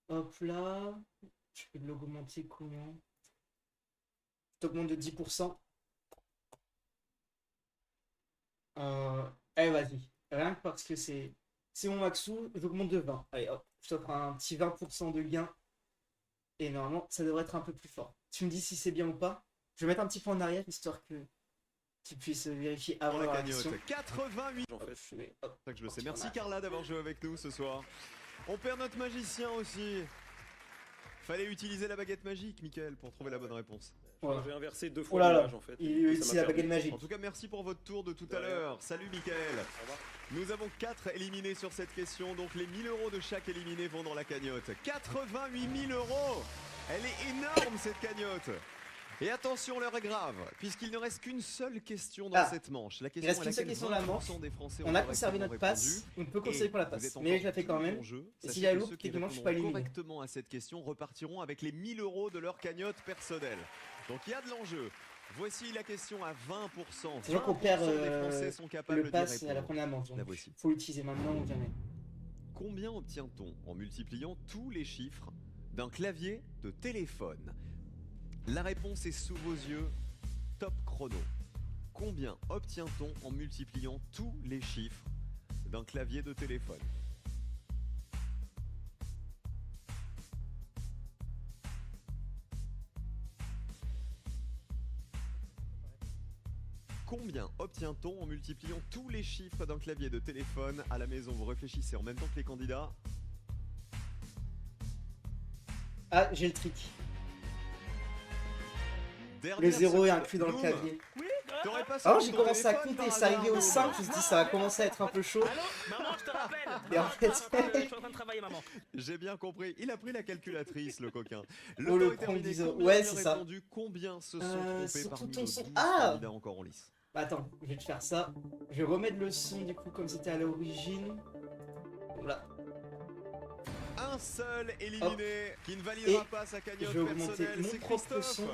Speaker 1: Hop là, je peux l'augmenter comment? Je t'augmente de 10%. Allez, vas-y. Rien que parce que c'est mon maxou, j'augmente de 20. Allez, hop, je t'offre un petit 20% de gain. Et normalement, ça devrait être un peu plus fort. Tu me dis si c'est bien ou pas. Je vais mettre un petit peu en arrière, histoire que tu puisses vérifier avant
Speaker 2: la
Speaker 1: la
Speaker 2: cagnotte.
Speaker 1: question.
Speaker 2: 88. En fait, c'est ça que je le sais. Merci Carla d'avoir joué avec nous ce soir. On perd notre magicien aussi. Fallait utiliser la baguette magique, Mickaël, pour trouver la bonne réponse.
Speaker 1: Voilà.
Speaker 15: J'ai inversé 2
Speaker 1: Oh
Speaker 15: fois
Speaker 1: là là,
Speaker 15: l'image en fait.
Speaker 1: il
Speaker 15: Ça m'a
Speaker 1: utilise la
Speaker 15: perdu.
Speaker 1: baguette magique.
Speaker 2: En tout cas, merci pour votre tour de tout à
Speaker 15: De rien.
Speaker 2: l'heure. Salut Mickaël. Nous avons 4 éliminés sur cette question, donc les 1000 euros de chaque éliminé vont dans la cagnotte. 88 000 euros. Elle est énorme cette cagnotte. Et attention, l'heure est grave, puisqu'il ne reste qu'une seule question dans cette manche. La
Speaker 1: Il
Speaker 2: question
Speaker 1: reste
Speaker 2: à
Speaker 1: qu'une seule
Speaker 2: laquelle
Speaker 1: question dans la manche.
Speaker 2: 20% des Français
Speaker 1: On
Speaker 2: ont
Speaker 1: a conservé notre
Speaker 2: correctement
Speaker 1: passe.
Speaker 2: répondu.
Speaker 1: On peut conserver pour la
Speaker 2: Et
Speaker 1: passe.
Speaker 2: vous êtes
Speaker 1: Mais je
Speaker 2: encore
Speaker 1: la fais quand
Speaker 2: tous
Speaker 1: même.
Speaker 2: en jeu.
Speaker 1: Et
Speaker 2: Sachez
Speaker 1: s'il y a
Speaker 2: que
Speaker 1: loup,
Speaker 2: ceux qui
Speaker 1: techniquement, je suis pas
Speaker 2: répondront
Speaker 1: éliminé.
Speaker 2: correctement à cette question repartiront avec les 1000 euros de leur cagnotte personnelle. Donc il y a de l'enjeu. Voici la question à 20%.
Speaker 1: C'est sûr qu'on perd
Speaker 2: 20% des Français sont capables
Speaker 1: le
Speaker 2: d'y
Speaker 1: pass à la
Speaker 2: répondre.
Speaker 1: première manche.
Speaker 2: La
Speaker 1: Donc
Speaker 2: voici.
Speaker 1: faut l'utiliser maintenant ou jamais.
Speaker 2: Combien obtient-on en multipliant tous les chiffres d'un clavier de téléphone? La réponse est sous vos yeux. Top chrono. Combien obtient-on en multipliant tous les chiffres d'un clavier de téléphone? Combien obtient-on en multipliant tous les chiffres d'un clavier de téléphone? À la maison, vous réfléchissez en même temps que les candidats.
Speaker 1: Ah, j'ai le trick.
Speaker 2: Dernière
Speaker 1: Le 0 est
Speaker 2: seconde.
Speaker 1: inclus dans le
Speaker 2: Noom.
Speaker 1: clavier.
Speaker 2: T'aurais pas
Speaker 1: Alors
Speaker 2: sorti
Speaker 1: j'ai
Speaker 2: ton
Speaker 1: commencé à
Speaker 2: téléphone
Speaker 1: compter,
Speaker 2: par
Speaker 1: c'est arrivé au
Speaker 2: hasard,
Speaker 1: 5, je me suis dit ça va commencer à être un peu chaud.
Speaker 8: Maman, je te rappelle.
Speaker 1: Et en fait,
Speaker 8: Je suis en train de travailler, maman.
Speaker 2: J'ai bien compris. Il a pris la calculatrice, le coquin.
Speaker 1: Oh, le
Speaker 2: temps est
Speaker 1: prompt
Speaker 2: terminé.
Speaker 1: 10 euros.
Speaker 2: Combien
Speaker 1: Ouais,
Speaker 2: ont
Speaker 1: c'est ça.
Speaker 2: répondu? Combien se sont trompés
Speaker 1: surtout
Speaker 2: parmi
Speaker 1: ton
Speaker 2: nos
Speaker 1: son.
Speaker 2: 12
Speaker 1: Ah
Speaker 2: candidats encore en lice?
Speaker 1: Bah attends, je vais te faire ça. Je vais remettre le son du coup comme c'était à l'origine. Voilà.
Speaker 2: Un seul éliminé
Speaker 1: Hop.
Speaker 2: qui ne validera
Speaker 1: Et
Speaker 2: pas sa cagnotte
Speaker 1: je vais augmenter
Speaker 2: personnelle,
Speaker 1: mon
Speaker 2: c'est
Speaker 1: propre
Speaker 2: Christophe.
Speaker 1: son.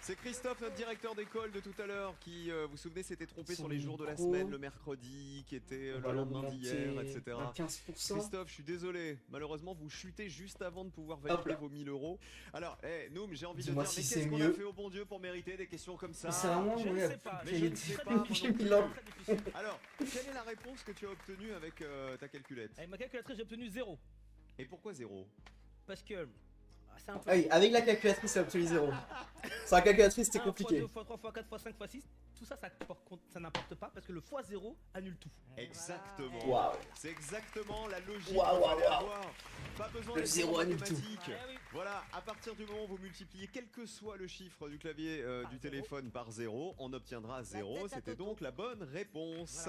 Speaker 2: C'est Christophe, notre directeur d'école de tout à l'heure, qui, vous vous souvenez, s'était trompé
Speaker 1: Son
Speaker 2: sur les jours de la
Speaker 1: micro.
Speaker 2: semaine, le mercredi, qui était
Speaker 1: On
Speaker 2: le
Speaker 1: va
Speaker 2: lendemain
Speaker 1: l'augmenter
Speaker 2: d'hier, etc.
Speaker 1: à 15%.
Speaker 2: Christophe, je suis désolé, malheureusement, vous chutez juste avant de pouvoir
Speaker 1: Hop
Speaker 2: valider
Speaker 1: là.
Speaker 2: vos 1000 euros. Alors, Noom, j'ai envie de dire,
Speaker 1: Dis-moi
Speaker 2: mais
Speaker 1: si
Speaker 2: qu'est-ce
Speaker 1: c'est
Speaker 2: qu'on a
Speaker 1: mieux.
Speaker 2: fait au bon Dieu pour mériter des questions comme ça?
Speaker 1: Mais c'est vraiment,
Speaker 8: Je ne
Speaker 1: ouais,
Speaker 8: sais pas.
Speaker 2: Mais je ne sais pas, moi non
Speaker 1: J'ai
Speaker 2: plus.
Speaker 1: mis l'ordre.
Speaker 2: Alors, quelle est la réponse que tu as obtenue avec ta calculette?
Speaker 8: Avec ma calculatrice, j'ai obtenu 0.
Speaker 2: Et pourquoi 0?
Speaker 8: Parce que. C'est un peu.
Speaker 1: Ah oui, avec la calculatrice, c'est obtenu 0. Sans la calculatrice, c'était
Speaker 8: 1
Speaker 1: compliqué.
Speaker 8: x 2 x 3 x 4 x 5 x 6. tout ça, ça n'importe pas parce que le x0 annule tout.
Speaker 2: Exactement.
Speaker 1: Waouh.
Speaker 2: C'est exactement la logique
Speaker 1: Waouh,
Speaker 2: qu'il fallait
Speaker 1: waouh,
Speaker 2: avoir. Pas besoin
Speaker 1: Le
Speaker 2: d'être
Speaker 1: zéro annule tout.
Speaker 2: mathématique. Voilà, à partir du moment où vous multipliez quel que soit le chiffre du clavier du téléphone par 0, on obtiendra 0. C'était donc la bonne réponse.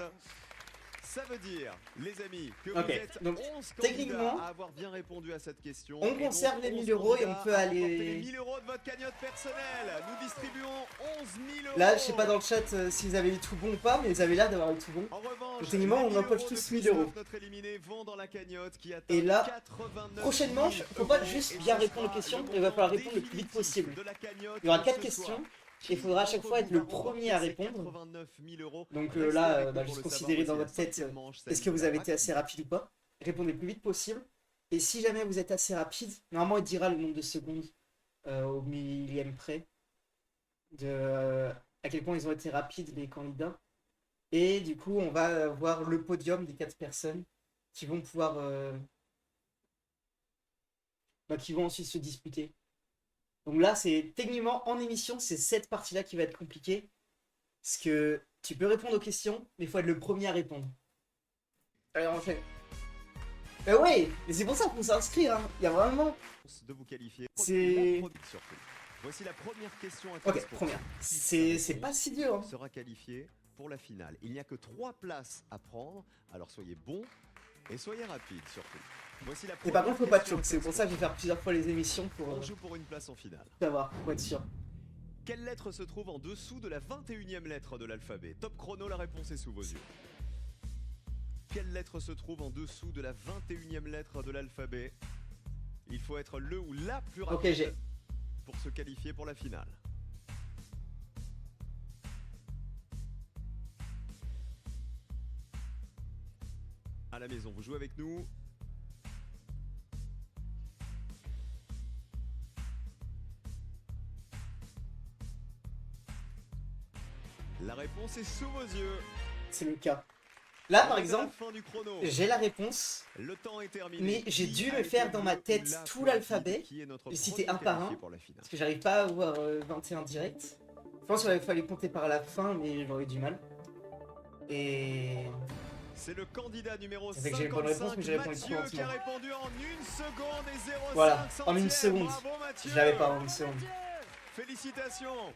Speaker 2: Ça veut dire, les amis, que vous êtes
Speaker 1: donc,
Speaker 2: 11
Speaker 1: techniquement,
Speaker 2: candidats à avoir bien répondu à cette question.
Speaker 1: on conserve les 1000 euros et on peut aller...
Speaker 2: les 1000 euros de votre cagnotte personnelle. Nous distribuons 11 000 euros.
Speaker 1: Là, je sais pas dans le chat si vous avez eu tout bon ou pas, mais vous avez l'air d'avoir eu tout bon.
Speaker 2: En revanche,
Speaker 1: donc, techniquement, on empoche tous 1000 euros.
Speaker 2: notre éliminé vont dans la cagnotte qui atteint
Speaker 1: Et là,
Speaker 2: 89
Speaker 1: prochainement, faut pas juste bien répondre aux questions, il va falloir répondre le plus vite possible. Il y aura 4 questions. Il faudra à chaque fois être le premier à répondre. Donc là, juste considérez dans votre tête est-ce que vous avez été assez rapide ou pas. Répondez le plus vite possible. Et si jamais vous êtes assez rapide, normalement il dira le nombre de secondes au millième près à quel point ils ont été rapides les candidats. Et du coup, on va voir le podium des 4 personnes qui vont pouvoir qui vont ensuite se disputer. Donc là, c'est techniquement en émission, c'est cette partie-là qui va être compliquée. Parce que tu peux répondre aux questions, mais il faut être le premier à répondre. Allez, on fait. Bah ouais, mais c'est pour ça qu'on s'inscrit, hein. Il y a vraiment...
Speaker 2: de vous qualifier.
Speaker 1: C'est...
Speaker 2: Voici la première question à 15%.
Speaker 1: Ok, première. C'est pas si dur, hein.
Speaker 2: Sera qualifié pour la finale. Il n'y a que 3 places à prendre, alors soyez bons et soyez rapides surtout. Voici la
Speaker 1: et par contre, faut pas choquer, c'est pour ça que je vais faire plusieurs fois les émissions pour...
Speaker 2: On joue pour une place en finale.
Speaker 1: Savoir, pour être sûr.
Speaker 2: Quelle lettre se trouve en dessous de la 21e lettre de l'alphabet? Top chrono, la réponse est sous vos yeux. Quelle lettre se trouve en dessous de la 21e lettre de l'alphabet? Il faut être le ou la plus rapide pour se qualifier pour la finale. À la maison, vous jouez avec nous. La réponse est sous vos yeux.
Speaker 1: C'est le cas. Là, par exemple, j'ai la réponse, mais j'ai dû me faire dans ma tête tout l'alphabet, et citer un par un, parce que j'arrive pas à avoir 21 direct. Je pense qu'il fallait compter par la fin, mais j'aurais eu du mal. Et...
Speaker 2: C'est le candidat numéro
Speaker 1: 55, j'ai les bonnes réponses, mais j'ai répondu trop
Speaker 2: Mathieu, qui a
Speaker 1: lentement.
Speaker 2: répondu en 1 seconde et 05
Speaker 1: Voilà, en
Speaker 2: centièmes.
Speaker 1: 1 seconde.
Speaker 2: Bravo, Mathieu.
Speaker 1: Je l'avais pas en 1 seconde.
Speaker 2: Félicitations.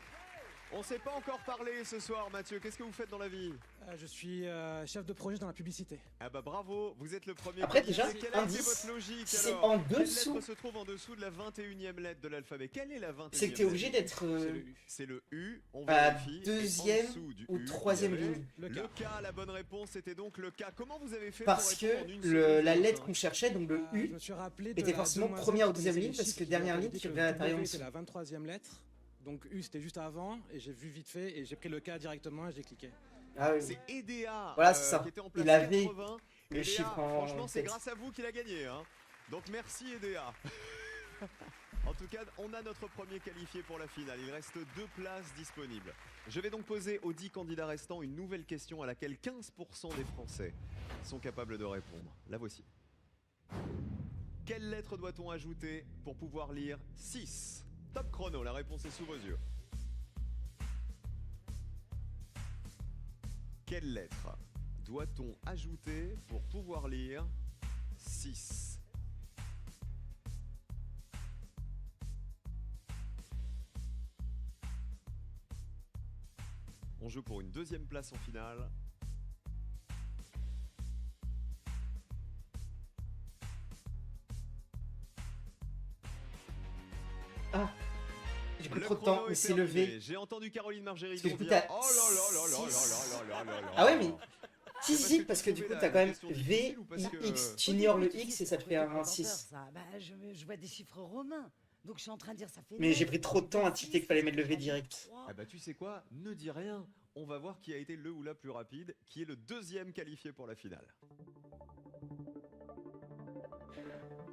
Speaker 2: On s'est pas encore parlé ce soir, Mathieu. Qu'est-ce que vous faites dans la vie?
Speaker 14: Je suis chef de projet dans la publicité.
Speaker 2: Ah bah bravo, vous êtes le premier.
Speaker 1: Après déjà,
Speaker 2: quelle a été
Speaker 1: indice,
Speaker 2: votre logique,
Speaker 1: c'est
Speaker 2: alors
Speaker 1: en dessous.
Speaker 2: Quelle lettre se trouve en dessous de la 21e lettre de l'alphabet? Quelle est la 21e?
Speaker 1: C'est que t'es obligé d'être
Speaker 2: C'est le U, on
Speaker 1: à
Speaker 2: vérifie.
Speaker 1: deuxième
Speaker 2: En dessous du
Speaker 1: ou
Speaker 2: U,
Speaker 1: troisième
Speaker 2: il y avait
Speaker 1: ligne.
Speaker 2: Le K, la bonne réponse était donc le K. Comment vous avez fait
Speaker 1: Parce
Speaker 2: pour répondre en une
Speaker 1: que
Speaker 2: seconde?
Speaker 1: la lettre qu'on cherchait, donc le U,
Speaker 14: Je me suis rappelé de
Speaker 1: était
Speaker 14: la
Speaker 1: forcément
Speaker 14: demoiselle
Speaker 1: première ou
Speaker 14: qui
Speaker 1: deuxième
Speaker 14: connaissait
Speaker 1: ligne,
Speaker 14: les
Speaker 1: parce que
Speaker 14: chiffres,
Speaker 1: dernière
Speaker 14: qui
Speaker 1: ligne,
Speaker 14: avait dit
Speaker 1: tu
Speaker 14: que
Speaker 1: devais la taille en
Speaker 14: W,
Speaker 1: dessous.
Speaker 14: c'est la 23e lettre. Donc U c'était juste avant et j'ai vu vite fait et j'ai pris le K directement et j'ai cliqué.
Speaker 1: Ah oui.
Speaker 2: C'est EDA
Speaker 1: Voilà, c'est ça.
Speaker 2: qui était en place
Speaker 1: Il avait
Speaker 2: 80.
Speaker 1: le
Speaker 2: EDA,
Speaker 1: chiffre en
Speaker 2: franchement, c'est
Speaker 1: tête.
Speaker 2: grâce à vous qu'il a gagné. Hein. Donc merci EDA. En tout cas, on a notre premier qualifié pour la finale. Il reste 2 places disponibles. Je vais donc poser aux 10 candidats restants une nouvelle question à laquelle 15% des Français sont capables de répondre. La voici. Quelle lettre doit-on ajouter pour pouvoir lire 6? Top chrono, la réponse est sous vos yeux. Quelle lettre doit-on ajouter pour pouvoir lire 6? On joue pour une 2e place en finale.
Speaker 1: Ah, j'ai pris
Speaker 2: Le
Speaker 1: trop de temps,
Speaker 2: chrono
Speaker 1: mais
Speaker 2: est
Speaker 1: c'est
Speaker 2: terminé.
Speaker 1: levé.
Speaker 2: J'ai entendu Caroline Margerie.
Speaker 1: Parce que du coup,
Speaker 2: dire,
Speaker 1: t'as
Speaker 2: oh là là là là là là là là là.
Speaker 1: Ah ouais, mais... Si,
Speaker 2: parce
Speaker 1: si,
Speaker 2: que
Speaker 1: parce
Speaker 2: tu
Speaker 1: que du coup,
Speaker 2: trouvais
Speaker 1: t'as
Speaker 2: la
Speaker 1: quand même
Speaker 2: question
Speaker 1: V,
Speaker 2: difficile ou parce que-
Speaker 1: X. Tu ignores le X et ça te fait un 26.
Speaker 3: Bah, je vois des chiffres romains. Donc je suis en train de dire ça fait.
Speaker 1: Mais
Speaker 3: 9,
Speaker 1: j'ai pris trop de temps à tilter qu'il fallait mettre le V direct.
Speaker 2: Ah bah tu sais quoi, ne dis rien. On va voir qui a été le ou la plus rapide, qui est le 2e qualifié pour la finale.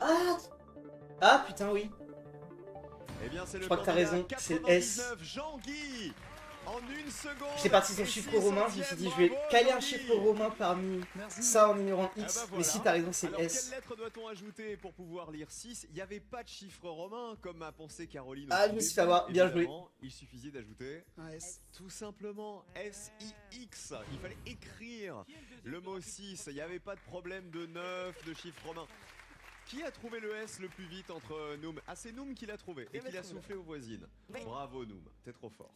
Speaker 1: Ah Ah putain, oui.
Speaker 2: Eh bien c'est le
Speaker 1: Je crois que t'as
Speaker 2: candidat
Speaker 1: raison, c'est le S.
Speaker 2: 99, Jean-Guy. En 1 seconde.
Speaker 1: J'étais parti sur
Speaker 2: et
Speaker 1: chiffre
Speaker 2: 6
Speaker 1: romain, je me suis dit je vais
Speaker 2: bravo,
Speaker 1: caler un
Speaker 2: Jean-Guy.
Speaker 1: chiffre romain parmi ça en ignorant X,
Speaker 2: Ah bah
Speaker 1: mais
Speaker 2: voilà.
Speaker 1: si t'as raison, c'est le
Speaker 2: Alors,
Speaker 1: S.
Speaker 2: quelle lettre doit-on ajouter pour pouvoir lire 6? Il n'y avait pas de chiffre romain, comme a pensé Caroline.
Speaker 1: Ah, je me suis fait avoir, bien joué.
Speaker 2: il suffisait d'ajouter
Speaker 14: Un S.
Speaker 2: tout simplement S-I-X. Il fallait écrire le mot 6. Il n'y avait pas de problème de 9, de chiffre romain. Qui a trouvé le S le plus vite entre Noom? Ah, c'est Noom qui l'a trouvé et qui l'a soufflé aux voisines. Bravo Noom, t'es trop fort.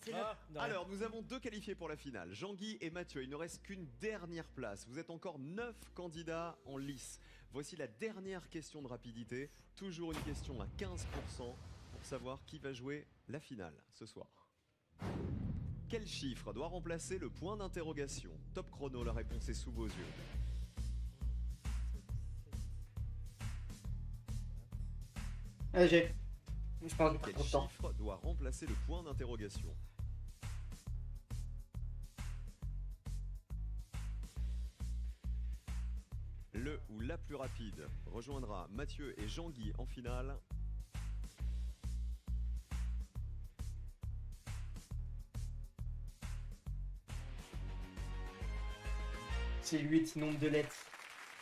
Speaker 2: Alors, nous avons 2 qualifiés pour la finale, Jean-Guy et Mathieu. Il ne reste qu'une dernière place. Vous êtes encore 9 candidats en lice. Voici la dernière question de rapidité. Toujours une question à 15% pour savoir qui va jouer la finale ce soir. Quel chiffre doit remplacer le point d'interrogation? Top chrono, la réponse est sous vos yeux.
Speaker 1: J'ai. Je pense que
Speaker 2: Quel
Speaker 1: trop de temps.
Speaker 2: chiffre doit remplacer le point d'interrogation? Le ou la plus rapide rejoindra Mathieu et Jean-Guy en finale.
Speaker 1: C'est 8, nombre de lettres.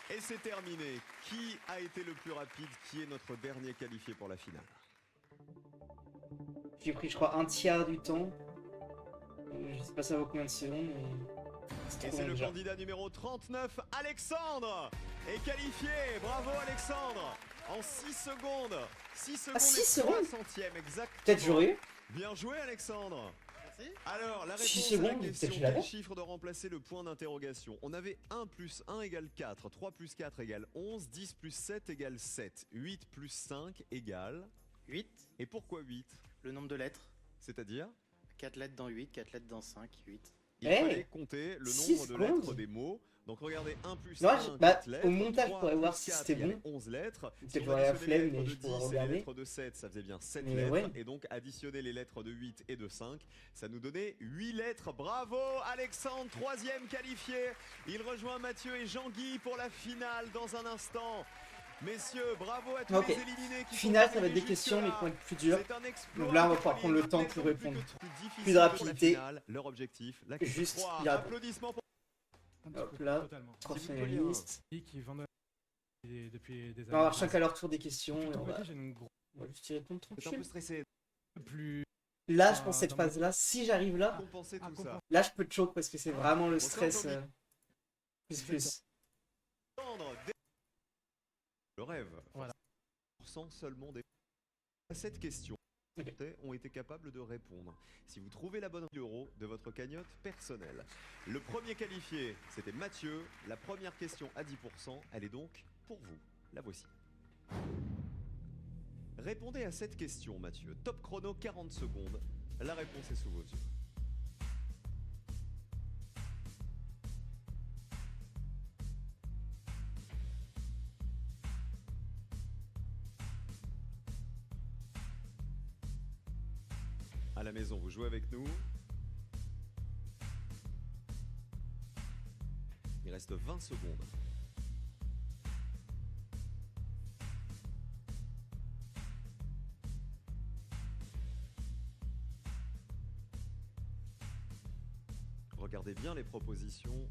Speaker 2: Et c'est terminé. Qui a été le plus rapide? Qui est notre dernier qualifié pour la finale?
Speaker 1: J'ai pris, je crois, un tiers du temps. Je sais pas ça vaut combien de secondes, mais...
Speaker 2: Et c'est le candidat numéro 39, Alexandre, est qualifié. Bravo Alexandre. En 6 secondes. 6 secondes
Speaker 1: 6
Speaker 2: et 3
Speaker 1: secondes
Speaker 2: centièmes, exactement.
Speaker 1: Peut-être j'aurais eu.
Speaker 2: Bien joué Alexandre.
Speaker 10: Merci.
Speaker 2: Alors, la
Speaker 1: 6
Speaker 2: réponse à la
Speaker 1: secondes,
Speaker 2: question,
Speaker 1: peut-être je l'avais.
Speaker 2: quel chiffre doit remplacer le point d'interrogation? On avait 1 plus 1 égale 4, 3 plus 4 égale 11, 10 plus 7 égale 7, 8 plus 5 égale...
Speaker 10: 8.
Speaker 2: Et pourquoi 8?
Speaker 10: Le nombre de lettres.
Speaker 2: C'est-à-dire
Speaker 10: 4 lettres dans 8, 4 lettres dans 5, 8.
Speaker 2: il fallait compter le nombre de lettres des mots. Donc regardez, 1 plus
Speaker 1: Non,
Speaker 2: 1,
Speaker 1: bah,
Speaker 2: 4 lettres,
Speaker 1: au montage,
Speaker 2: 3
Speaker 1: je pourrais voir
Speaker 2: plus
Speaker 1: si
Speaker 2: 4
Speaker 1: c'était
Speaker 2: égale
Speaker 1: bon.
Speaker 2: 11 lettres.
Speaker 1: Peut-être
Speaker 2: Si on
Speaker 1: j'aurais la
Speaker 2: additionnait les
Speaker 1: flemme,
Speaker 2: lettres
Speaker 1: mais
Speaker 2: de
Speaker 1: je pourrais
Speaker 2: 10 et les
Speaker 1: regarder.
Speaker 2: lettres de 7, ça faisait bien 7
Speaker 1: Mais
Speaker 2: lettres.
Speaker 1: ouais.
Speaker 2: Et donc additionner les lettres de 8 et de 5, ça nous donnait 8 lettres. Bravo Alexandre, 3e qualifié. Il rejoint Mathieu et Jean-Guy pour la finale dans un instant. Messieurs, bravo à tous
Speaker 1: Ok.
Speaker 2: les éliminés qui
Speaker 1: Finale,
Speaker 2: sont
Speaker 1: ça va être des
Speaker 2: arrivés
Speaker 1: questions, mais
Speaker 2: jusque-là.
Speaker 1: qui vont être plus dures.
Speaker 2: C'est un exploit
Speaker 1: Donc là, on va
Speaker 2: de
Speaker 1: pouvoir prendre le temps
Speaker 2: maintenant
Speaker 1: pour
Speaker 2: plus
Speaker 1: répondre.
Speaker 2: que difficile
Speaker 1: Plus de
Speaker 2: pour la
Speaker 1: rapidité.
Speaker 2: finale. Leur objectif, la
Speaker 1: Juste,
Speaker 2: Trois.
Speaker 1: il y a-
Speaker 2: Applaudissements pour...
Speaker 1: Hop là,
Speaker 14: Totalement.
Speaker 1: transférer la liste.
Speaker 14: Qui vendent depuis des
Speaker 1: On va avoir chacun leur tour des questions et on va juste y répondre
Speaker 2: T'es un peu
Speaker 1: tranquille.
Speaker 2: stressé.
Speaker 1: Là, je pense cette phase-là, si j'arrive là,
Speaker 2: Compenser tout ça.
Speaker 1: là je peux te choquer parce que c'est vraiment le
Speaker 2: Bon, ça,
Speaker 1: stress.
Speaker 2: on peut
Speaker 1: Plus.
Speaker 2: Le rêve.
Speaker 14: Voilà.
Speaker 2: Sans seulement des... À cette question, ont été capables de répondre. Si vous trouvez la bonne euro de votre cagnotte personnelle. Le premier qualifié, c'était Mathieu. La première question à 10%, elle est donc pour vous. La voici. Répondez à cette question, Mathieu. Top chrono, 40 secondes. La réponse est sous vos yeux. À la maison, vous jouez avec nous. Il reste 20 secondes. Regardez bien les propositions.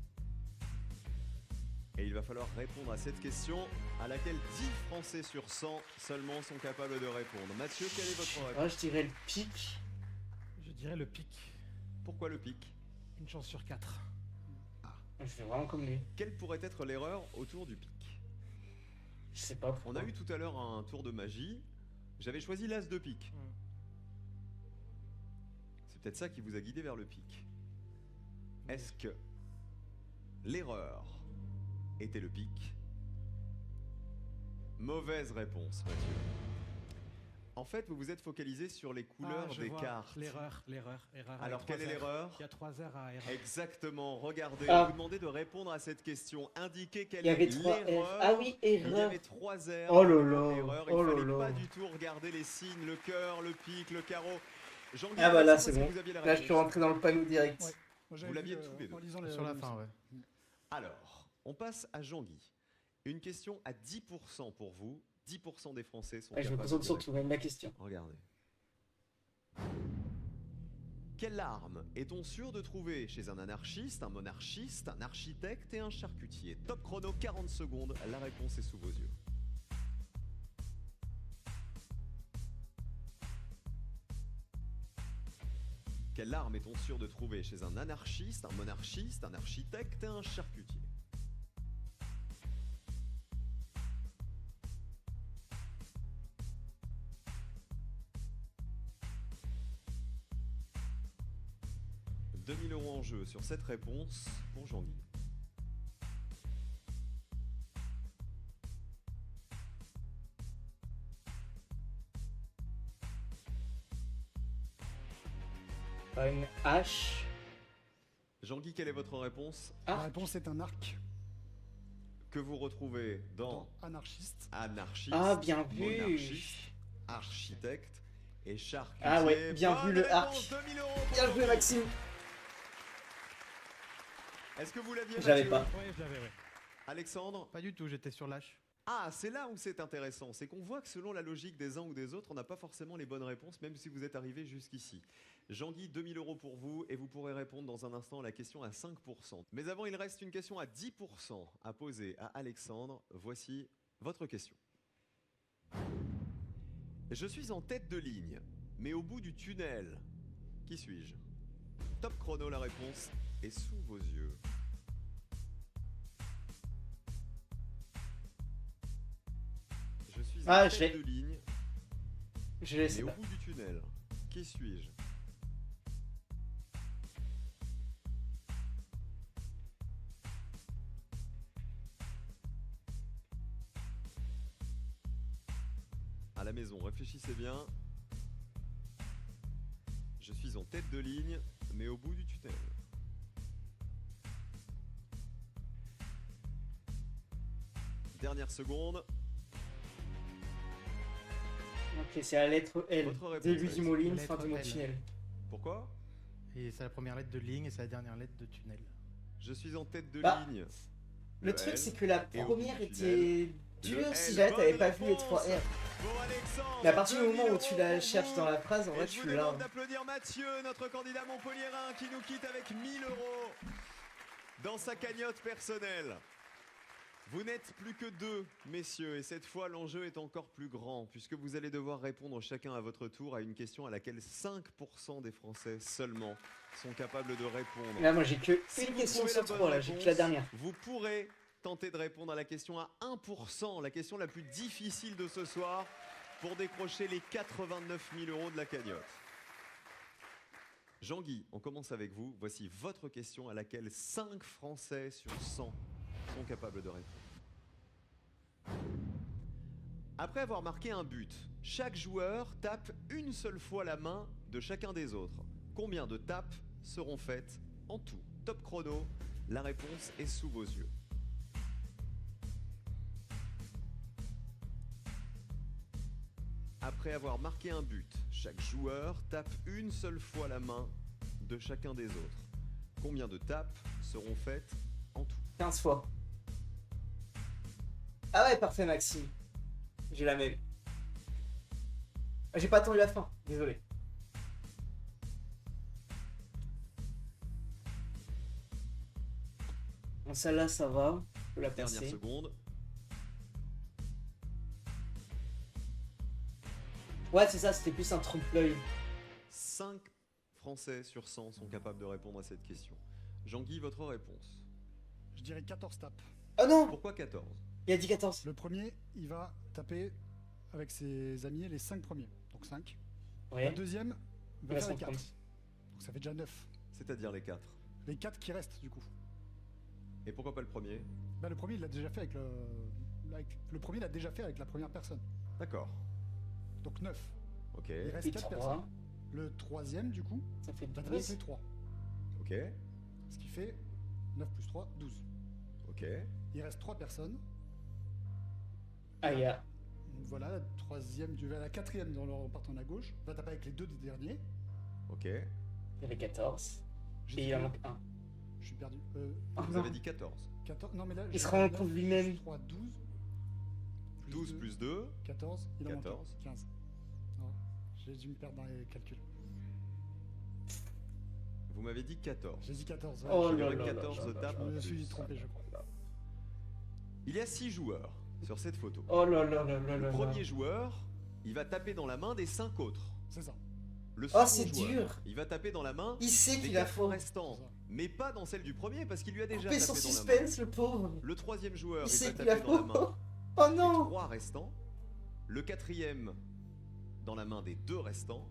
Speaker 2: Et il va falloir répondre à cette question à laquelle 10 Français sur 100 seulement sont capables de répondre. Mathieu, quelle est votre réponse?
Speaker 1: Moi, je dirais le pic.
Speaker 14: Je dirais le pic.
Speaker 2: Pourquoi le pic?
Speaker 14: Une chance sur 4.
Speaker 1: Je fais vraiment comme lui.
Speaker 2: Quelle pourrait être l'erreur autour du pic?
Speaker 1: Je sais pas.
Speaker 2: On a eu tout à l'heure un tour de magie. J'avais choisi l'as de pique. C'est peut-être ça qui vous a guidé vers le pic. Est-ce que l'erreur était le pic? Mauvaise réponse, Mathieu. En fait, vous vous êtes focalisé sur les couleurs des cartes.
Speaker 14: L'erreur.
Speaker 2: Alors, quelle est l'erreur?
Speaker 14: Il y a 3 heures à erreur.
Speaker 2: Exactement, regardez,
Speaker 1: Ah.
Speaker 2: vous demandez de répondre à cette question. Indiquez quelle
Speaker 1: Il y avait
Speaker 2: est
Speaker 1: 3
Speaker 2: l'erreur.
Speaker 1: R. Ah oui,
Speaker 2: Il y
Speaker 1: erreur.
Speaker 2: avait 3 R.
Speaker 1: Oh là là,
Speaker 2: Erreur.
Speaker 1: oh
Speaker 2: Il
Speaker 1: là
Speaker 2: fallait
Speaker 1: là.
Speaker 2: pas du tout regarder les signes, le cœur, le pic, le carreau. Jean-Guy,
Speaker 1: Ah bah là,
Speaker 2: c'est
Speaker 1: c'est bon.
Speaker 2: vous aviez la
Speaker 1: Là, je suis
Speaker 2: réponse.
Speaker 1: rentré dans le panneau direct.
Speaker 2: Vous l'aviez tous les deux.
Speaker 14: Sur la fin, ouais.
Speaker 2: Alors, on passe à Jean-Guy. Une question à 10% pour vous. 10% des Français sont
Speaker 1: Ouais, je me
Speaker 2: capables
Speaker 1: concentre
Speaker 2: de
Speaker 1: sur
Speaker 2: répondre.
Speaker 1: trouver la question.
Speaker 2: Regardez. Quelle arme est-on sûr de trouver chez un anarchiste, un monarchiste, un architecte et un charcutier? Top chrono, 40 secondes. La réponse est sous vos yeux. Quelle arme est-on sûr de trouver chez un anarchiste, un monarchiste, un architecte et un charcutier? « 2000 € en jeu sur cette réponse pour Jean-Guy.
Speaker 17: Une hache.
Speaker 2: Jean-Guy, quelle est votre réponse?
Speaker 18: La réponse est un arc.
Speaker 2: Que vous retrouvez dans
Speaker 18: anarchiste.
Speaker 2: Anarchiste.
Speaker 17: Ah, bien vu.
Speaker 2: Monarchiste, architecte et charcutier.
Speaker 17: Ah ouais, bien vu le arc.
Speaker 2: 2000 €
Speaker 17: Bien joué Maxime.
Speaker 2: Est-ce que vous l'aviez?
Speaker 17: Je l'avais
Speaker 2: Mathieu?
Speaker 17: pas.
Speaker 15: Ouais, je l'avais, ouais.
Speaker 2: Alexandre?
Speaker 15: Pas du tout, j'étais sur l'H.
Speaker 2: Ah, c'est là où c'est intéressant, c'est qu'on voit que selon la logique des uns ou des autres, on n'a pas forcément les bonnes réponses, même si vous êtes arrivé jusqu'ici. Jean-Guy, 2000 € pour vous, et vous pourrez répondre dans un instant à la question à 5%. Mais avant, il reste une question à 10% à poser à Alexandre. Voici votre question. Je suis en tête de ligne, mais au bout du tunnel, qui suis-je? Top chrono, la réponse est sous vos yeux. Je suis en
Speaker 17: je
Speaker 2: tête
Speaker 17: l'ai.
Speaker 2: de ligne,
Speaker 17: Je l'ai,
Speaker 2: mais
Speaker 17: c'est
Speaker 2: au
Speaker 17: pas.
Speaker 2: bout du tunnel, qui suis-je? À la maison, réfléchissez bien. Je suis en tête de ligne, mais au bout du tunnel. Dernière seconde.
Speaker 17: Ok, c'est la lettre L.
Speaker 2: Votre réponse,
Speaker 17: Début
Speaker 2: Alex.
Speaker 17: du Moline,
Speaker 15: Lettre
Speaker 17: fin du mot
Speaker 15: L.
Speaker 17: tunnel.
Speaker 2: Pourquoi?
Speaker 15: Et c'est la première lettre de ligne et c'est la dernière lettre de tunnel.
Speaker 2: Je suis en tête de
Speaker 17: Bah,
Speaker 2: ligne.
Speaker 17: Le truc,
Speaker 2: L,
Speaker 17: c'est que la
Speaker 2: et au bout
Speaker 17: première
Speaker 2: du
Speaker 17: était
Speaker 2: tunnel,
Speaker 17: dure
Speaker 2: le
Speaker 17: si
Speaker 2: L.
Speaker 17: jamais t'avais
Speaker 2: Bonne
Speaker 17: pas vu les
Speaker 2: réponse
Speaker 17: 3 R.
Speaker 2: pour Alexandre.
Speaker 17: Mais à partir du moment où
Speaker 2: 2000
Speaker 17: tu
Speaker 2: €
Speaker 17: la
Speaker 2: pour
Speaker 17: cherches
Speaker 2: vous.
Speaker 17: dans la phrase, en
Speaker 2: Et
Speaker 17: vrai,
Speaker 2: je
Speaker 17: tu
Speaker 2: vous
Speaker 17: l'as.
Speaker 2: demande d'applaudir Mathieu, notre candidat montpelliérain, qui nous quitte avec 1000 € dans sa cagnotte personnelle. Vous n'êtes plus que deux, messieurs, et cette fois l'enjeu est encore plus grand, puisque vous allez devoir répondre chacun à votre tour à une question à laquelle 5% des Français seulement sont capables de répondre.
Speaker 17: Là, moi, j'ai que
Speaker 2: Si
Speaker 17: une
Speaker 2: vous
Speaker 17: question
Speaker 2: trouvez
Speaker 17: sur
Speaker 2: la bonne
Speaker 17: 3, là, j'ai que la
Speaker 2: réponse,
Speaker 17: dernière.
Speaker 2: Vous pourrez tenter de répondre à la question à 1%, la question la plus difficile de ce soir, pour décrocher les 89 000 € de la cagnotte. Jean-Guy, on commence avec vous. Voici votre question à laquelle 5 Français sur 100 sont capables de répondre. Après avoir marqué un but, chaque joueur tape une seule fois la main de chacun des autres. Combien de tapes seront faites en tout? Top chrono, la réponse est sous vos yeux. Après avoir marqué un but, chaque joueur tape une seule fois la main de chacun des autres. Combien de tapes seront faites en tout?
Speaker 17: 15 fois. Ah ouais, parfait, Maxime. J'ai la même. Ah, j'ai pas attendu la fin, désolé. Bon, celle-là, ça va. Je peux la
Speaker 2: Dernière
Speaker 17: passer.
Speaker 2: seconde.
Speaker 17: Ouais, c'est ça, c'était plus un trompe-l'œil.
Speaker 2: 5 Français sur 100 sont capables de répondre à cette question. Jean-Guy, votre réponse?
Speaker 18: Je dirais 14 tapes.
Speaker 17: Oh non!
Speaker 2: Pourquoi 14?
Speaker 17: Il a dit 14.
Speaker 18: Le premier, il va taper avec ses amis les 5 premiers. Donc 5.
Speaker 17: Ouais.
Speaker 18: Le deuxième, il va
Speaker 17: Il va
Speaker 18: faire les
Speaker 17: s'en
Speaker 18: 4.
Speaker 17: prendre.
Speaker 18: Donc ça fait déjà 9.
Speaker 2: C'est-à-dire les 4.
Speaker 18: Les 4 qui restent du coup.
Speaker 2: Et pourquoi pas le premier?
Speaker 18: Bah, le premier, il l'a déjà fait avec le premier, il l'a déjà fait avec la première personne.
Speaker 2: D'accord.
Speaker 18: Donc 9.
Speaker 2: Ok.
Speaker 18: Il reste
Speaker 17: Et
Speaker 18: 4
Speaker 17: 3.
Speaker 18: personnes. Le troisième, du coup,
Speaker 17: Ça fait
Speaker 18: va
Speaker 17: 12.
Speaker 18: taper avec les 3.
Speaker 2: Ok.
Speaker 18: Ce qui fait 9 plus 3, 12.
Speaker 2: Ok.
Speaker 18: Il reste 3 personnes.
Speaker 17: Ah, il y a.
Speaker 18: Voilà, la troisième, la quatrième dans leur partant à gauche, va taper avec les 2 des derniers.
Speaker 2: Ok.
Speaker 17: Il y avait 14.
Speaker 18: J'ai
Speaker 17: Et
Speaker 18: dit
Speaker 17: il en
Speaker 18: combien
Speaker 17: manque un.
Speaker 18: Je suis perdu.
Speaker 2: Vous
Speaker 17: non.
Speaker 2: avez dit 14.
Speaker 18: 14. Non, mais là,
Speaker 17: Il se rend compte lui-même.
Speaker 18: 3, 12.
Speaker 2: 12 plus 2.
Speaker 18: 14. Il en manque
Speaker 2: 14.
Speaker 18: 15. Non, j'ai dû me perdre dans les calculs.
Speaker 2: Vous m'avez dit 14.
Speaker 18: J'ai dit 14. Ouais.
Speaker 17: Oh
Speaker 2: Il y
Speaker 17: là
Speaker 2: aurait
Speaker 17: là
Speaker 2: 14
Speaker 17: là là
Speaker 2: tapes.
Speaker 18: Je
Speaker 2: en
Speaker 18: me suis
Speaker 2: plus.
Speaker 18: trompé, je crois.
Speaker 2: Il y a 6 joueurs sur cette photo.
Speaker 17: Oh là là là là
Speaker 2: Le
Speaker 17: là.
Speaker 2: premier joueur, il va taper dans la main des 5 autres.
Speaker 18: C'est ça.
Speaker 2: Le
Speaker 1: Oh,
Speaker 2: second
Speaker 1: c'est
Speaker 2: joueur,
Speaker 1: dur.
Speaker 2: il va taper dans la main
Speaker 1: Il sait
Speaker 2: des
Speaker 1: qu'il a
Speaker 2: 4
Speaker 1: faux.
Speaker 2: restants, mais pas dans celle du premier parce qu'il lui a déjà
Speaker 1: Couper
Speaker 2: tapé
Speaker 1: son
Speaker 2: dans la main.
Speaker 1: suspense, le pauvre.
Speaker 2: Le troisième joueur,
Speaker 1: Il
Speaker 2: il
Speaker 1: sait
Speaker 2: va
Speaker 1: qu'il a
Speaker 2: taper dans la
Speaker 1: faux.
Speaker 2: main
Speaker 1: Oh
Speaker 2: des
Speaker 1: non.
Speaker 2: 3 restants. Le quatrième dans la main des 2 restants.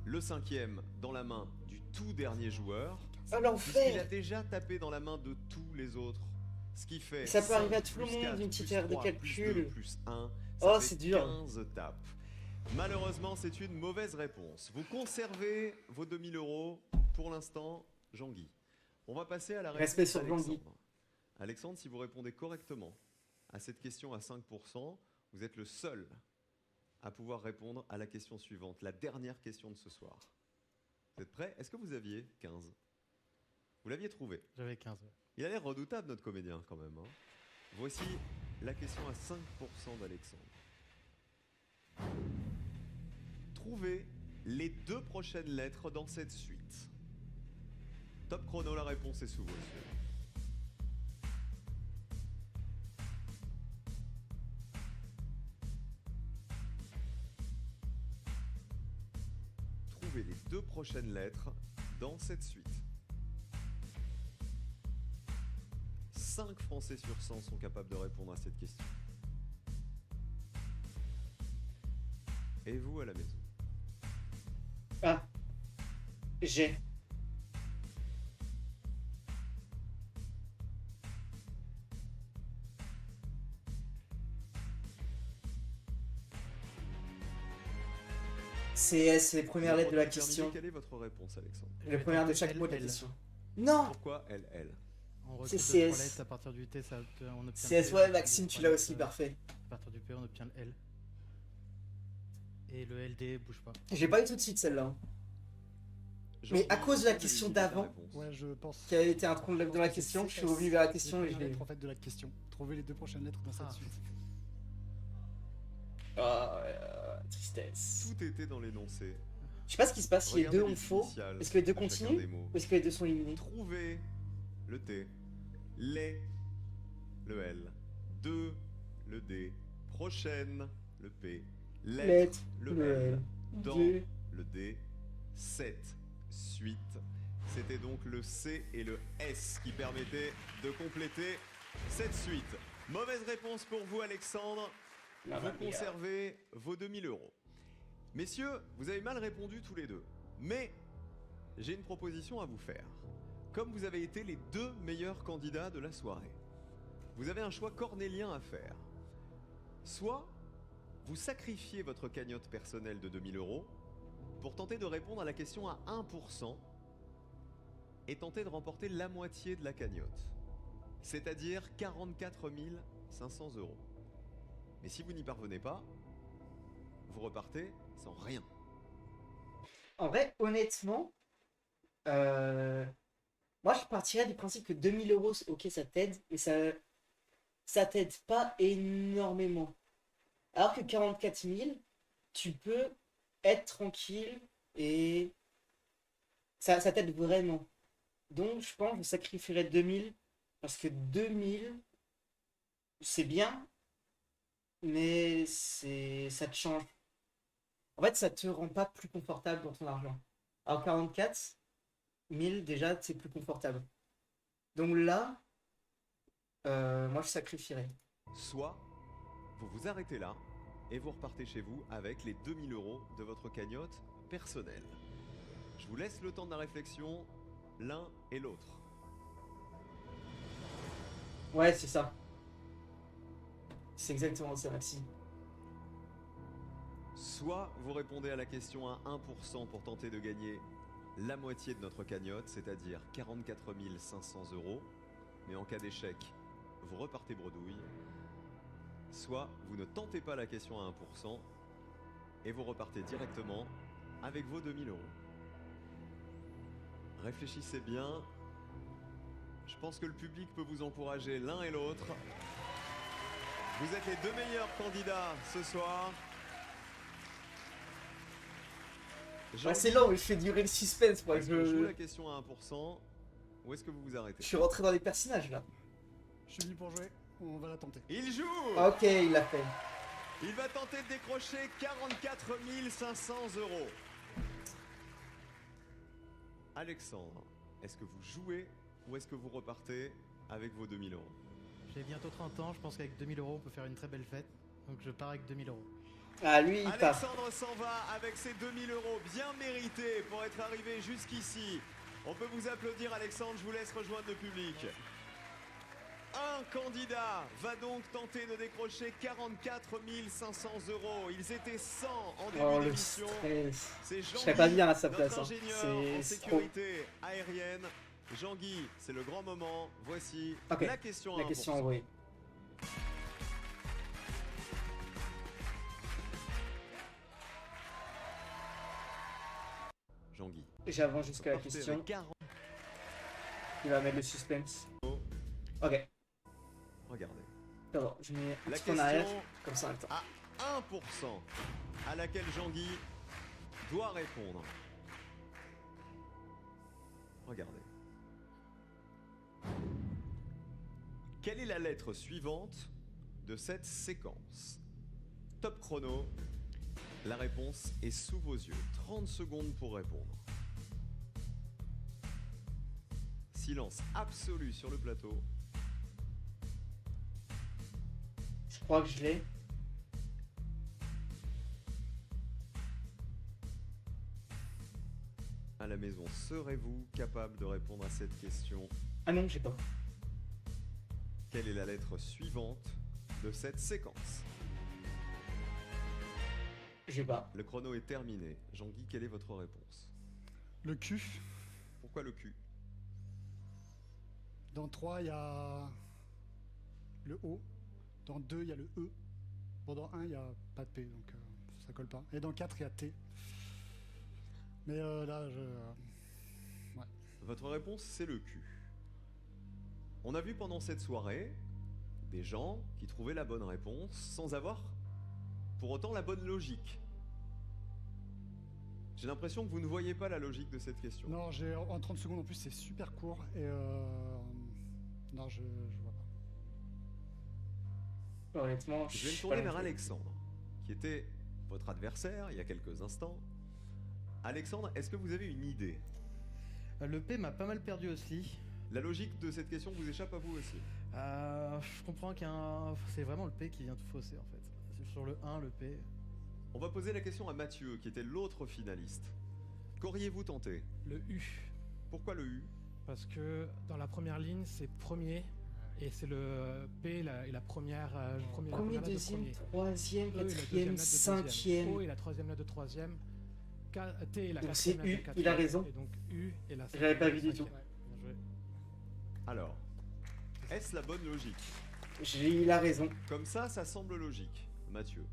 Speaker 2: Le cinquième dans la main du tout dernier joueur.
Speaker 1: Oh, l'enfer.
Speaker 2: Puisqu'il a déjà tapé dans la main de tous les autres. Ce qui fait.
Speaker 1: Ça peut arriver à
Speaker 2: 5
Speaker 1: tout le
Speaker 2: plus
Speaker 1: monde,
Speaker 2: 4
Speaker 1: une petite
Speaker 2: plus
Speaker 1: erreur de
Speaker 2: 3
Speaker 1: calcul.
Speaker 2: Plus 2 plus 1.
Speaker 1: Oh, c'est dur.
Speaker 2: 15 tapes. Malheureusement, c'est une mauvaise réponse. Vous conservez vos 2000 € pour l'instant, Jean-Guy. On va passer à la réponse
Speaker 1: Respect sur Jean-Guy.
Speaker 2: d'Alexandre. Alexandre, si vous répondez correctement à cette question à 5%, vous êtes le seul à pouvoir répondre à la question suivante, la dernière question de ce soir. Vous êtes prêts? Est-ce que vous aviez 15? Vous l'aviez trouvé?
Speaker 14: J'avais 15. Ouais.
Speaker 2: Il a l'air redoutable, notre comédien, quand même. Hein. Voici la question à 5% d'Alexandre. Trouvez les 2 prochaines lettres dans cette suite. Top chrono, la réponse est sous vos yeux. Trouvez les 2 prochaines lettres dans cette suite. 5 Français sur 100 sont capables de répondre à cette question. Et vous à la maison?
Speaker 1: Ah. J'ai. C'est les premières lettres de la question.
Speaker 2: Quelle est votre réponse, Alexandre?
Speaker 1: Les premières de chaque mot de la question. Non.
Speaker 2: Pourquoi elle?
Speaker 14: On
Speaker 1: C'est
Speaker 14: recrute 2
Speaker 1: CS.
Speaker 14: lettres, à partir du T, on obtient
Speaker 1: CS,
Speaker 14: le P,
Speaker 1: ouais,
Speaker 14: à partir
Speaker 1: Maxime,
Speaker 14: du
Speaker 1: tu
Speaker 14: 3
Speaker 1: l'as aussi,
Speaker 14: lettres,
Speaker 1: parfait.
Speaker 14: À partir du P, on obtient le L. Et le LD bouge pas.
Speaker 1: J'ai pas eu tout de suite celle-là. Mais à cause de la question d'avant,
Speaker 18: Ouais, je pense.
Speaker 1: qui avait été un tronc dans la question, je suis revenu vers la question et je l'ai eu.
Speaker 18: En fait, de la question. Trouver les 2 prochaines lettres dans cette suite.
Speaker 1: Ah, tristesse.
Speaker 2: Tout était dans l'énoncé.
Speaker 1: Je sais pas ce qui se passe si les
Speaker 2: Regardez
Speaker 1: deux ont
Speaker 2: les
Speaker 1: faux.
Speaker 2: initiales
Speaker 1: Est-ce que les deux
Speaker 2: de chacun
Speaker 1: continuent
Speaker 2: des mots.
Speaker 1: ou est-ce que les deux sont éliminés?
Speaker 2: Trouvez le T, les, le L, 2, le D, prochaine, le P, lettre, le L, dans,
Speaker 1: deux.
Speaker 2: le D, 7, suite. C'était donc le C et le S qui permettaient de compléter cette suite. Mauvaise réponse pour vous, Alexandre. Vous conservez vos 2000 €. Messieurs, vous avez mal répondu tous les deux. Mais j'ai une proposition à vous faire. Comme vous avez été les 2 meilleurs candidats de la soirée, vous avez un choix cornélien à faire. Soit vous sacrifiez votre cagnotte personnelle de 2000 € pour tenter de répondre à la question à 1% et tenter de remporter la moitié de la cagnotte, c'est-à-dire 44 500 €. Mais si vous n'y parvenez pas, vous repartez sans rien.
Speaker 1: En vrai, honnêtement, moi je partirais du principe que 2000 €, ok, ça t'aide, mais ça t'aide pas énormément. Alors que 44 000, tu peux être tranquille et ça t'aide vraiment. Donc je pense que je sacrifierais 2000 parce que 2000, c'est bien, mais ça te change. En fait, ça te rend pas plus confortable dans ton argent. Alors 44 000, déjà, c'est plus confortable. Donc là, moi, je sacrifierais.
Speaker 2: Soit vous vous arrêtez là et vous repartez chez vous avec les 2000 € de votre cagnotte personnelle. Je vous laisse le temps de la réflexion, l'un et l'autre.
Speaker 1: Ouais, c'est ça. C'est exactement ça, Maxime.
Speaker 2: Soit vous répondez à la question à 1% pour tenter de gagner la moitié de notre cagnotte, c'est-à-dire 44 500 €, mais en cas d'échec, vous repartez bredouille. Soit vous ne tentez pas la question à 1% et vous repartez directement avec vos 2000 €. Réfléchissez bien. Je pense que le public peut vous encourager l'un et l'autre. Vous êtes les 2 meilleurs candidats ce soir.
Speaker 1: C'est là où il fait durer le suspense. Moi,
Speaker 2: Est-ce que je joue la question à 1% ou est-ce que vous vous arrêtez?
Speaker 1: Je suis rentré dans les personnages là.
Speaker 18: Je suis venu pour jouer, on va la tenter.
Speaker 2: Il joue.
Speaker 1: Ok, il l'a fait.
Speaker 2: Il va tenter de décrocher 44 500 €. Alexandre, est-ce que vous jouez ou est-ce que vous repartez avec vos 2000 euros?
Speaker 19: J'ai bientôt 30 ans, je pense qu'avec 2000 euros, on peut faire une très belle fête. Donc je pars avec 2000 euros.
Speaker 1: Ah, lui, il part.
Speaker 2: Alexandre s'en va avec ses 2000 euros bien mérités pour être arrivé jusqu'ici. On peut vous applaudir, Alexandre, je vous laisse rejoindre le public. Un candidat va donc tenter de décrocher 44 500 euros. Ils étaient 100 en début
Speaker 1: Oh, le
Speaker 2: d'émission.
Speaker 1: stress.
Speaker 2: C'est
Speaker 1: Je
Speaker 2: Jean-Guy,
Speaker 1: serais pas bien à sa
Speaker 2: notre
Speaker 1: place. Hein.
Speaker 2: ingénieur en
Speaker 1: C'est trop.
Speaker 2: sécurité aérienne. Jean-Guy, c'est le grand moment. Voici
Speaker 1: Ok,
Speaker 2: la question à
Speaker 1: la question
Speaker 2: 1%.
Speaker 1: envoyée.
Speaker 2: Jean-Guy.
Speaker 1: J'avance jusqu'à la
Speaker 2: Partez
Speaker 1: question.
Speaker 2: avec 40.
Speaker 1: Il va mettre le suspense. Ok.
Speaker 2: Regardez.
Speaker 1: Pardon, je mets un
Speaker 2: La
Speaker 1: petit peu en arrière,
Speaker 2: question
Speaker 1: comme ça en même temps.
Speaker 2: à 1% à laquelle Jean-Guy doit répondre. Regardez. Quelle est la lettre suivante de cette séquence? Top chrono. La réponse est sous vos yeux. 30 secondes pour répondre. Silence absolu sur le plateau.
Speaker 1: Je crois que je l'ai.
Speaker 2: À la maison, serez-vous capable de répondre à cette question?
Speaker 1: Ah non, j'ai pas.
Speaker 2: Quelle est la lettre suivante de cette séquence?
Speaker 1: J'ai pas.
Speaker 2: Le chrono est terminé. Jean-Guy, quelle est votre réponse?
Speaker 18: Le Q.
Speaker 2: Pourquoi le Q?
Speaker 18: Dans 3, il y a le O. Dans 2, il y a le E. Bon, dans 1, il n'y a pas de P, donc ça colle pas. Et dans 4, il y a T. Mais là, ouais.
Speaker 2: Votre réponse, c'est le Q. On a vu pendant cette soirée des gens qui trouvaient la bonne réponse sans avoir pour autant la bonne logique. J'ai l'impression que vous ne voyez pas la logique de cette question.
Speaker 18: Non, en 30 secondes en plus, c'est super court. Et non, je vois pas.
Speaker 1: Honnêtement,
Speaker 2: Je vais me
Speaker 1: sais
Speaker 2: tourner
Speaker 1: pas
Speaker 2: vers
Speaker 1: non plus.
Speaker 2: Alexandre, qui était votre adversaire il y a quelques instants. Alexandre, est-ce que vous avez une idée?
Speaker 19: Le P m'a pas mal perdu aussi.
Speaker 2: La logique de cette question vous échappe à vous aussi?
Speaker 19: Je comprends c'est vraiment le P qui vient tout fausser en fait. Sur le 1, le P.
Speaker 2: On va poser la question à Mathieu, qui était l'autre finaliste. Qu'auriez-vous tenté?
Speaker 14: Le U.
Speaker 2: Pourquoi le U?
Speaker 14: Parce que dans la première ligne, c'est premier. Et c'est le P et la première.
Speaker 1: Premier,
Speaker 14: première lettre de
Speaker 1: deuxième,
Speaker 14: premier.
Speaker 1: troisième,
Speaker 14: E est la deuxième
Speaker 1: quatrième,
Speaker 14: lettre de
Speaker 1: cinquième.
Speaker 14: deuxième. O est la troisième lettre de troisième. T est la
Speaker 1: Donc c'est
Speaker 14: quatrième lettre
Speaker 1: U,
Speaker 14: de
Speaker 1: il a
Speaker 14: quatrième.
Speaker 1: raison.
Speaker 14: Et donc U est la
Speaker 1: J'avais pas vu du
Speaker 14: cinquième.
Speaker 1: tout.
Speaker 14: Bien joué.
Speaker 2: Alors, est-ce la bonne logique?
Speaker 1: Il a raison.
Speaker 2: Comme ça semble logique. Mathieu.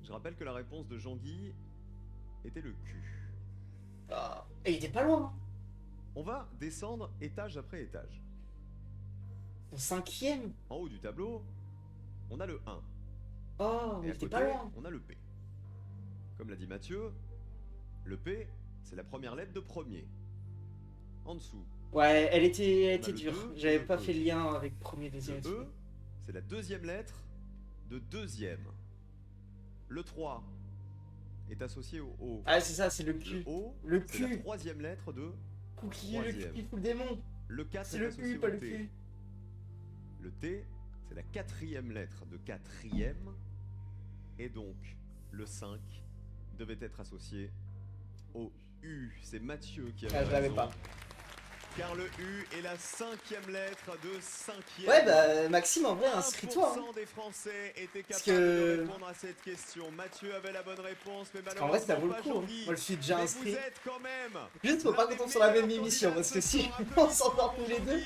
Speaker 2: Je rappelle que la réponse de Jean-Guy était le Q.
Speaker 1: Ah, et il était pas loin.
Speaker 2: On va descendre étage après étage.
Speaker 1: Au cinquième.
Speaker 2: En haut du tableau, on a le 1.
Speaker 1: Oh,
Speaker 2: Et
Speaker 1: il
Speaker 2: à
Speaker 1: était
Speaker 2: côté,
Speaker 1: pas loin.
Speaker 2: on a le P. Comme l'a dit Mathieu, le P, c'est la première lettre de premier. En dessous,
Speaker 1: Ouais, elle était
Speaker 2: le
Speaker 1: dure.
Speaker 2: 2 et
Speaker 1: J'avais
Speaker 2: le
Speaker 1: pas
Speaker 2: E.
Speaker 1: fait le lien avec premier, deuxième.
Speaker 2: le E, c'est la deuxième lettre de deuxième. Le 3 est associé au O.
Speaker 1: Ah, c'est ça, c'est le Q.
Speaker 2: Le O,
Speaker 1: Le
Speaker 2: c'est la
Speaker 1: Q.
Speaker 2: troisième lettre de
Speaker 1: Cookie, le
Speaker 2: troisième.
Speaker 1: Q, il fout le démon.
Speaker 2: Le 4
Speaker 1: C'est
Speaker 2: est
Speaker 1: le
Speaker 2: associé
Speaker 1: U,
Speaker 2: au
Speaker 1: pas le
Speaker 2: T.
Speaker 1: Q.
Speaker 2: Le T, c'est la quatrième lettre de quatrième. Et donc, le 5 devait être associé au U. C'est Mathieu qui a
Speaker 1: Ah, je l'avais pas.
Speaker 2: Car le U est la cinquième lettre de cinquième.
Speaker 1: Ouais, bah, Maxime, en vrai, inscris-toi.
Speaker 2: 1% des Français étaient
Speaker 1: Parce
Speaker 2: capables
Speaker 1: que-
Speaker 2: de répondre à cette question. Mathieu avait la bonne réponse, mais
Speaker 1: Parce qu'en vrai, ça vaut
Speaker 2: malheureusement
Speaker 1: le
Speaker 2: pas
Speaker 1: coup. Hein.
Speaker 2: Jean-Guy.
Speaker 1: Moi, je suis déjà
Speaker 2: Mais
Speaker 1: inscrit.
Speaker 2: vous êtes quand même
Speaker 1: Juste, faut pas qu'on tombe sur la même émission, parce que si on s'endort tous les deux,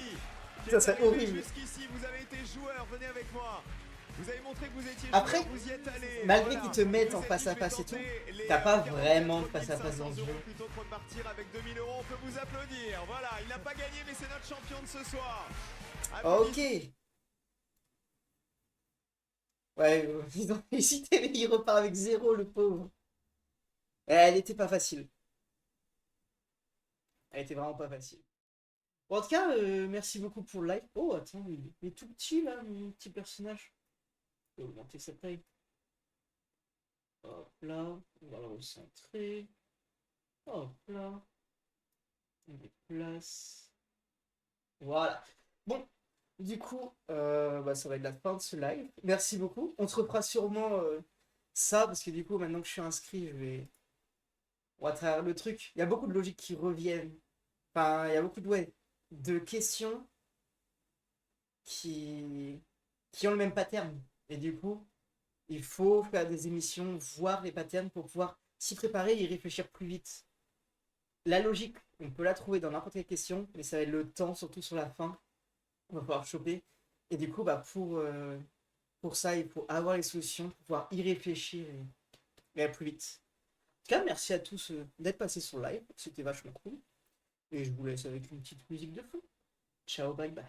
Speaker 1: ça serait horrible.
Speaker 2: Jusqu'ici, vous avez été joueur, venez avec moi. Vous avez montré que vous étiez
Speaker 1: Après,
Speaker 2: joueur, vous y êtes allé.
Speaker 1: malgré
Speaker 2: Voilà.
Speaker 1: qu'ils te mettent
Speaker 2: Vous
Speaker 1: en
Speaker 2: êtes
Speaker 1: face à
Speaker 2: fait
Speaker 1: face et tout,
Speaker 2: tenter les
Speaker 1: t'as pas
Speaker 2: 44
Speaker 1: vraiment de face à face dans
Speaker 2: 500
Speaker 1: le jeu.
Speaker 2: euros plutôt que de repartir avec 2000 euros, on peut vous applaudir. Voilà, il n'a pas gagné, mais c'est notre champion de ce soir.
Speaker 1: Ok. Ouais, ils ont hésité, mais il repart avec 0, le pauvre. Elle était pas facile. Elle était vraiment pas facile. Bon, en tout cas, merci beaucoup pour le live. Oh, attends, il est tout petit là, mon petit personnage. Je vais augmenter sa taille. Hop là, on va le recentrer. Hop là. On déplace. Voilà. Bon, du coup, ça va être la fin de ce live. Merci beaucoup. On se refera sûrement ça, parce que du coup, maintenant que je suis inscrit, on va travers le truc. Il y a beaucoup de logiques qui reviennent. Enfin, il y a beaucoup de questions qui ont le même pattern. Et du coup, il faut faire des émissions, voir les patterns pour pouvoir s'y préparer et y réfléchir plus vite. La logique, on peut la trouver dans n'importe quelle question, mais ça va être le temps, surtout sur la fin. On va pouvoir choper. Et du coup, pour ça, il faut avoir les solutions, pour pouvoir y réfléchir et aller plus vite. En tout cas, merci à tous d'être passés sur le live. C'était vachement cool. Et je vous laisse avec une petite musique de fond. Ciao, bye bye.